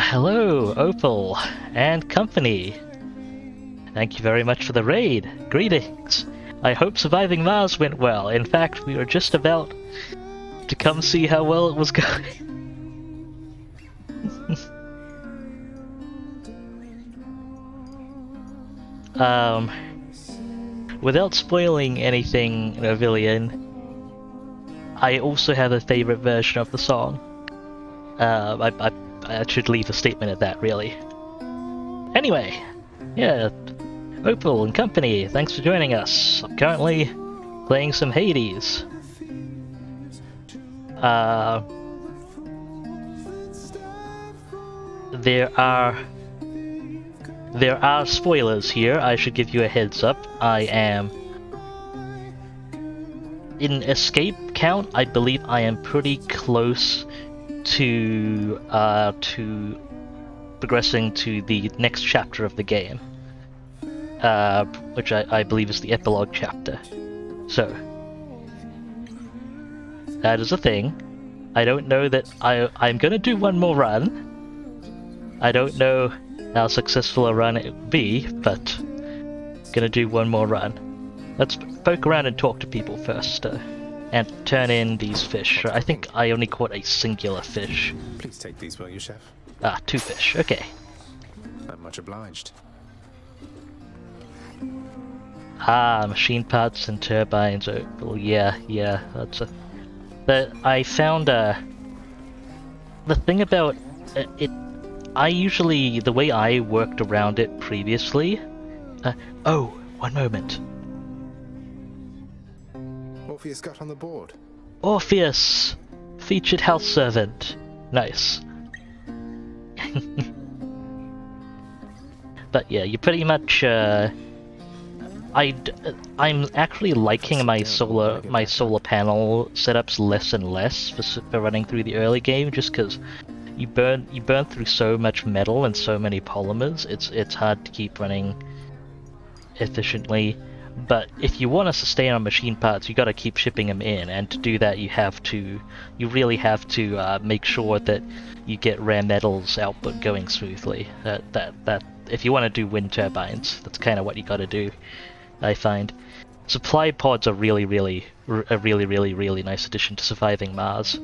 Hello, Opal and company. Thank you very much for the raid. Greetings. I hope surviving Mars went well. In fact, we were just about to come see how well it was going. Without spoiling anything, Novillian, I also have a favorite version of the song. I should leave a statement at that, really. Anyway, yeah, Opal and company, thanks for joining us. I'm currently playing some Hades. There are spoilers here. I should give you a heads up. I am in escape count. I believe I am pretty close to progressing to the next chapter of the game, which I believe is the epilogue chapter. So that is a thing. I don't know that I'm gonna do one more run. I don't know how successful a run it would be, but gonna do one more run. Let's poke around and talk to people first, and turn in these fish. I think I only caught a singular fish. Please take these, will you, Chef? Ah, 2 fish. Okay. I'm much obliged. Ah, machine parts and turbines. Oh, yeah, that's a... I found, the thing about it... I usually... The way I worked around it previously... oh, one moment. Orpheus got on the board. Orpheus! Featured house servant. Nice. But yeah, you pretty much, I'm actually liking my solar panel setups less and less for running through the early game, just because you burn through so much metal and so many polymers. It's hard to keep running efficiently. But if you want to sustain on machine parts, you got to keep shipping them in, and to do that, you really have to make sure that you get rare metals output going smoothly. That if you want to do wind turbines, that's kind of what you got to do. I find supply pods are really nice addition to surviving Mars.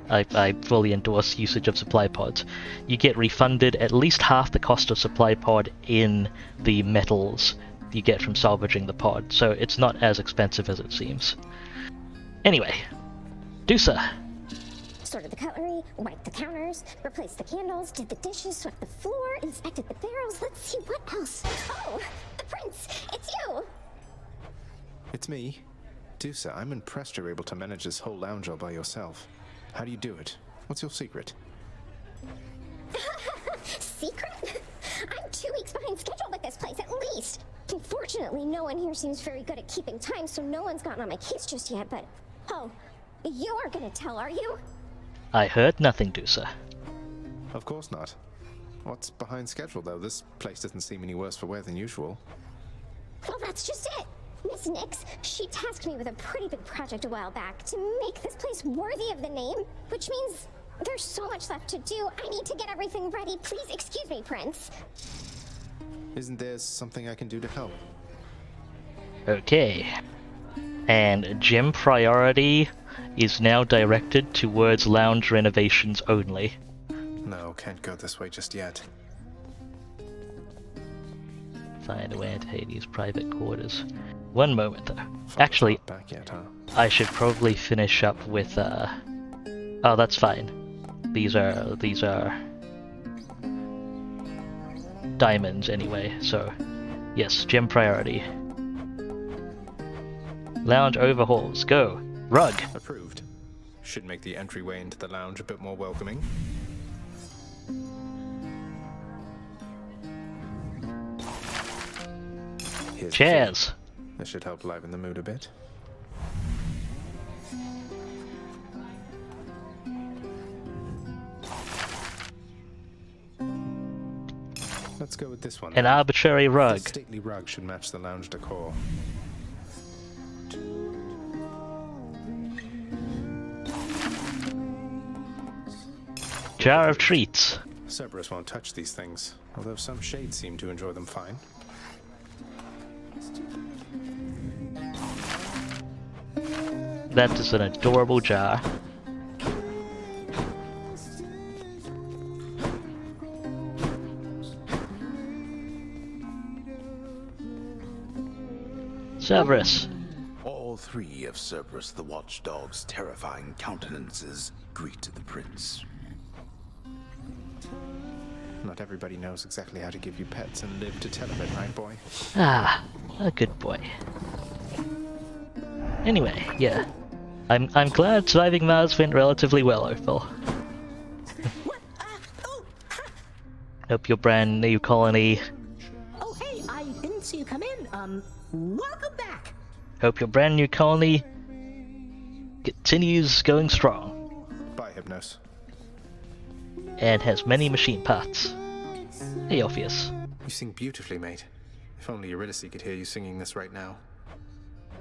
I fully endorse usage of supply pods. You get refunded at least half the cost of supply pod in the metals you get from salvaging the pod, so it's not as expensive as it seems. Anyway, Dusa. Sorted the cutlery, wiped the counters, replaced the candles, did the dishes, swept the floor, inspected the barrels. Let's see what else. Oh, the prince! It's you! It's me. Dusa, I'm impressed you're able to manage this whole lounge all by yourself. How do you do it? What's your secret? Secret? I'm 2 weeks behind schedule with this place, at least. Unfortunately, no one here seems very good at keeping time, so no one's gotten on my case just yet, but... Oh, you aren't gonna tell, are you? I heard nothing, Dusa. Of course not. What's behind schedule, though? This place doesn't seem any worse for wear than usual. Well, that's just it. Miss Nix, she tasked me with a pretty big project a while back to make this place worthy of the name, which means there's so much left to do. I need to get everything ready. Please excuse me, Prince. Isn't there something I can do to help? Okay. And gym priority is now directed towards lounge renovations only. No, can't go this way just yet. Find a way into Hades' private quarters. One moment, though. Actually, back yet, huh? I should probably finish up with, Oh, that's fine. These are... diamonds, anyway, so... Yes, gym priority. Lounge overhauls, go! Rug! Approved. Should make the entryway into the lounge a bit more welcoming. Here's chairs! This should help liven the mood a bit. Let's go with this one. An arbitrary rug. This stately rug should match the lounge decor. Jar of treats. Cerberus won't touch these things, although some shades seem to enjoy them fine. That is an adorable jar. Cerberus. All three of Cerberus the Watchdog's terrifying countenances greet the prince. Not everybody knows exactly how to give you pets and live to tell of it, right, boy? Ah, a good boy. Anyway, yeah. I'm glad surviving Mars went relatively well, Opal. Hope your brand new colony. Oh, hey, I didn't see you come in. Welcome back. Hope your brand new colony continues going strong. Bye, Hypnos. And has many machine parts. Hey, Orpheus. You sing beautifully, mate. If only Eurydice could hear you singing this right now.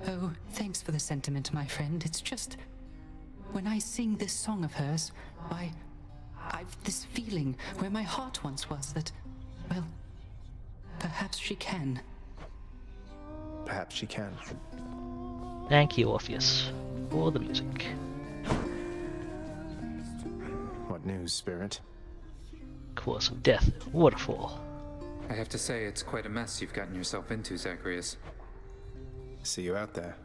Oh, thanks for the sentiment, my friend. It's just... when I sing this song of hers, I've this feeling where my heart once was that, well, perhaps she can. Perhaps she can. Thank you, Orpheus, for the music. What news, Spirit? Course of death, waterfall. I have to say, it's quite a mess you've gotten yourself into, Zacharias. See you out there.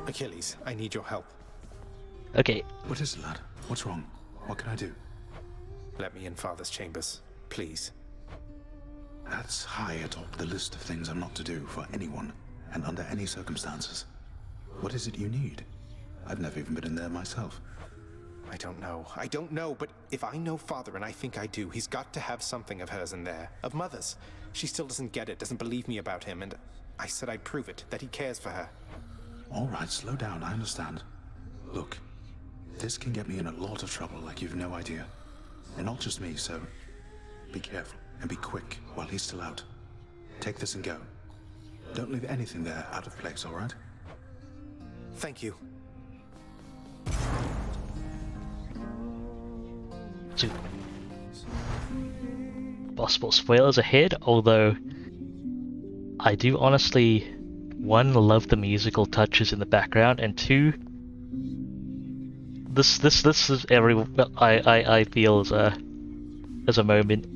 Achilles, I need your help. Okay. What is it, lad? What's wrong? What can I do? Let me in Father's chambers, please. That's high atop the list of things I'm not to do for anyone, and under any circumstances. What is it you need? I've never even been in there myself. I don't know, but if I know Father, and I think I do, he's got to have something of hers in there. Of Mother's. She still doesn't get it, doesn't believe me about him, and I said I'd prove it, that he cares for her. All right, slow down, I understand. Look, this can get me in a lot of trouble like you've no idea. And not just me, so be careful and be quick while he's still out. Take this and go. Don't leave anything there out of place, all right? Thank you. So, possible spoilers ahead, although I do honestly, one, love the musical touches in the background, and two, this is I feel as a moment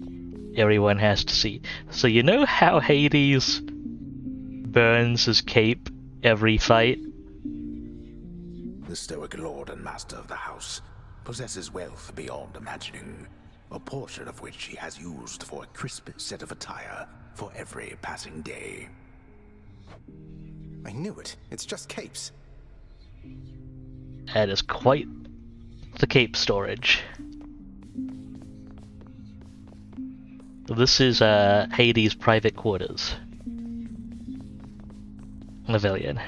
everyone has to see. So you know how Hades burns his cape every fight? The stoic lord and master of the house possesses wealth beyond imagining, a portion of which he has used for a crisp set of attire for every passing day. I knew it. It's just capes. That is quite the cape storage. This is Hades' private quarters. Pavilion.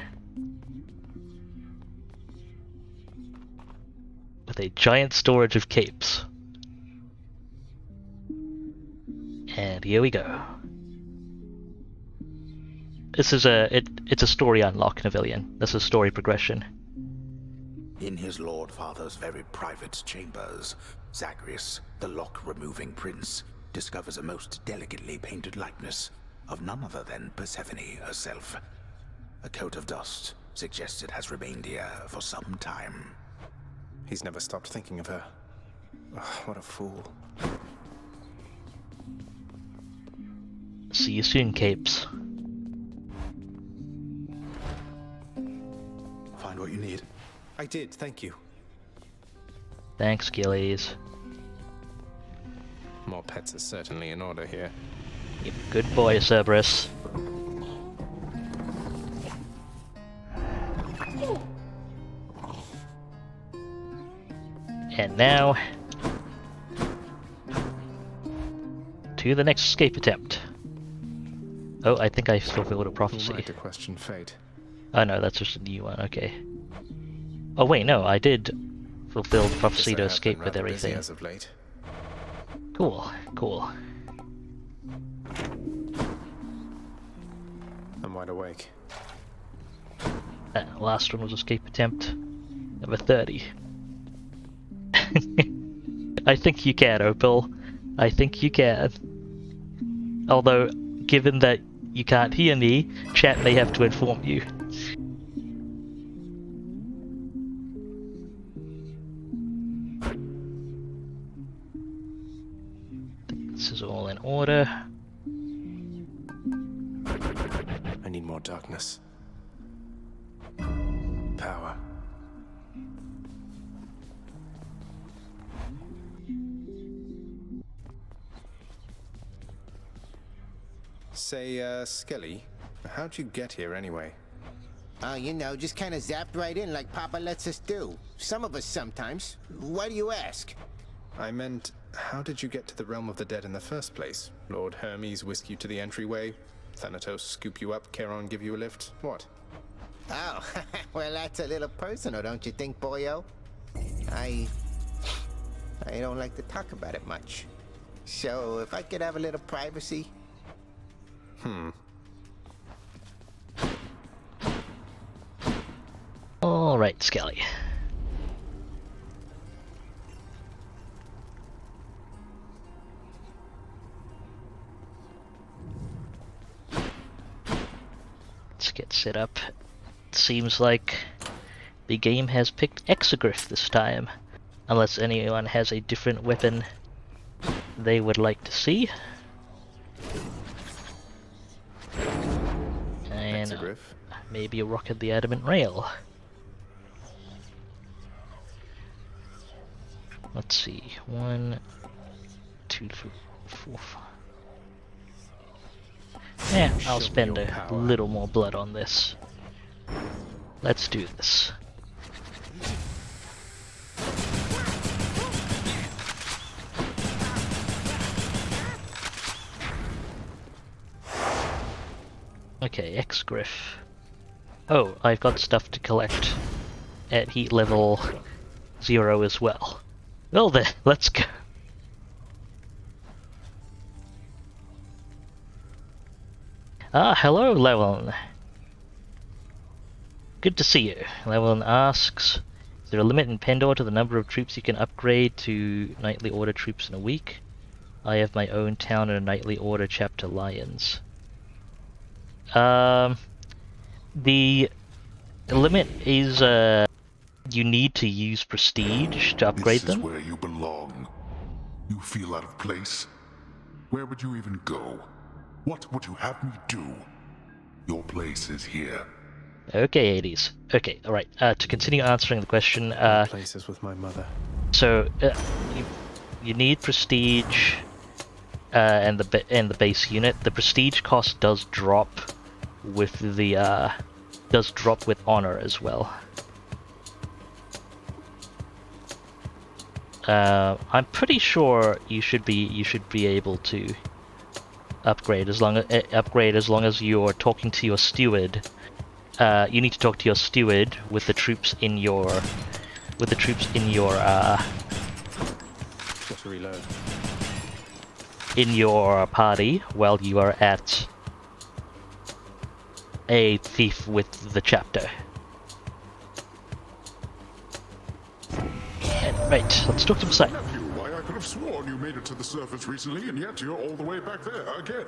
With a giant storage of capes. And here we go. This is it's a story unlock, Pavilion. This is story progression. In his Lord Father's very private chambers, Zacharias, the lock-removing prince, discovers a most delicately painted likeness of none other than Persephone herself. A coat of dust suggests it has remained here for some time. He's never stopped thinking of her. Oh, what a fool. See you soon, capes. Find what you need. I did, thank you. Thanks, Gillies. More pets are certainly in order here. You're a good boy, Cerberus. And now, to the next escape attempt. Oh, I think I fulfilled a prophecy. Who might to question fate? Oh no, that's just a new one, okay. Oh wait, no, I did fulfill the prophecy to escape with everything. As of late. Cool, cool. I'm wide awake. Last one was escape attempt number 30. I think you can, Opal. I think you can. Although, given that you can't hear me, chat may have to inform you. order. I need more darkness. Power. Say, Skelly, how'd you get here anyway? Oh, you know, just kind of zapped right in like Papa lets us do. Some of us sometimes. Why do you ask? I meant, how did you get to the realm of the dead in the first place? Lord Hermes whisk you to the entryway? Thanatos scoop you up, Charon give you a lift? What? Oh, well, that's a little personal, don't you think, boyo? I don't like to talk about it much. So, if I could have a little privacy... Alright, Skelly. Let's get set up. It seems like the game has picked Exegriff this time. Unless anyone has a different weapon they would like to see. And maybe a rock at the adamant rail. Let's see. 1, 2, 3, 4, 5. Yeah, I'll spend a little more blood on this. Let's do this. Okay, Exegriff. Oh, I've got stuff to collect at heat level 0 as well. Well then, let's go. Ah, hello, Llewellyn. Good to see you. Llewellyn asks, is there a limit in Pendor to the number of troops you can upgrade to knightly order troops in a week? I have my own town and a knightly order chapter Lions. The limit is, you need to use prestige to upgrade them. This is where you belong. You feel out of place? Where would you even go? What would you have me do? Your place is here. Okay, 80s. Okay, alright. To continue answering the question, places with my mother. So, you need prestige, and the base unit. The prestige cost does drop with the, does drop with honor as well. I'm pretty sure you should be able to upgrade as long as you're talking to your steward. You need to talk to your steward with the troops in your Got to reload. In your party while you are at a thief with the chapter. Right, let's talk to Poseidon. Why, I could have sworn you made it to the surface recently, and yet you're all the way back there again.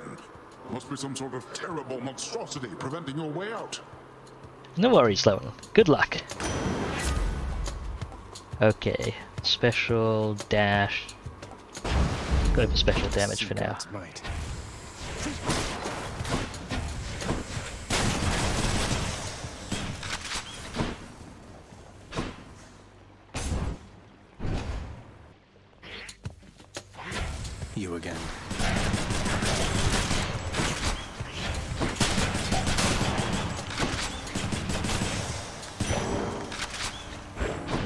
Must be some sort of terrible monstrosity preventing your way out. No worries, Llewellyn. Good luck. Okay, special dash. Go for special damage for now. You again.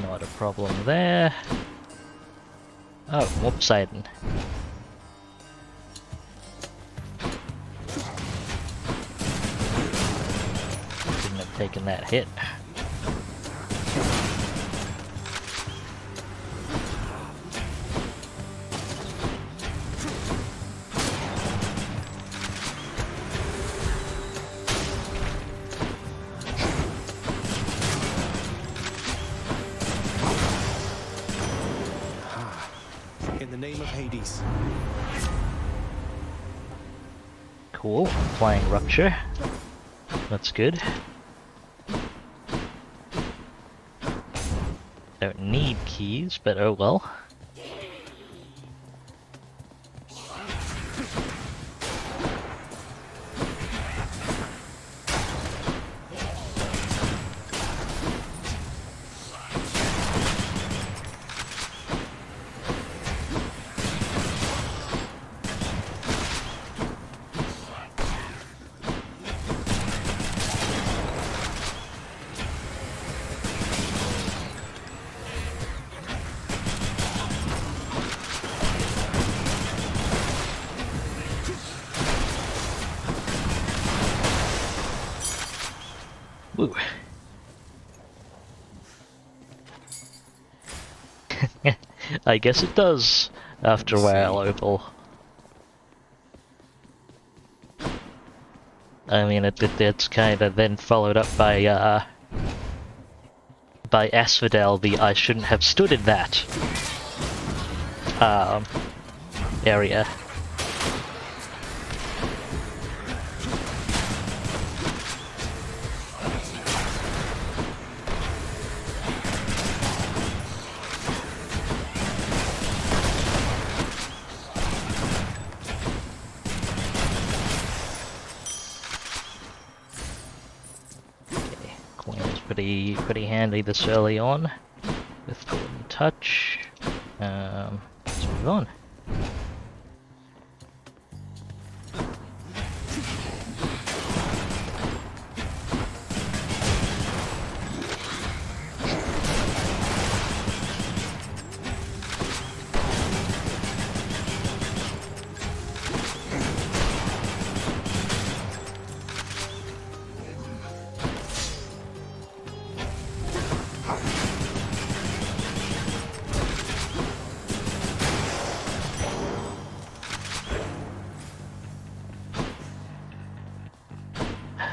Not a problem there. Oh, more Poseidon. Shouldn't have taken that hit. In the name of Hades. Cool. Applying Rupture. That's good. Don't need keys, but oh well. Woo. I guess it does, after a while, Opal. I mean, it's kind of then followed up by Asphodel, the I shouldn't have stood in that area. Pretty handy this early on with Golden Touch. Let's move on.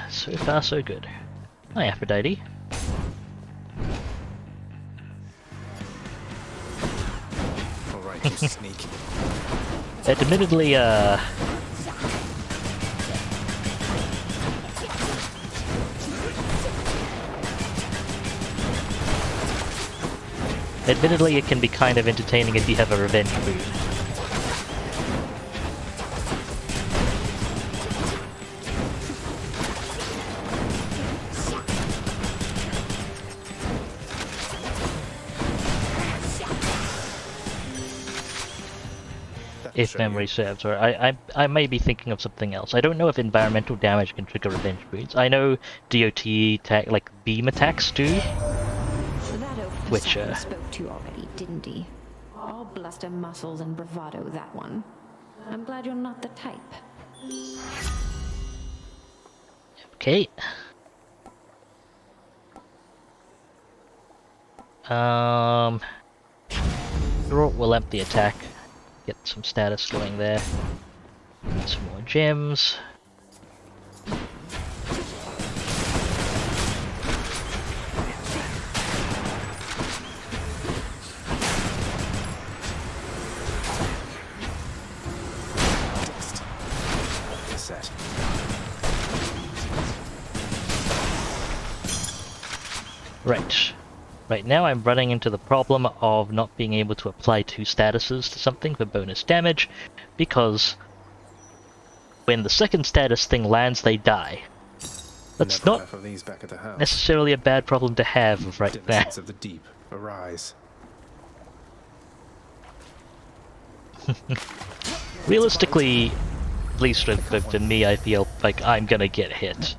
So far, so good. Hi, Aphrodite. Alright, you sneak. Admittedly, admittedly, it can be kind of entertaining if you have a revenge boon. If memory serves, or I may be thinking of something else. I don't know if environmental damage can trigger revenge boons. I know DOT like beam attacks do. Which spoke to you already, didn't he? All bluster, muscles, and bravado, that one. I'm glad you're not the type. Okay. We'll empty attack. Get some status going there. Some more gems. Set. Right. Right now I'm running into the problem of not being able to apply 2 statuses to something for bonus damage, because when the second status thing lands, they die. That's not of these back at the house. necessarily a bad problem to have right there. Dimensions of the deep arise. Realistically, at least for me, I feel like I'm gonna get hit.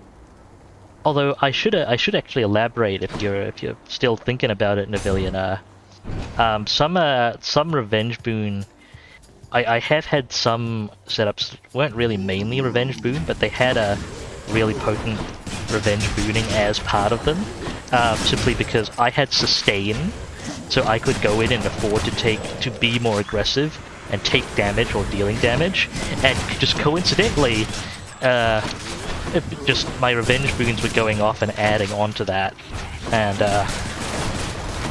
Although I should actually elaborate if you're still thinking about it, Navillion. Some revenge boon. I have had some setups that weren't really mainly revenge boon, but they had a really potent revenge booning as part of them. Simply because I had sustain, so I could go in and afford to be more aggressive and take damage or dealing damage, and just coincidentally, just my revenge boons were going off and adding on to that, and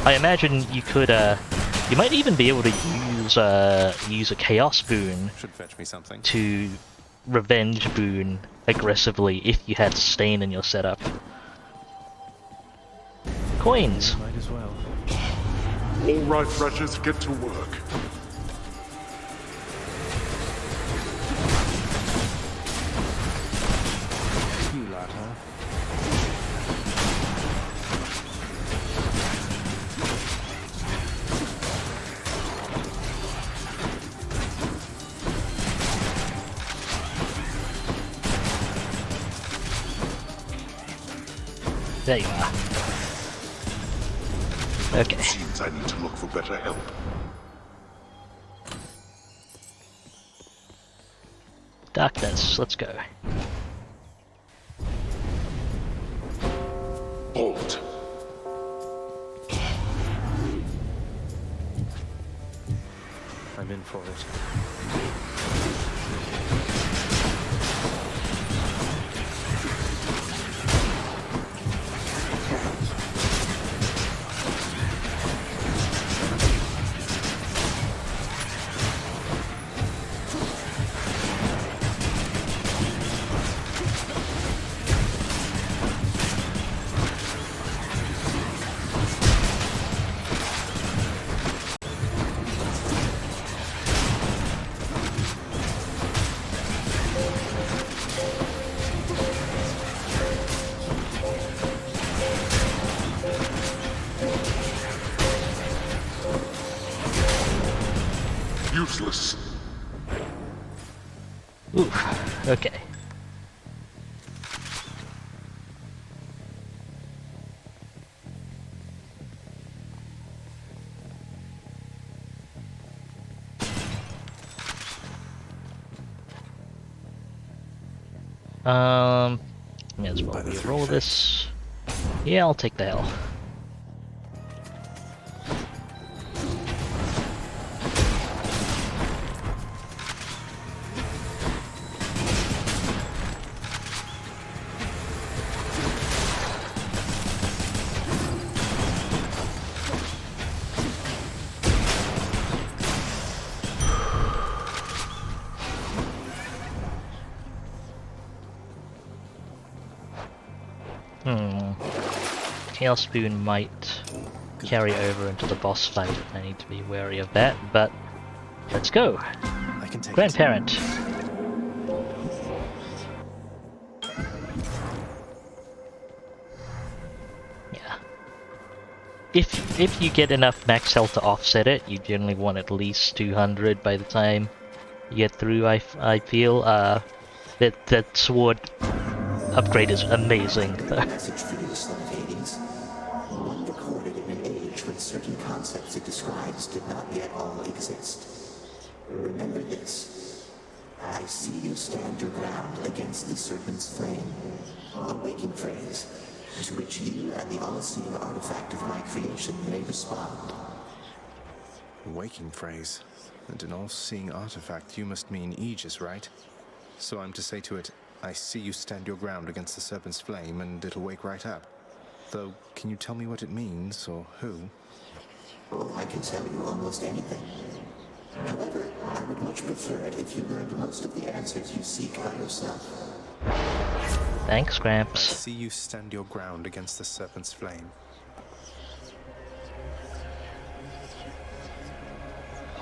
I imagine you could, you might even be able to use a chaos boon Should fetch me something. to revenge boon aggressively if you had sustain in your setup. Coins. Might as well. All right, Threshers, get to work. You lot, huh? There you are. Okay. Seems I need to look for better help. Darkness, let's go. Bolt. I'm in for it. Useless. Oof. Okay. May as well re-roll this. Yeah, I'll take the L. Tailspoon might carry over into the boss fight. I need to be wary of that, but let's go. I can take Grandparent. Yeah. If you get enough max health to offset it, you generally want at least 200 by the time you get through. I feel that sword upgrade is amazing. Message for you, son of Hades. One recorded in an age when certain concepts it describes did not yet all exist. Remember this. I see you stand your ground against the serpent's flame. A waking phrase, to which you and the all-seeing artifact of my creation may respond. Waking phrase. And an all-seeing artifact, you must mean Aegis, right? So I'm to say to it, I see you stand your ground against the serpent's flame, and it'll wake right up. Though, can you tell me what it means, or who? Oh, I can tell you almost anything. However, I would much prefer it if you learned most of the answers you seek by yourself. Thanks, Gramps. I see you stand your ground against the serpent's flame.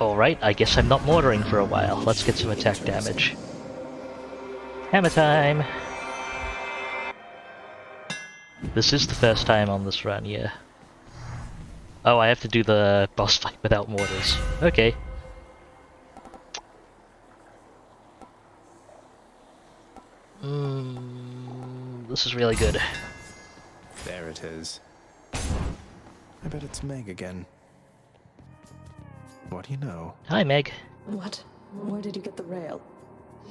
Alright, I guess I'm not mortaring for a while. Let's get some attack damage. Hammer time! This is the first time on this run, yeah. Oh, I have to do the boss fight without mortars. Okay. This is really good. There it is. I bet it's Meg again. What do you know? Hi, Meg. What? Where did you get the rail?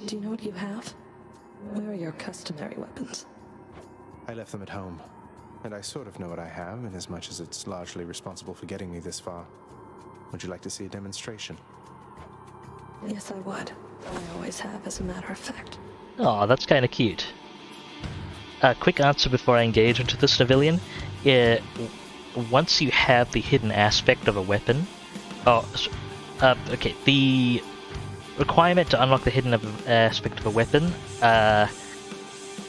Do you know what you have? Where are your customary weapons? I left them at home, and I sort of know what I have, in as much as it's largely responsible for getting me this far. Would you like to see a demonstration? Yes, I would. I always have, as a matter of fact. Aw, that's kinda cute. Quick answer before I engage into this civilian. Once you have the hidden aspect of a weapon... okay, the requirement to unlock the hidden aspect of a weapon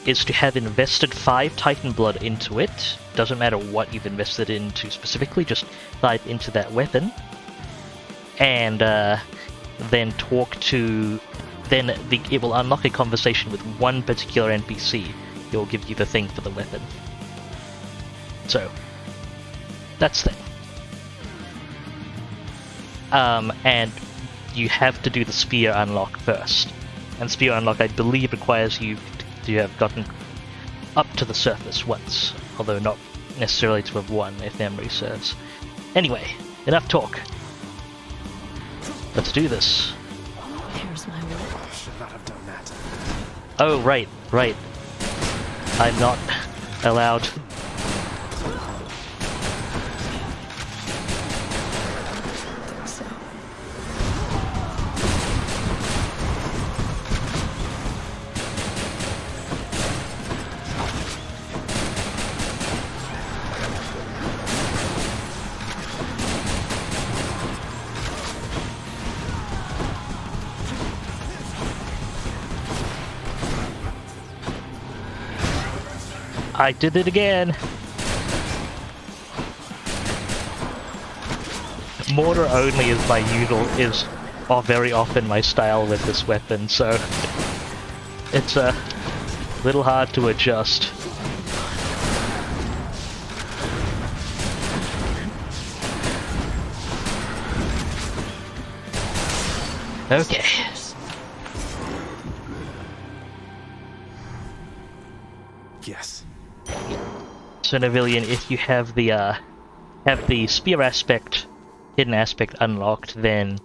is to have invested 5 Titan blood into it. Doesn't matter what you've invested into specifically, just 5 into that weapon. And then talk to... Then it will unlock a conversation with one particular NPC. It will give you the thing for the weapon. So, that's the thing. And you have to do the spear unlock first. And spear unlock, I believe, requires you to have gotten up to the surface once, although not necessarily to have won, if memory serves. Anyway, enough talk. Let's do this. Here's my way. Should not have done that. Oh, right. I'm not allowed. I did it again! Mortar only is my very often my style with this weapon, so it's a little hard to adjust. Okay. Yes. So Navillion, if you have the spear aspect, hidden aspect unlocked, then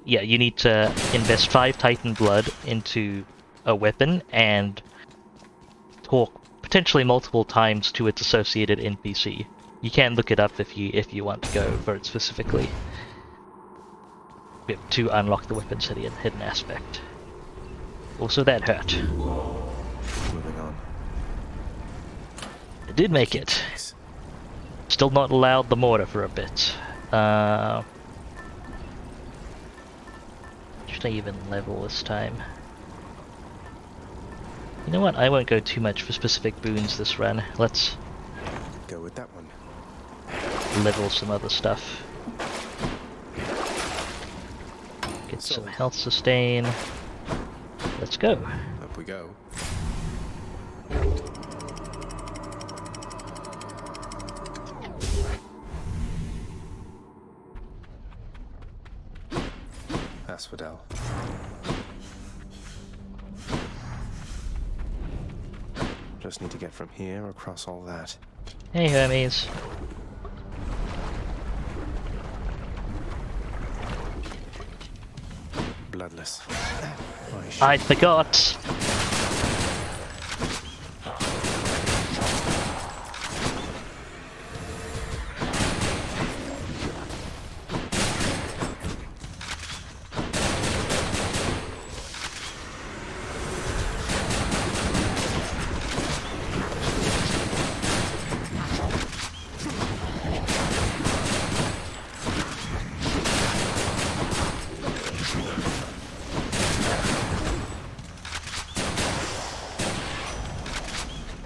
yeah, you need to invest 5 Titan blood into a weapon and talk potentially multiple times to its associated NPC. You can look it up if you want to go for it specifically. To unlock the weapon's hidden aspect. Also, that hurt. Moving on. I did make it. Still not allowed the mortar for a bit. Should I even level this time? You know what? I won't go too much for specific boons this run. Let's go with that one. Level some other stuff. Get some health sustain. Let's go. Up we go. Asphodel. Just need to get from here across all that. Hey, Hermes. Bloodless. I forgot.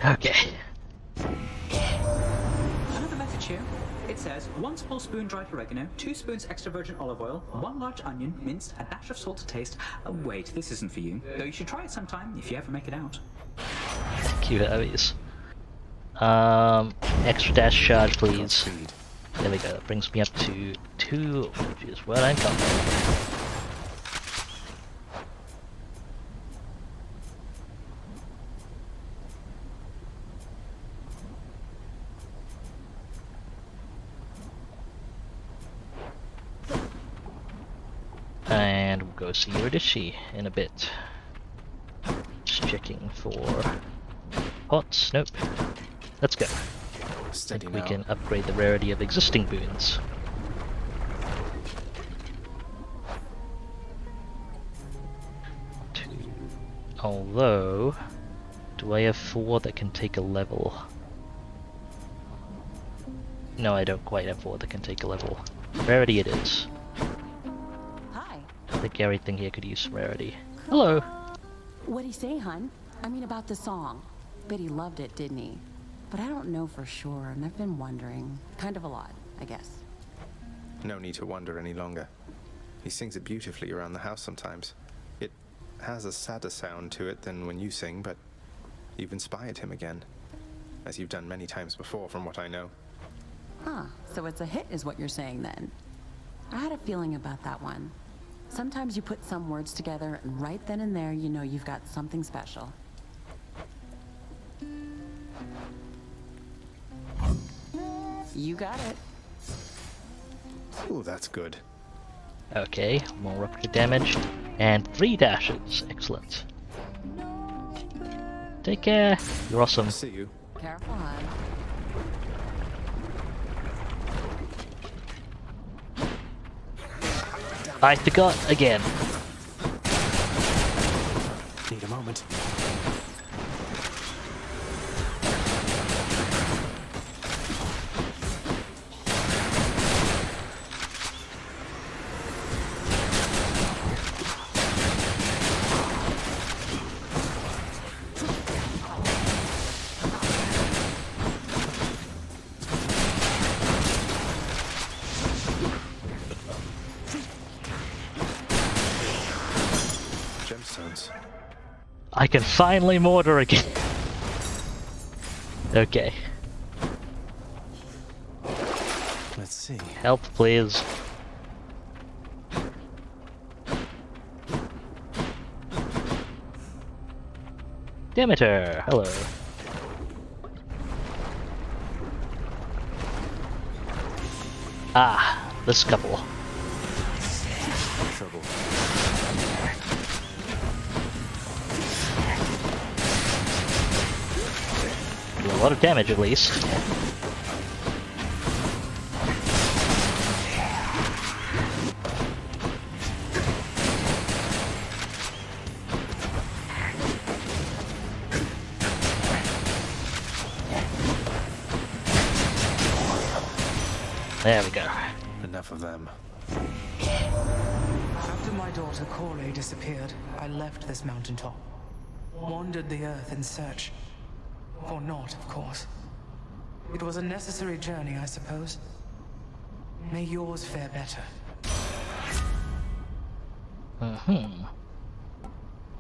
Okay. Another message here. It says 1 small spoon dried oregano, 2 spoons extra virgin olive oil, 1 large onion, minced, a dash of salt to taste. Wait, this isn't for you. Though you should try it sometime if you ever make it out. Thank you, Hermes. Extra dash charge, please. There we go. That brings me up to 2, which is what I'm talking about. And we'll go see Eurydice in a bit. Just checking for pots. Nope. Let's go. I think we can upgrade the rarity of existing boons. Although, do I have 4 that can take a level? No, I don't quite have 4 that can take a level. Rarity it is. I think everything here could use some rarity. Hello! What'd he say, hun? I mean about the song. Bet he loved it, didn't he? But I don't know for sure, and I've been wondering. Kind of a lot, I guess. No need to wonder any longer. He sings it beautifully around the house sometimes. It has a sadder sound to it than when you sing, but you've inspired him again. As you've done many times before, from what I know. Huh, so it's a hit is what you're saying then. I had a feeling about that one. Sometimes you put some words together, and right then and there, you know you've got something special. You got it. Oh, that's good. Okay, more upgrade damage. And 3 dashes. Excellent. Take care. You're awesome. See you. Careful, hon. I forgot again. Need a moment. boons. I can finally mortar again. Okay. Let's see. Help, please. Demeter, hello. Ah, this couple. Trouble. Do a lot of damage at least. There we go. Enough of them. After my daughter Corley disappeared, I left this mountaintop. Wandered the earth in search. Or not, of course. It was a necessary journey, I suppose. May yours fare better.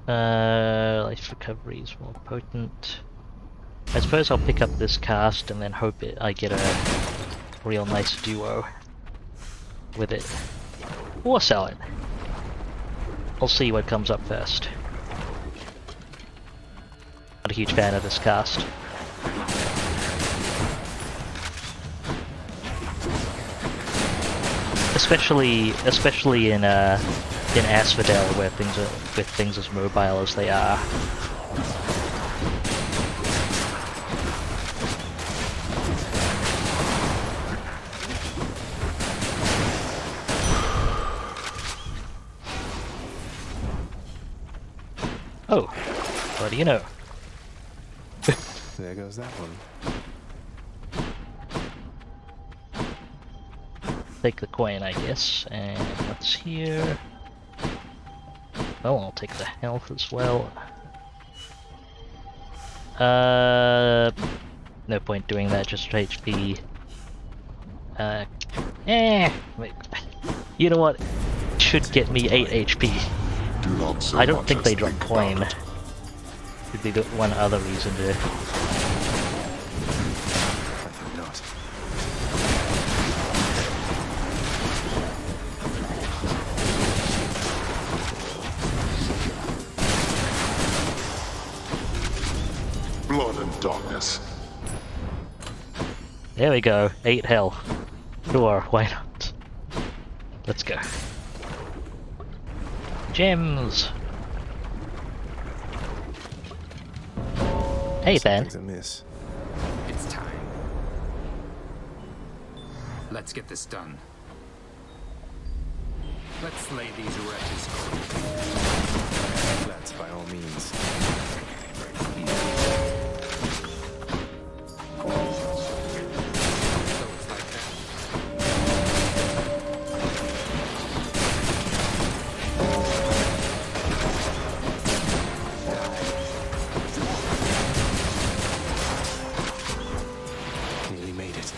Life recovery is more potent. I suppose I'll pick up this cast and then hope I get a real nice duo with it. Or sell it. I'll see what comes up first. Not a huge fan of this cast. Especially in Asphodel where things as mobile as they are. Oh, what do you know? There goes that one. Take the coin, I guess, and what's here? Oh, I'll take the health as well. No point doing that, just HP. Wait. You know what? Should get me 8 HP. I don't think they drop coin. Could be the one other reason to. I think not. Blood and darkness. There we go. 8 hell. Sure, why not? Let's go. Gems. Hey, Ben. Something's amiss. It's time. Let's get this done. Let's lay these wretches cold. Let's, by all means. Nearly made it.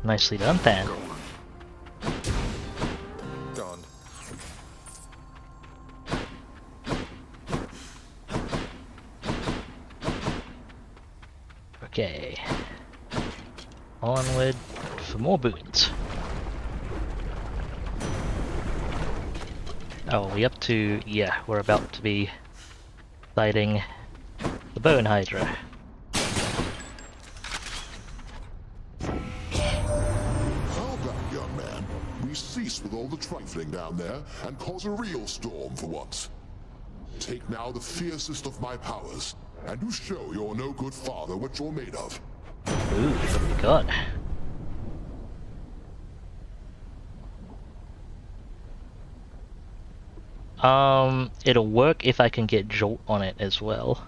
Nicely done, then. Gone. Okay. Onward for more boons. Oh, we up to... yeah, we're about to be fighting the Bone Hydra. How about, young man, we cease with all the trifling down there and cause a real storm for once? Take now the fiercest of my powers, and you show your no-good father what you're made of. Ooh, what have we got? It'll work if I can get Jolt on it as well.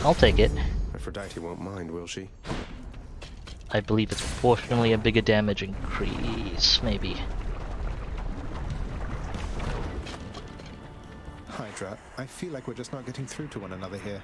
I'll take it. Aphrodite won't mind, will she? I believe it's proportionally a bigger damage increase, maybe. Hydra, I feel like we're just not getting through to one another here.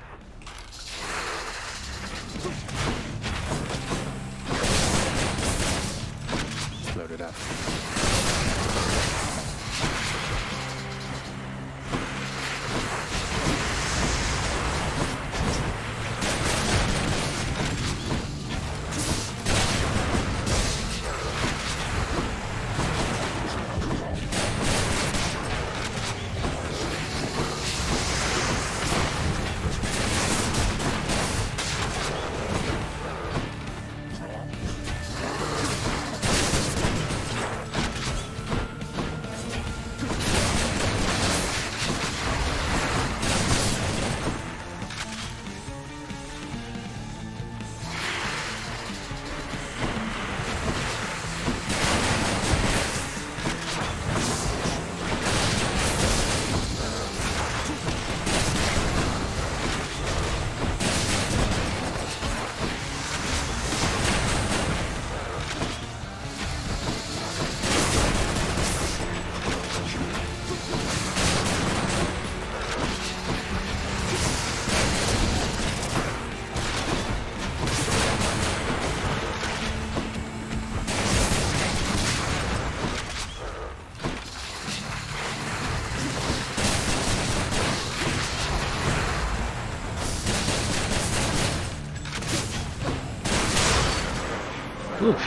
Oof.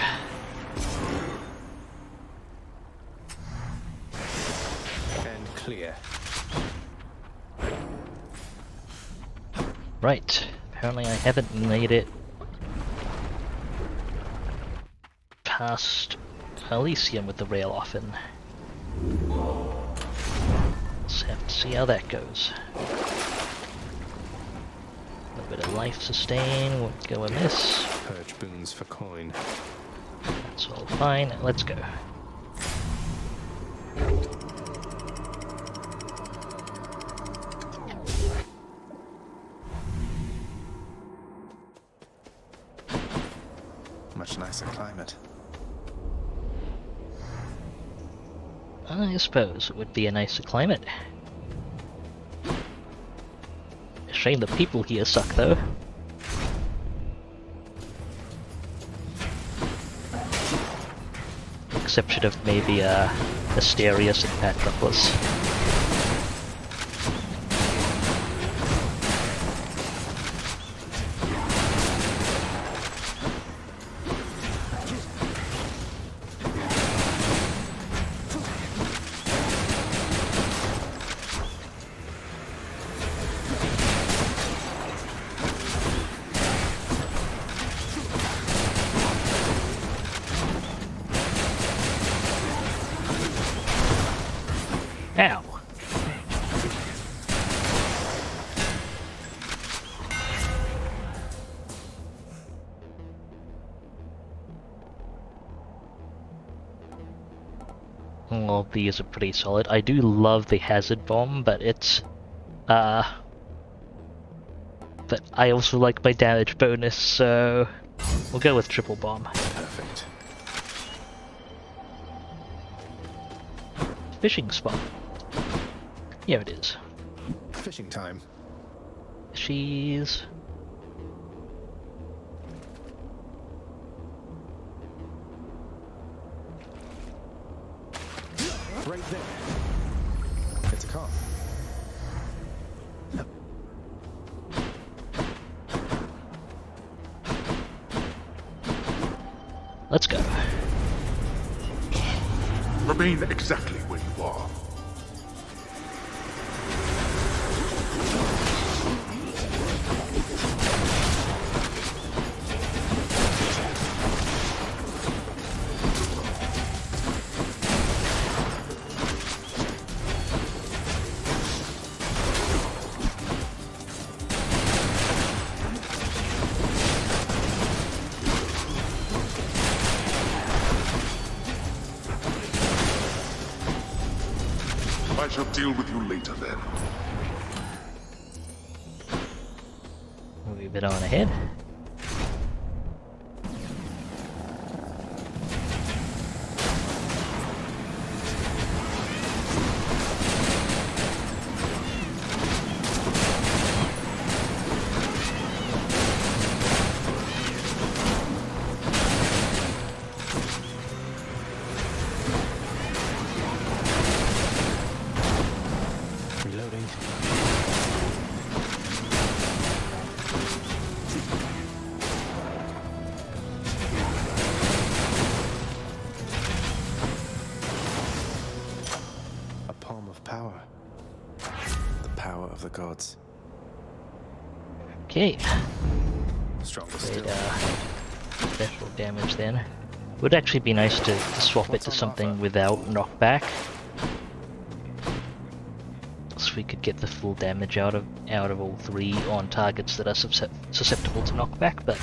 And clear. Right. Apparently I haven't made it past Elysium with the rail often. Let's have to see how that goes. A little bit of life sustain won't go amiss. Purge boons for coin. That's all fine. Let's go. Much nicer climate. I suppose it would be a nicer climate. Shame the people here suck, though. Exception of maybe Asterius and Patroclus. Ow! All these are pretty solid. I do love the hazard bomb, but it's but I also like my damage bonus, so we'll go with triple bomb. Perfect. Fishing spot. Here it is. Fishing time. She's... Right there. It's a car. Let's go. Remain exactly where you are. I shall deal with you later then. Move a bit on ahead. the gods. Okay. Stronger still. Special damage then. Would actually be nice to swap it to something without knockback. So we could get the full damage out of all three on targets that are susceptible to knockback, but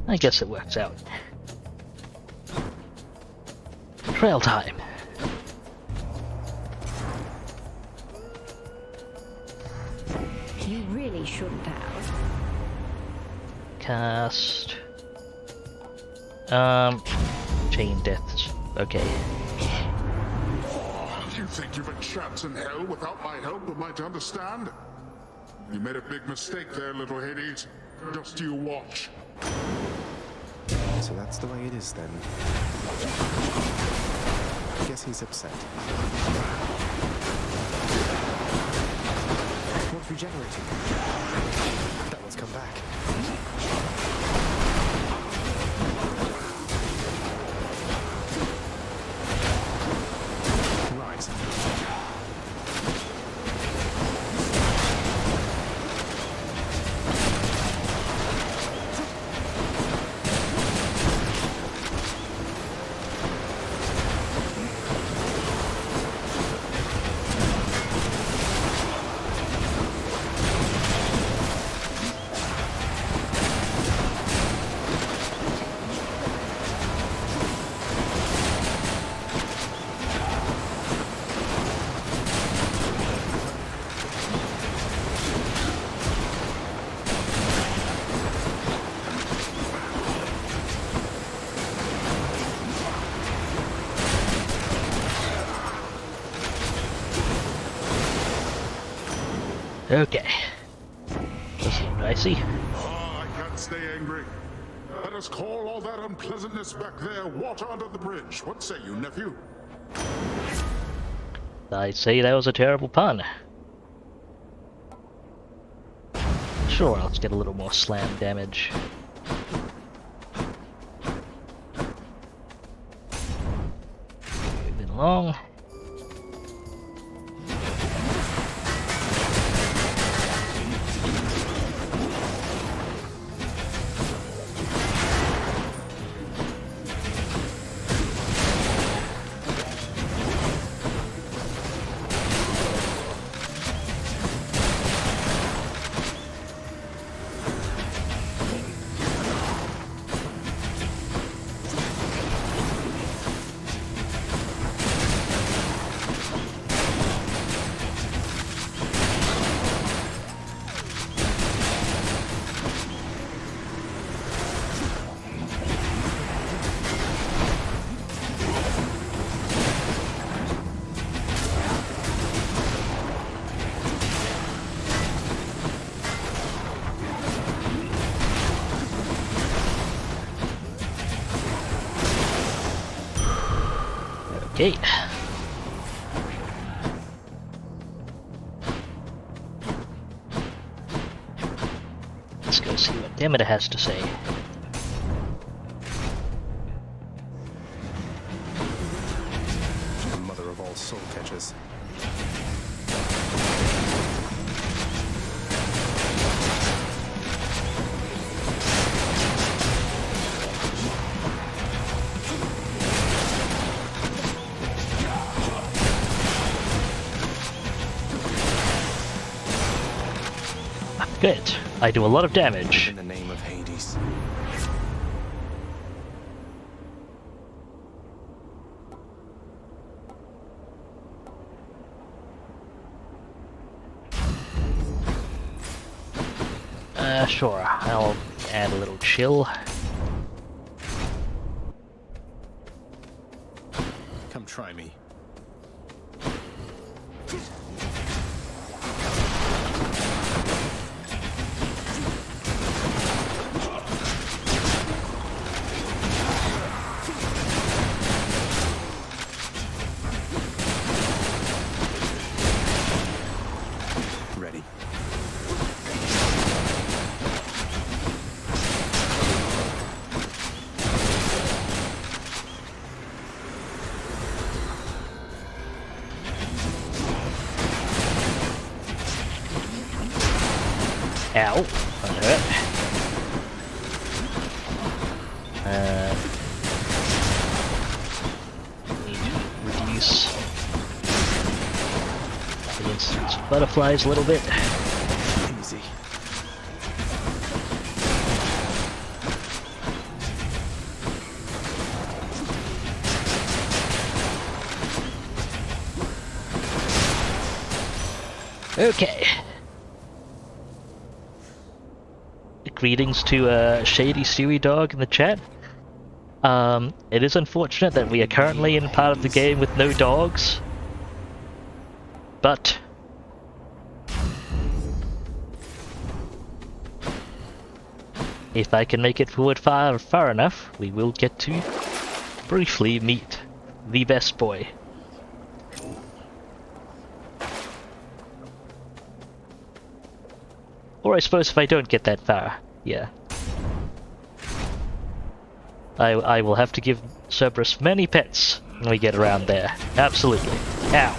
I guess it works out. Trail time. You really shouldn't have. Cast. Chain deaths. Okay. You think you've a chance in hell without my help, am I to understand? You made a big mistake there, little Hades. Just you watch. So that's the way it is then. Guess he's upset. What's regenerating? That one's come back. Okay. This is dicey. I can't stay angry. Let us call all that unpleasantness back there water under the bridge. What say you, nephew? I say that was a terrible pun. Sure, let's get a little more slam damage. Moving along. Okay. Let's go see what Demeter has to say. The mother of all soul catchers. Good. I do a lot of damage. In the name of Hades. Sure. I'll add a little chill. Come try me. Ready. Ow. That hurt. Need to reduce the instance of butterflies a little bit. Easy. Okay. Greetings to Shady Stewie Dog in the chat. It is unfortunate that we are currently in part of the game with no dogs, but if I can make it forward far enough, we will get to briefly meet the best boy. Or I suppose if I don't get that far, yeah. I will have to give Cerberus many pets when we get around there. Absolutely. Ow.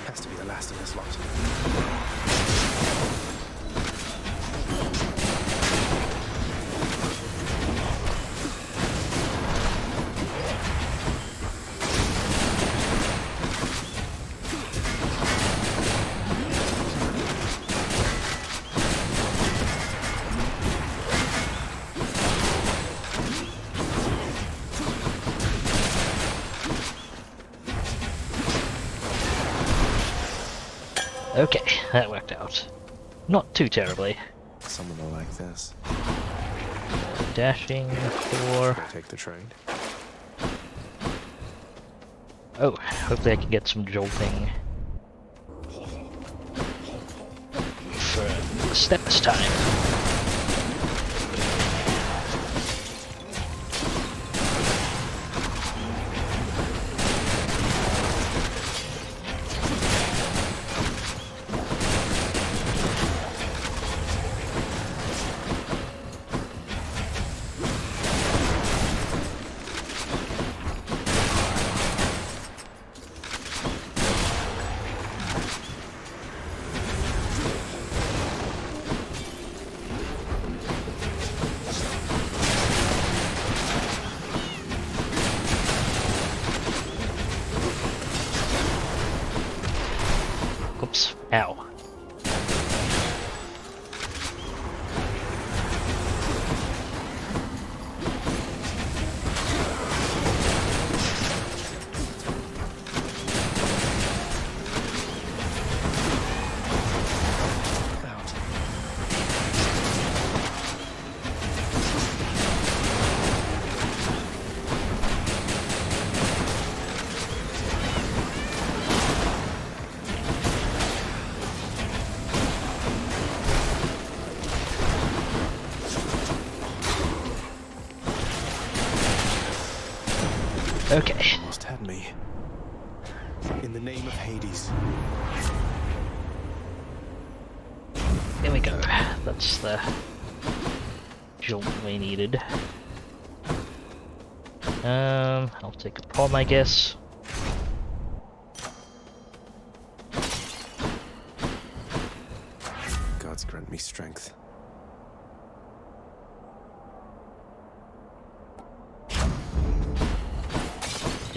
Has to be the last of this lot. Okay, that worked out. Not too terribly. Someone will like this. Dashing for... Should I take the trade? Oh, hopefully I can get some jolting. For step this time. Oops. Ow. Okay. Almost had me. In the name of Hades. Here we go. That's the jolt we needed. I'll take a palm, I guess. Gods grant me strength.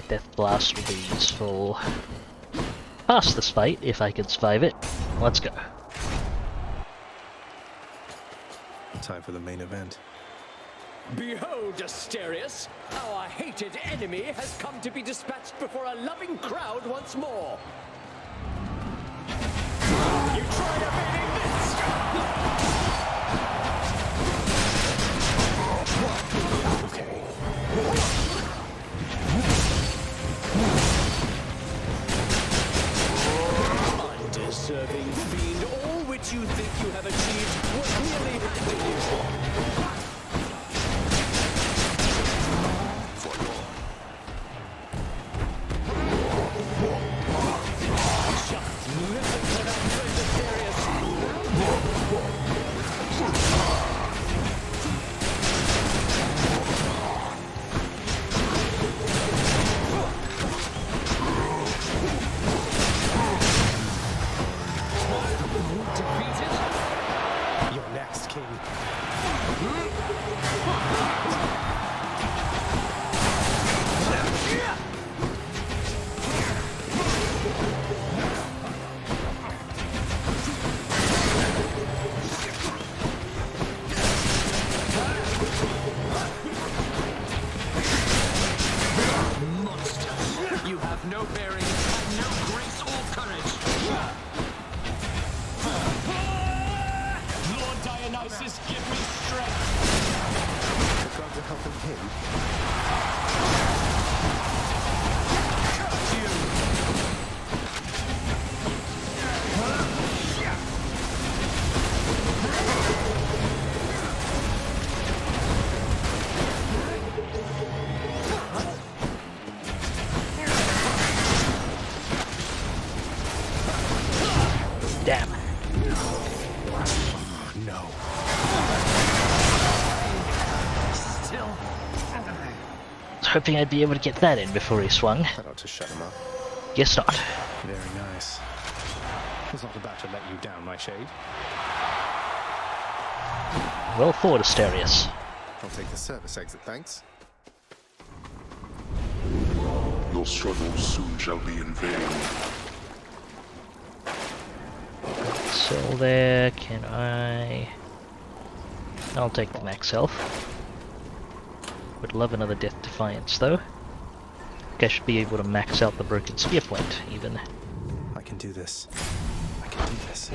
Death Blast will be useful past this fight, if I can survive it. Let's go. Time for the main event. Behold, Asterius! Our hated enemy has come to be dispatched before a loving crowd once more. You tried evading this! Okay. Undeserving fiend, all which you think you have achieved was merely hoping I'd be able to get that in before he swung. That ought to shut him up. Guess not. Very nice. Was not about to let you down, my shade. Well thought, Asterius. I'll take the service exit, thanks. Your struggles soon shall be in vain. Cell there, can I... I'll take the max health. Would love another Death Defiance though. I should be able to max out the Broken Spear Point, even. I can do this. I can do this.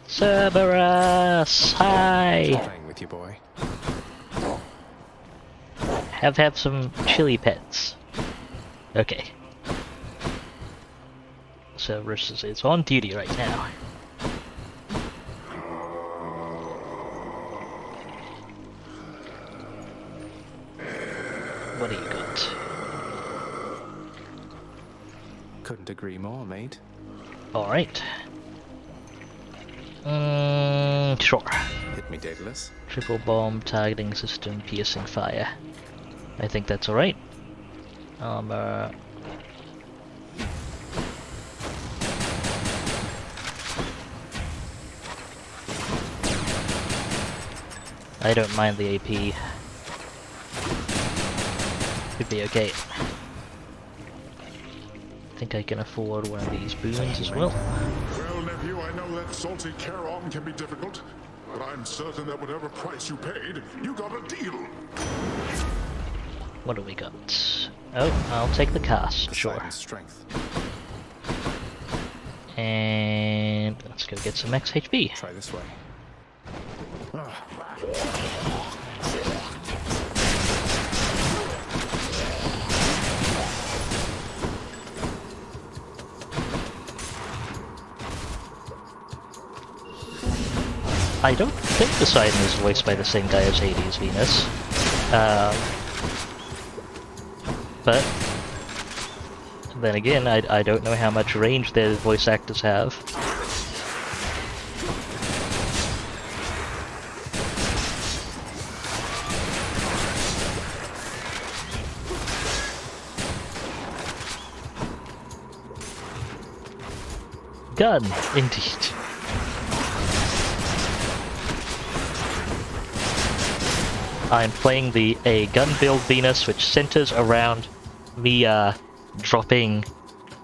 Cerberus! Hi! Playing with you, boy. Have some chili pets. Okay. Cerberus is on duty right now. What do you got? Couldn't agree more, mate. Alright. Sure. Hit me, Daedalus. Triple bomb, targeting system, piercing fire. I think that's alright. Armor. I don't mind the AP. Could be okay. I think I can afford one of these boons as well. Well, nephew, I know that salty Charon can be difficult, but I'm certain that whatever price you paid, you got a deal. What do we got? Oh, I'll take the cast, sure. Strength. And let's go get some max HP. Try this way. I don't think Poseidon is voiced by the same guy as Hades Venus. But then again, I don't know how much range their voice actors have. Gun, indeed. I'm playing a gun build Venus, which centers around me dropping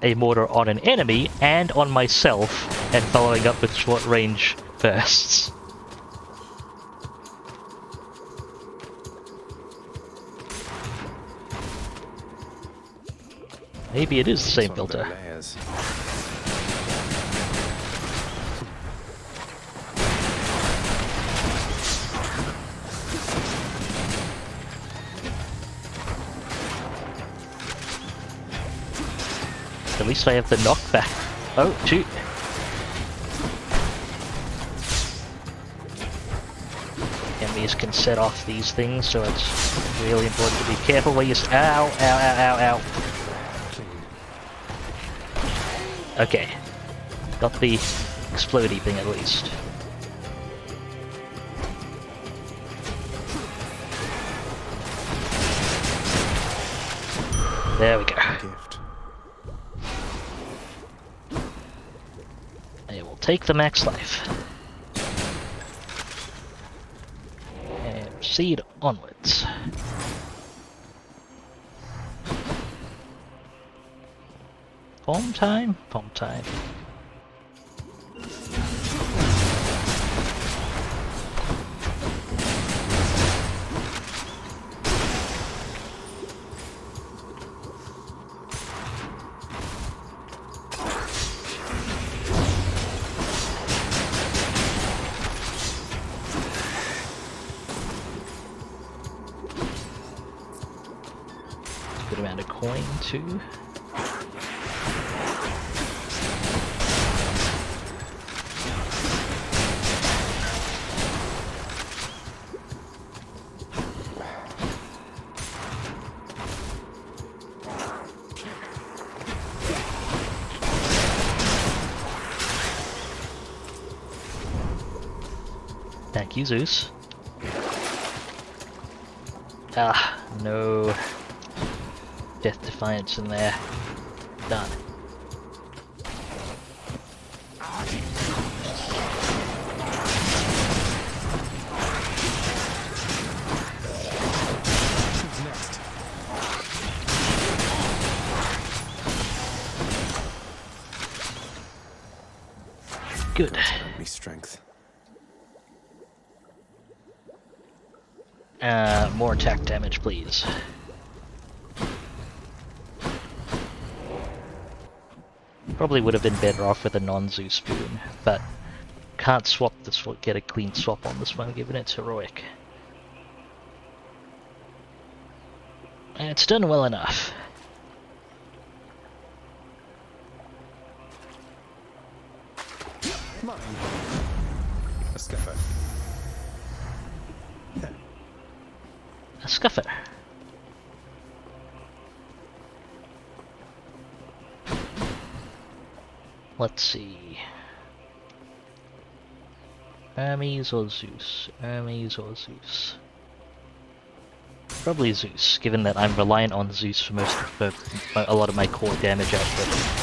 a mortar on an enemy and on myself, and following up with short range bursts. Maybe it is the same builder. At least I have the knockback. Oh, shoot. Enemies can set off these things, so it's really important to be careful where you ow, ow, ow, ow, ow. Okay. Got the explodey thing at least. There we go. I will take the max life. And proceed onwards. Palm time? Palm time. Good amount of coin too. Thank you, Zeus. Ah, no. Death Defiance in there. Done. Who's next? Good. Grant me strength. More attack damage, please. Probably would have been better off with a non-Zeus spoon, but can't swap this one, get a clean swap on this one given it's heroic. And it's done well enough. Mine. A scuffer. A scuffer. Let's see. Hermes or Zeus? Hermes or Zeus? Probably Zeus, given that I'm reliant on Zeus for a lot of my core damage output.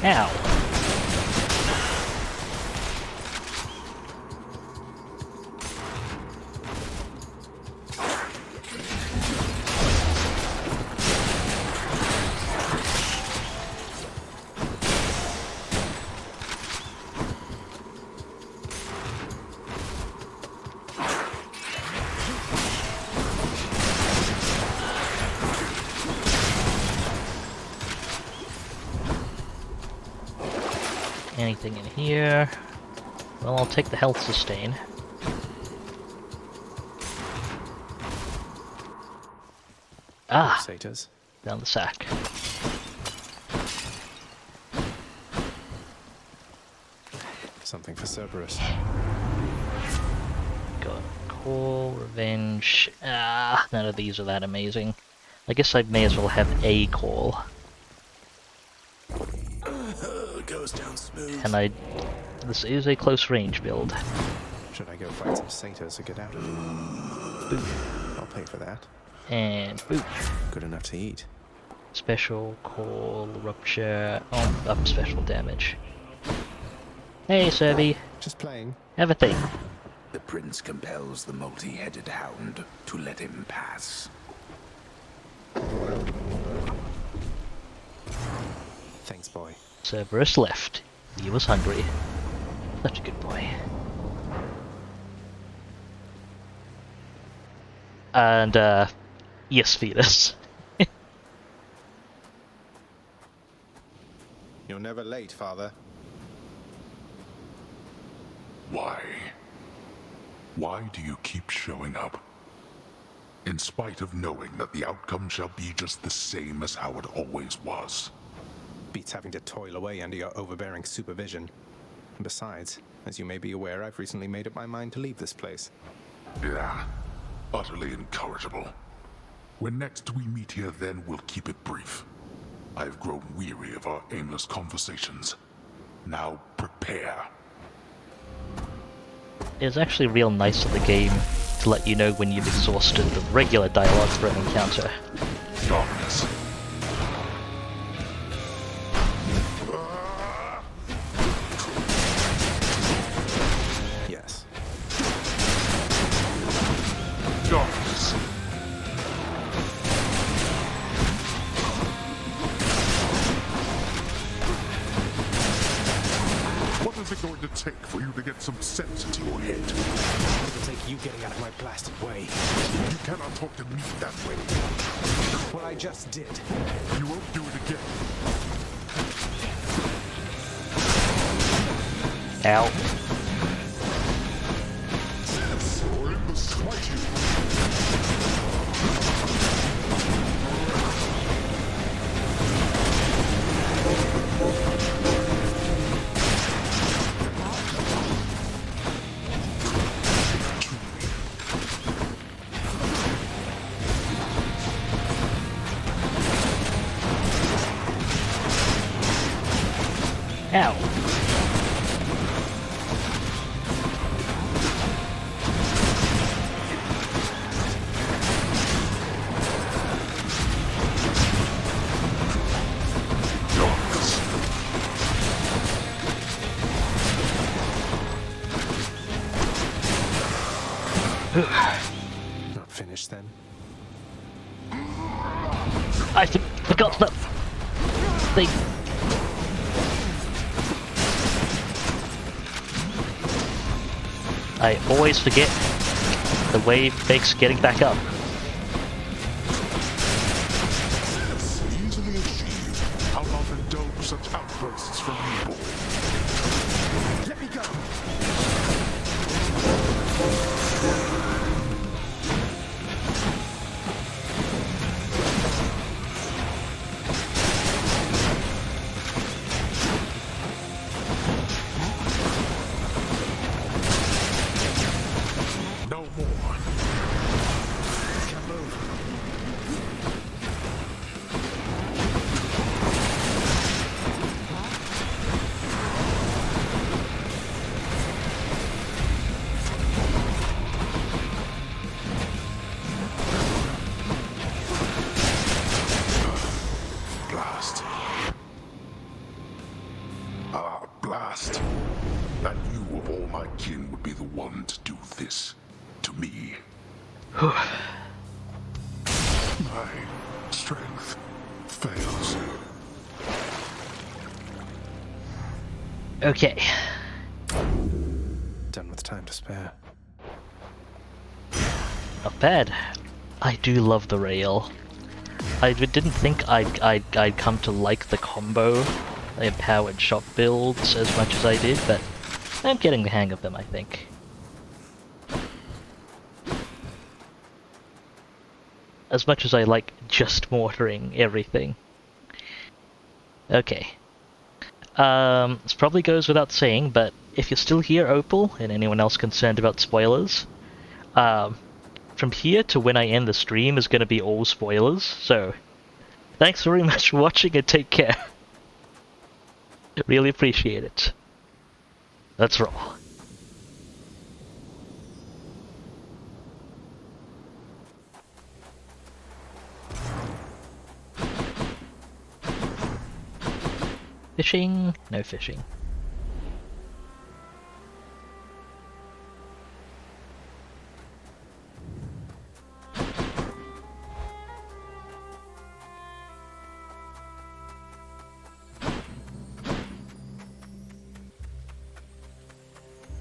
Ow. Anything in here? Well, I'll take the health sustain. Ah! Satyrs. Down the sack. Something for Cerberus. Got Call, Revenge. Ah, none of these are that amazing. I guess I may as well have a call. Goes down smooth. And this is a close range build. Should I go fight some satyrs to get out of here? Boop. I'll pay for that. And boop. Good enough to eat. Special, call, rupture. Oh, up special damage. Hey, Serby. Just playing. Have a thing. The prince compels the multi-headed hound to let him pass. Thanks, boy. Cerberus left. He was hungry. Such a good boy. And, yes, Venus. You're never late, father. Why? Why do you keep showing up? In spite of knowing that the outcome shall be just the same as how it always was. Beats having to toil away under your overbearing supervision. And besides, as you may be aware, I've recently made up my mind to leave this place. Yeah, utterly incorrigible. When next we meet here, then we'll keep it brief. I've grown weary of our aimless conversations. Now prepare. It's actually real nice of the game to let you know when you've exhausted the regular dialogue for an encounter. Darkness. Yes. Darkness. What is it going to take for you to get some sense into your head? It'll take you getting out of my blasted way. You cannot talk to me that way. Well, I just did. You won't do it again. Ow. Or it will smite you. Ow. Not finished then. I forgot that thing. I always forget the wave makes getting back up. Easily achieved. I'll not indulge such outbursts from you, boy. Let me go! No more. Can't move. Blast. Ah, blast. That you of all my kin would be the one to do this to me. My strength fails. Okay. Done with time to spare. Not bad. I do love the rail. I didn't think I'd come to like the combo, the empowered shot builds as much as I did, but I'm getting the hang of them, I think. As much as I like just mortaring everything. Okay. This probably goes without saying, but if you're still here, Opal, and anyone else concerned about spoilers, from here to when I end the stream is going to be all spoilers, so thanks very much for watching and take care. Really appreciate it. Let's roll. Fishing? No fishing.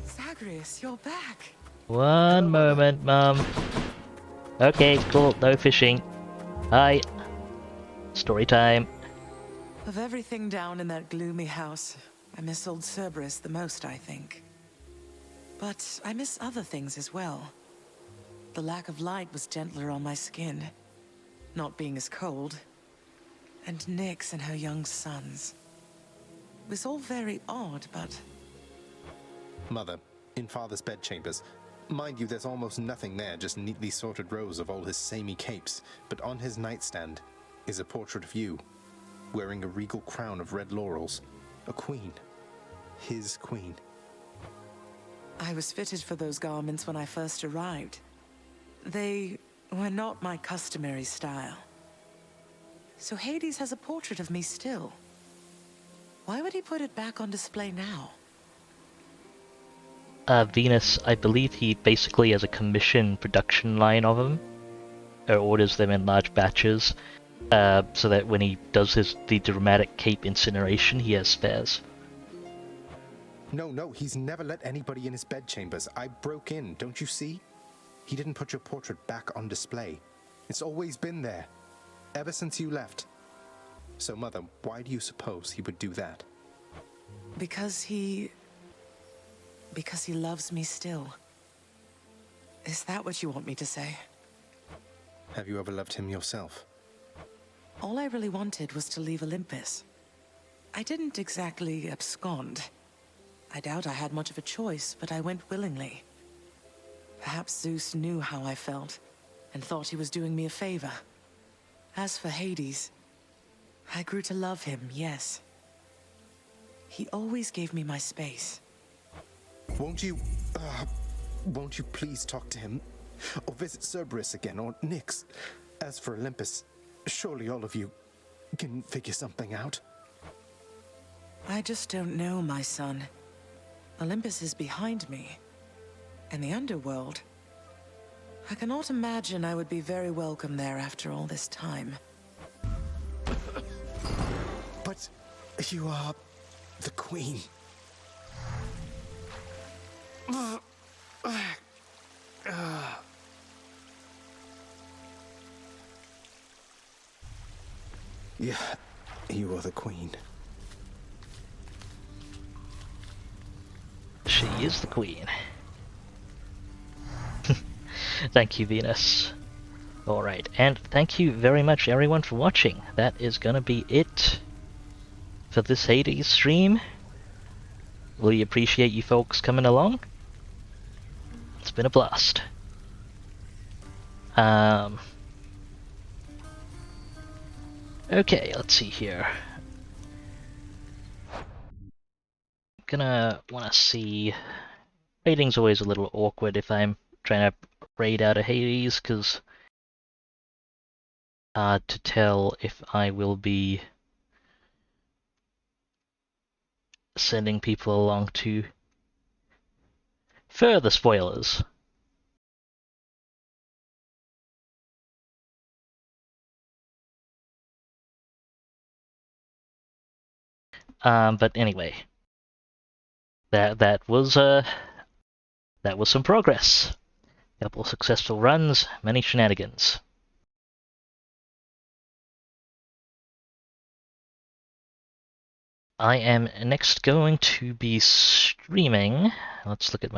Cerberus, you're back. One moment, Mum. Okay, cool. No fishing. Hi. Story time. Of everything down in that gloomy house, I miss old Cerberus the most, I think. But I miss other things as well. The lack of light was gentler on my skin, not being as cold. And Nyx and her young sons. It was all very odd, but... Mother, in Father's bedchambers. Mind you, there's almost nothing there, just neatly sorted rows of all his samey capes. But on his nightstand is a portrait of you, wearing a regal crown of red laurels. A queen. His queen. I was fitted for those garments when I first arrived. They were not my customary style. So Hades has a portrait of me still. Why would he put it back on display now? Venus, I believe he basically has a commission production line of them, or orders them in large batches, so that when he does the dramatic cape incineration, he has spares. No, he's never let anybody in his bedchambers. I broke in, don't you see? He didn't put your portrait back on display. It's always been there, ever since you left. So, Mother, why do you suppose he would do that? Because he loves me still. Is that what you want me to say? Have you ever loved him yourself? All I really wanted was to leave Olympus. I didn't exactly abscond. I doubt I had much of a choice, but I went willingly. Perhaps Zeus knew how I felt, and thought he was doing me a favor. As for Hades, I grew to love him, yes. He always gave me my space. Won't you please talk to him? Or visit Cerberus again, or Nyx? As for Olympus, surely all of you can figure something out. I just don't know, my son. Olympus is behind me. And the underworld. I cannot imagine I would be very welcome there after all this time. But you are the queen. Yeah, you are the queen. She is the queen. Thank you, Venus. Alright, and thank you very much everyone for watching. That is gonna be it for this Hades stream. Really appreciate you folks coming along. It's been a blast. Okay, let's see here. Gonna wanna see. Rating's always a little awkward if I'm trying to raid out of Hades, because hard to tell if I will be sending people along to further spoilers. But anyway, that was some progress. A couple of successful runs, many shenanigans. I am next going to be streaming. Let's look at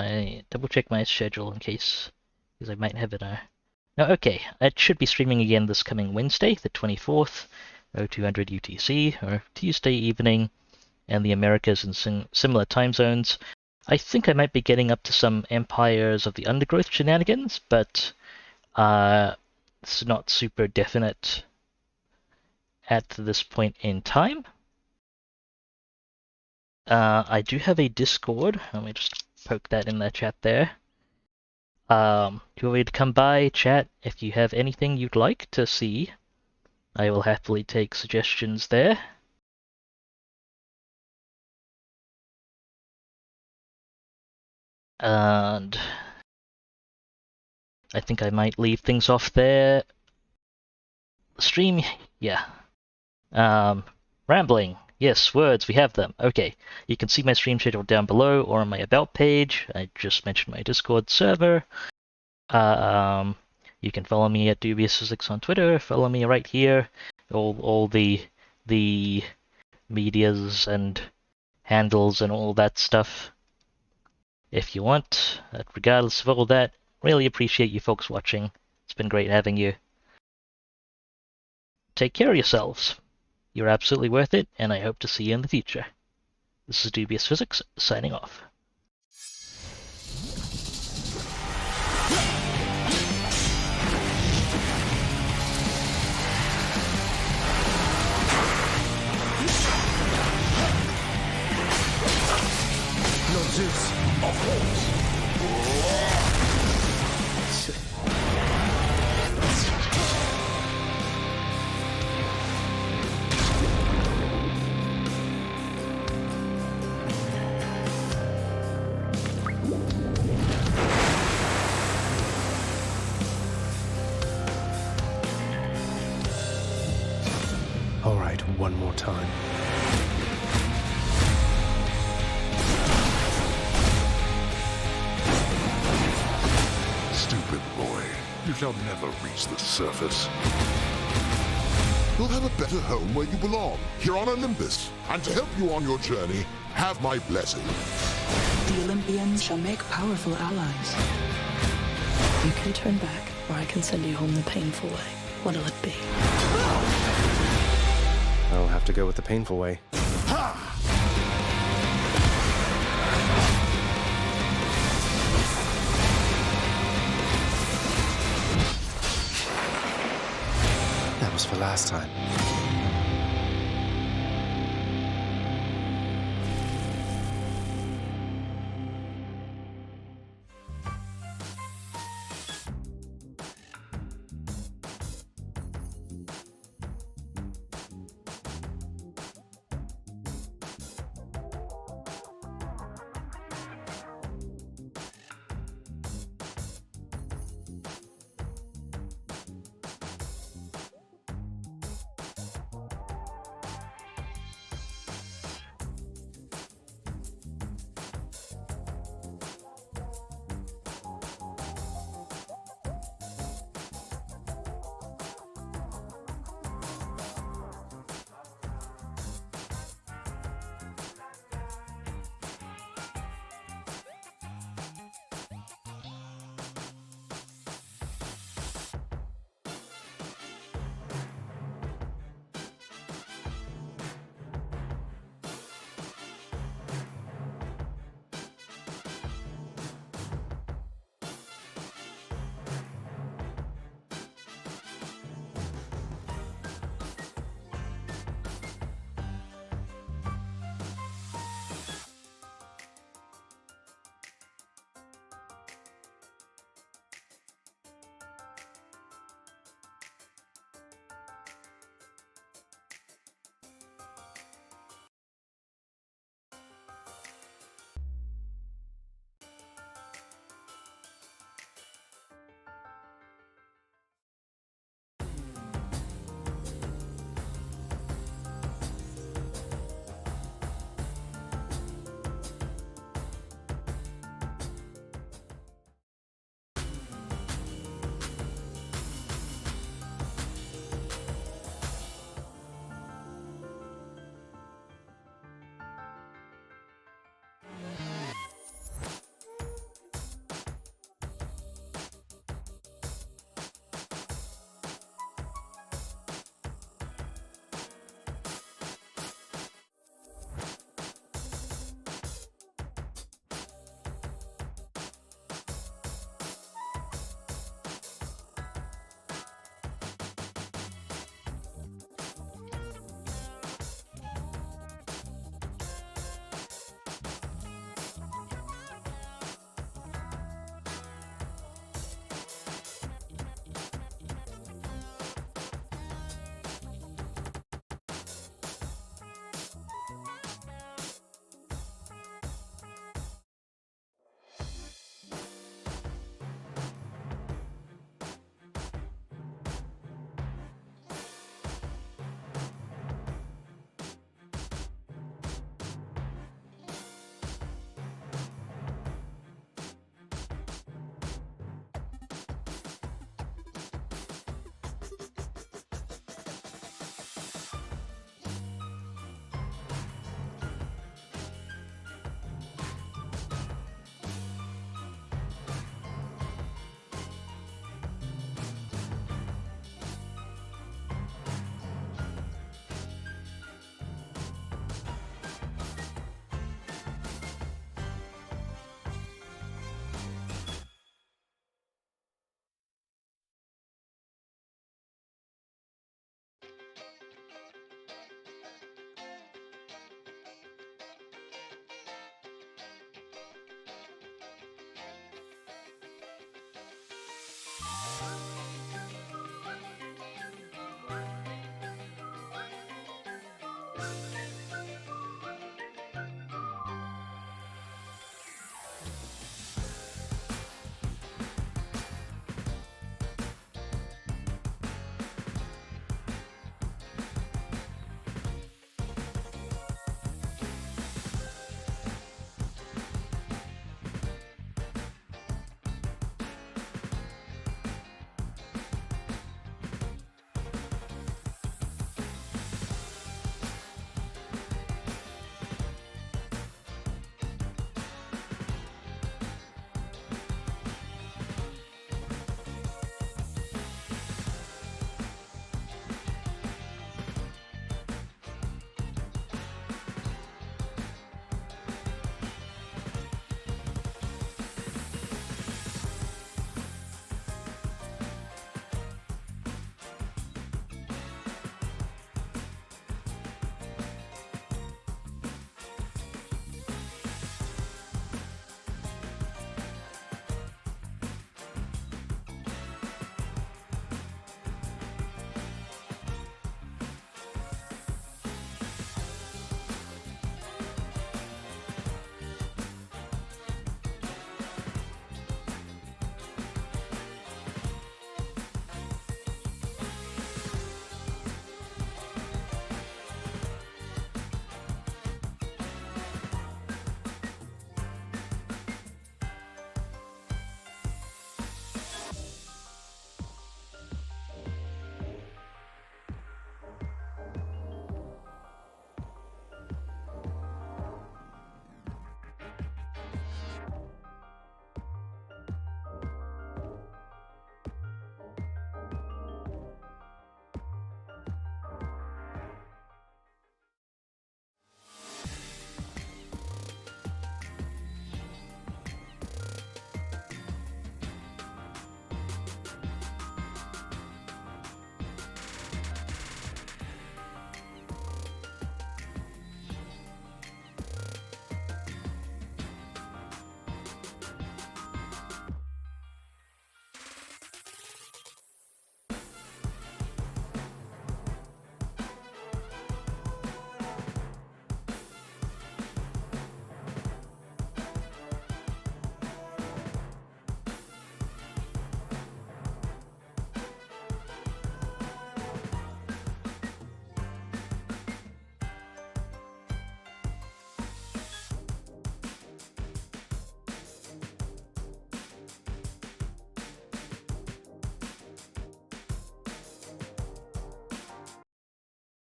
double check my schedule in case, because I might have it. No, okay. I should be streaming again this coming Wednesday, the 24th, 0200 UTC, or Tuesday evening, and the Americas in similar time zones. I think I might be getting up to some Empires of the Undergrowth shenanigans, but it's not super definite at this point in time. I do have a Discord. Let me just poke that in the chat there. Feel free to come by, chat, if you have anything you'd like to see. I will happily take suggestions there. And I think I might leave things off there. Stream, yeah. Rambling. Yes, words, we have them. Okay, you can see my stream schedule down below or on my About page. I just mentioned my Discord server. You can follow me at Dubious Physics on Twitter. Follow me right here. All the medias and handles and all that stuff. If you want, regardless of all that, really appreciate you folks watching. It's been great having you. Take care of yourselves. You're absolutely worth it, and I hope to see you in the future. This is Dubious Physics, signing off. No Zeus. Of course. All right, one more time. Stupid boy. You shall never reach the surface. You'll have a better home where you belong, here on Olympus. And to help you on your journey, have my blessing. The Olympians shall make powerful allies. You can turn back, or I can send you home the painful way. What'll it be? I'll have to go with the painful way. That was for last time.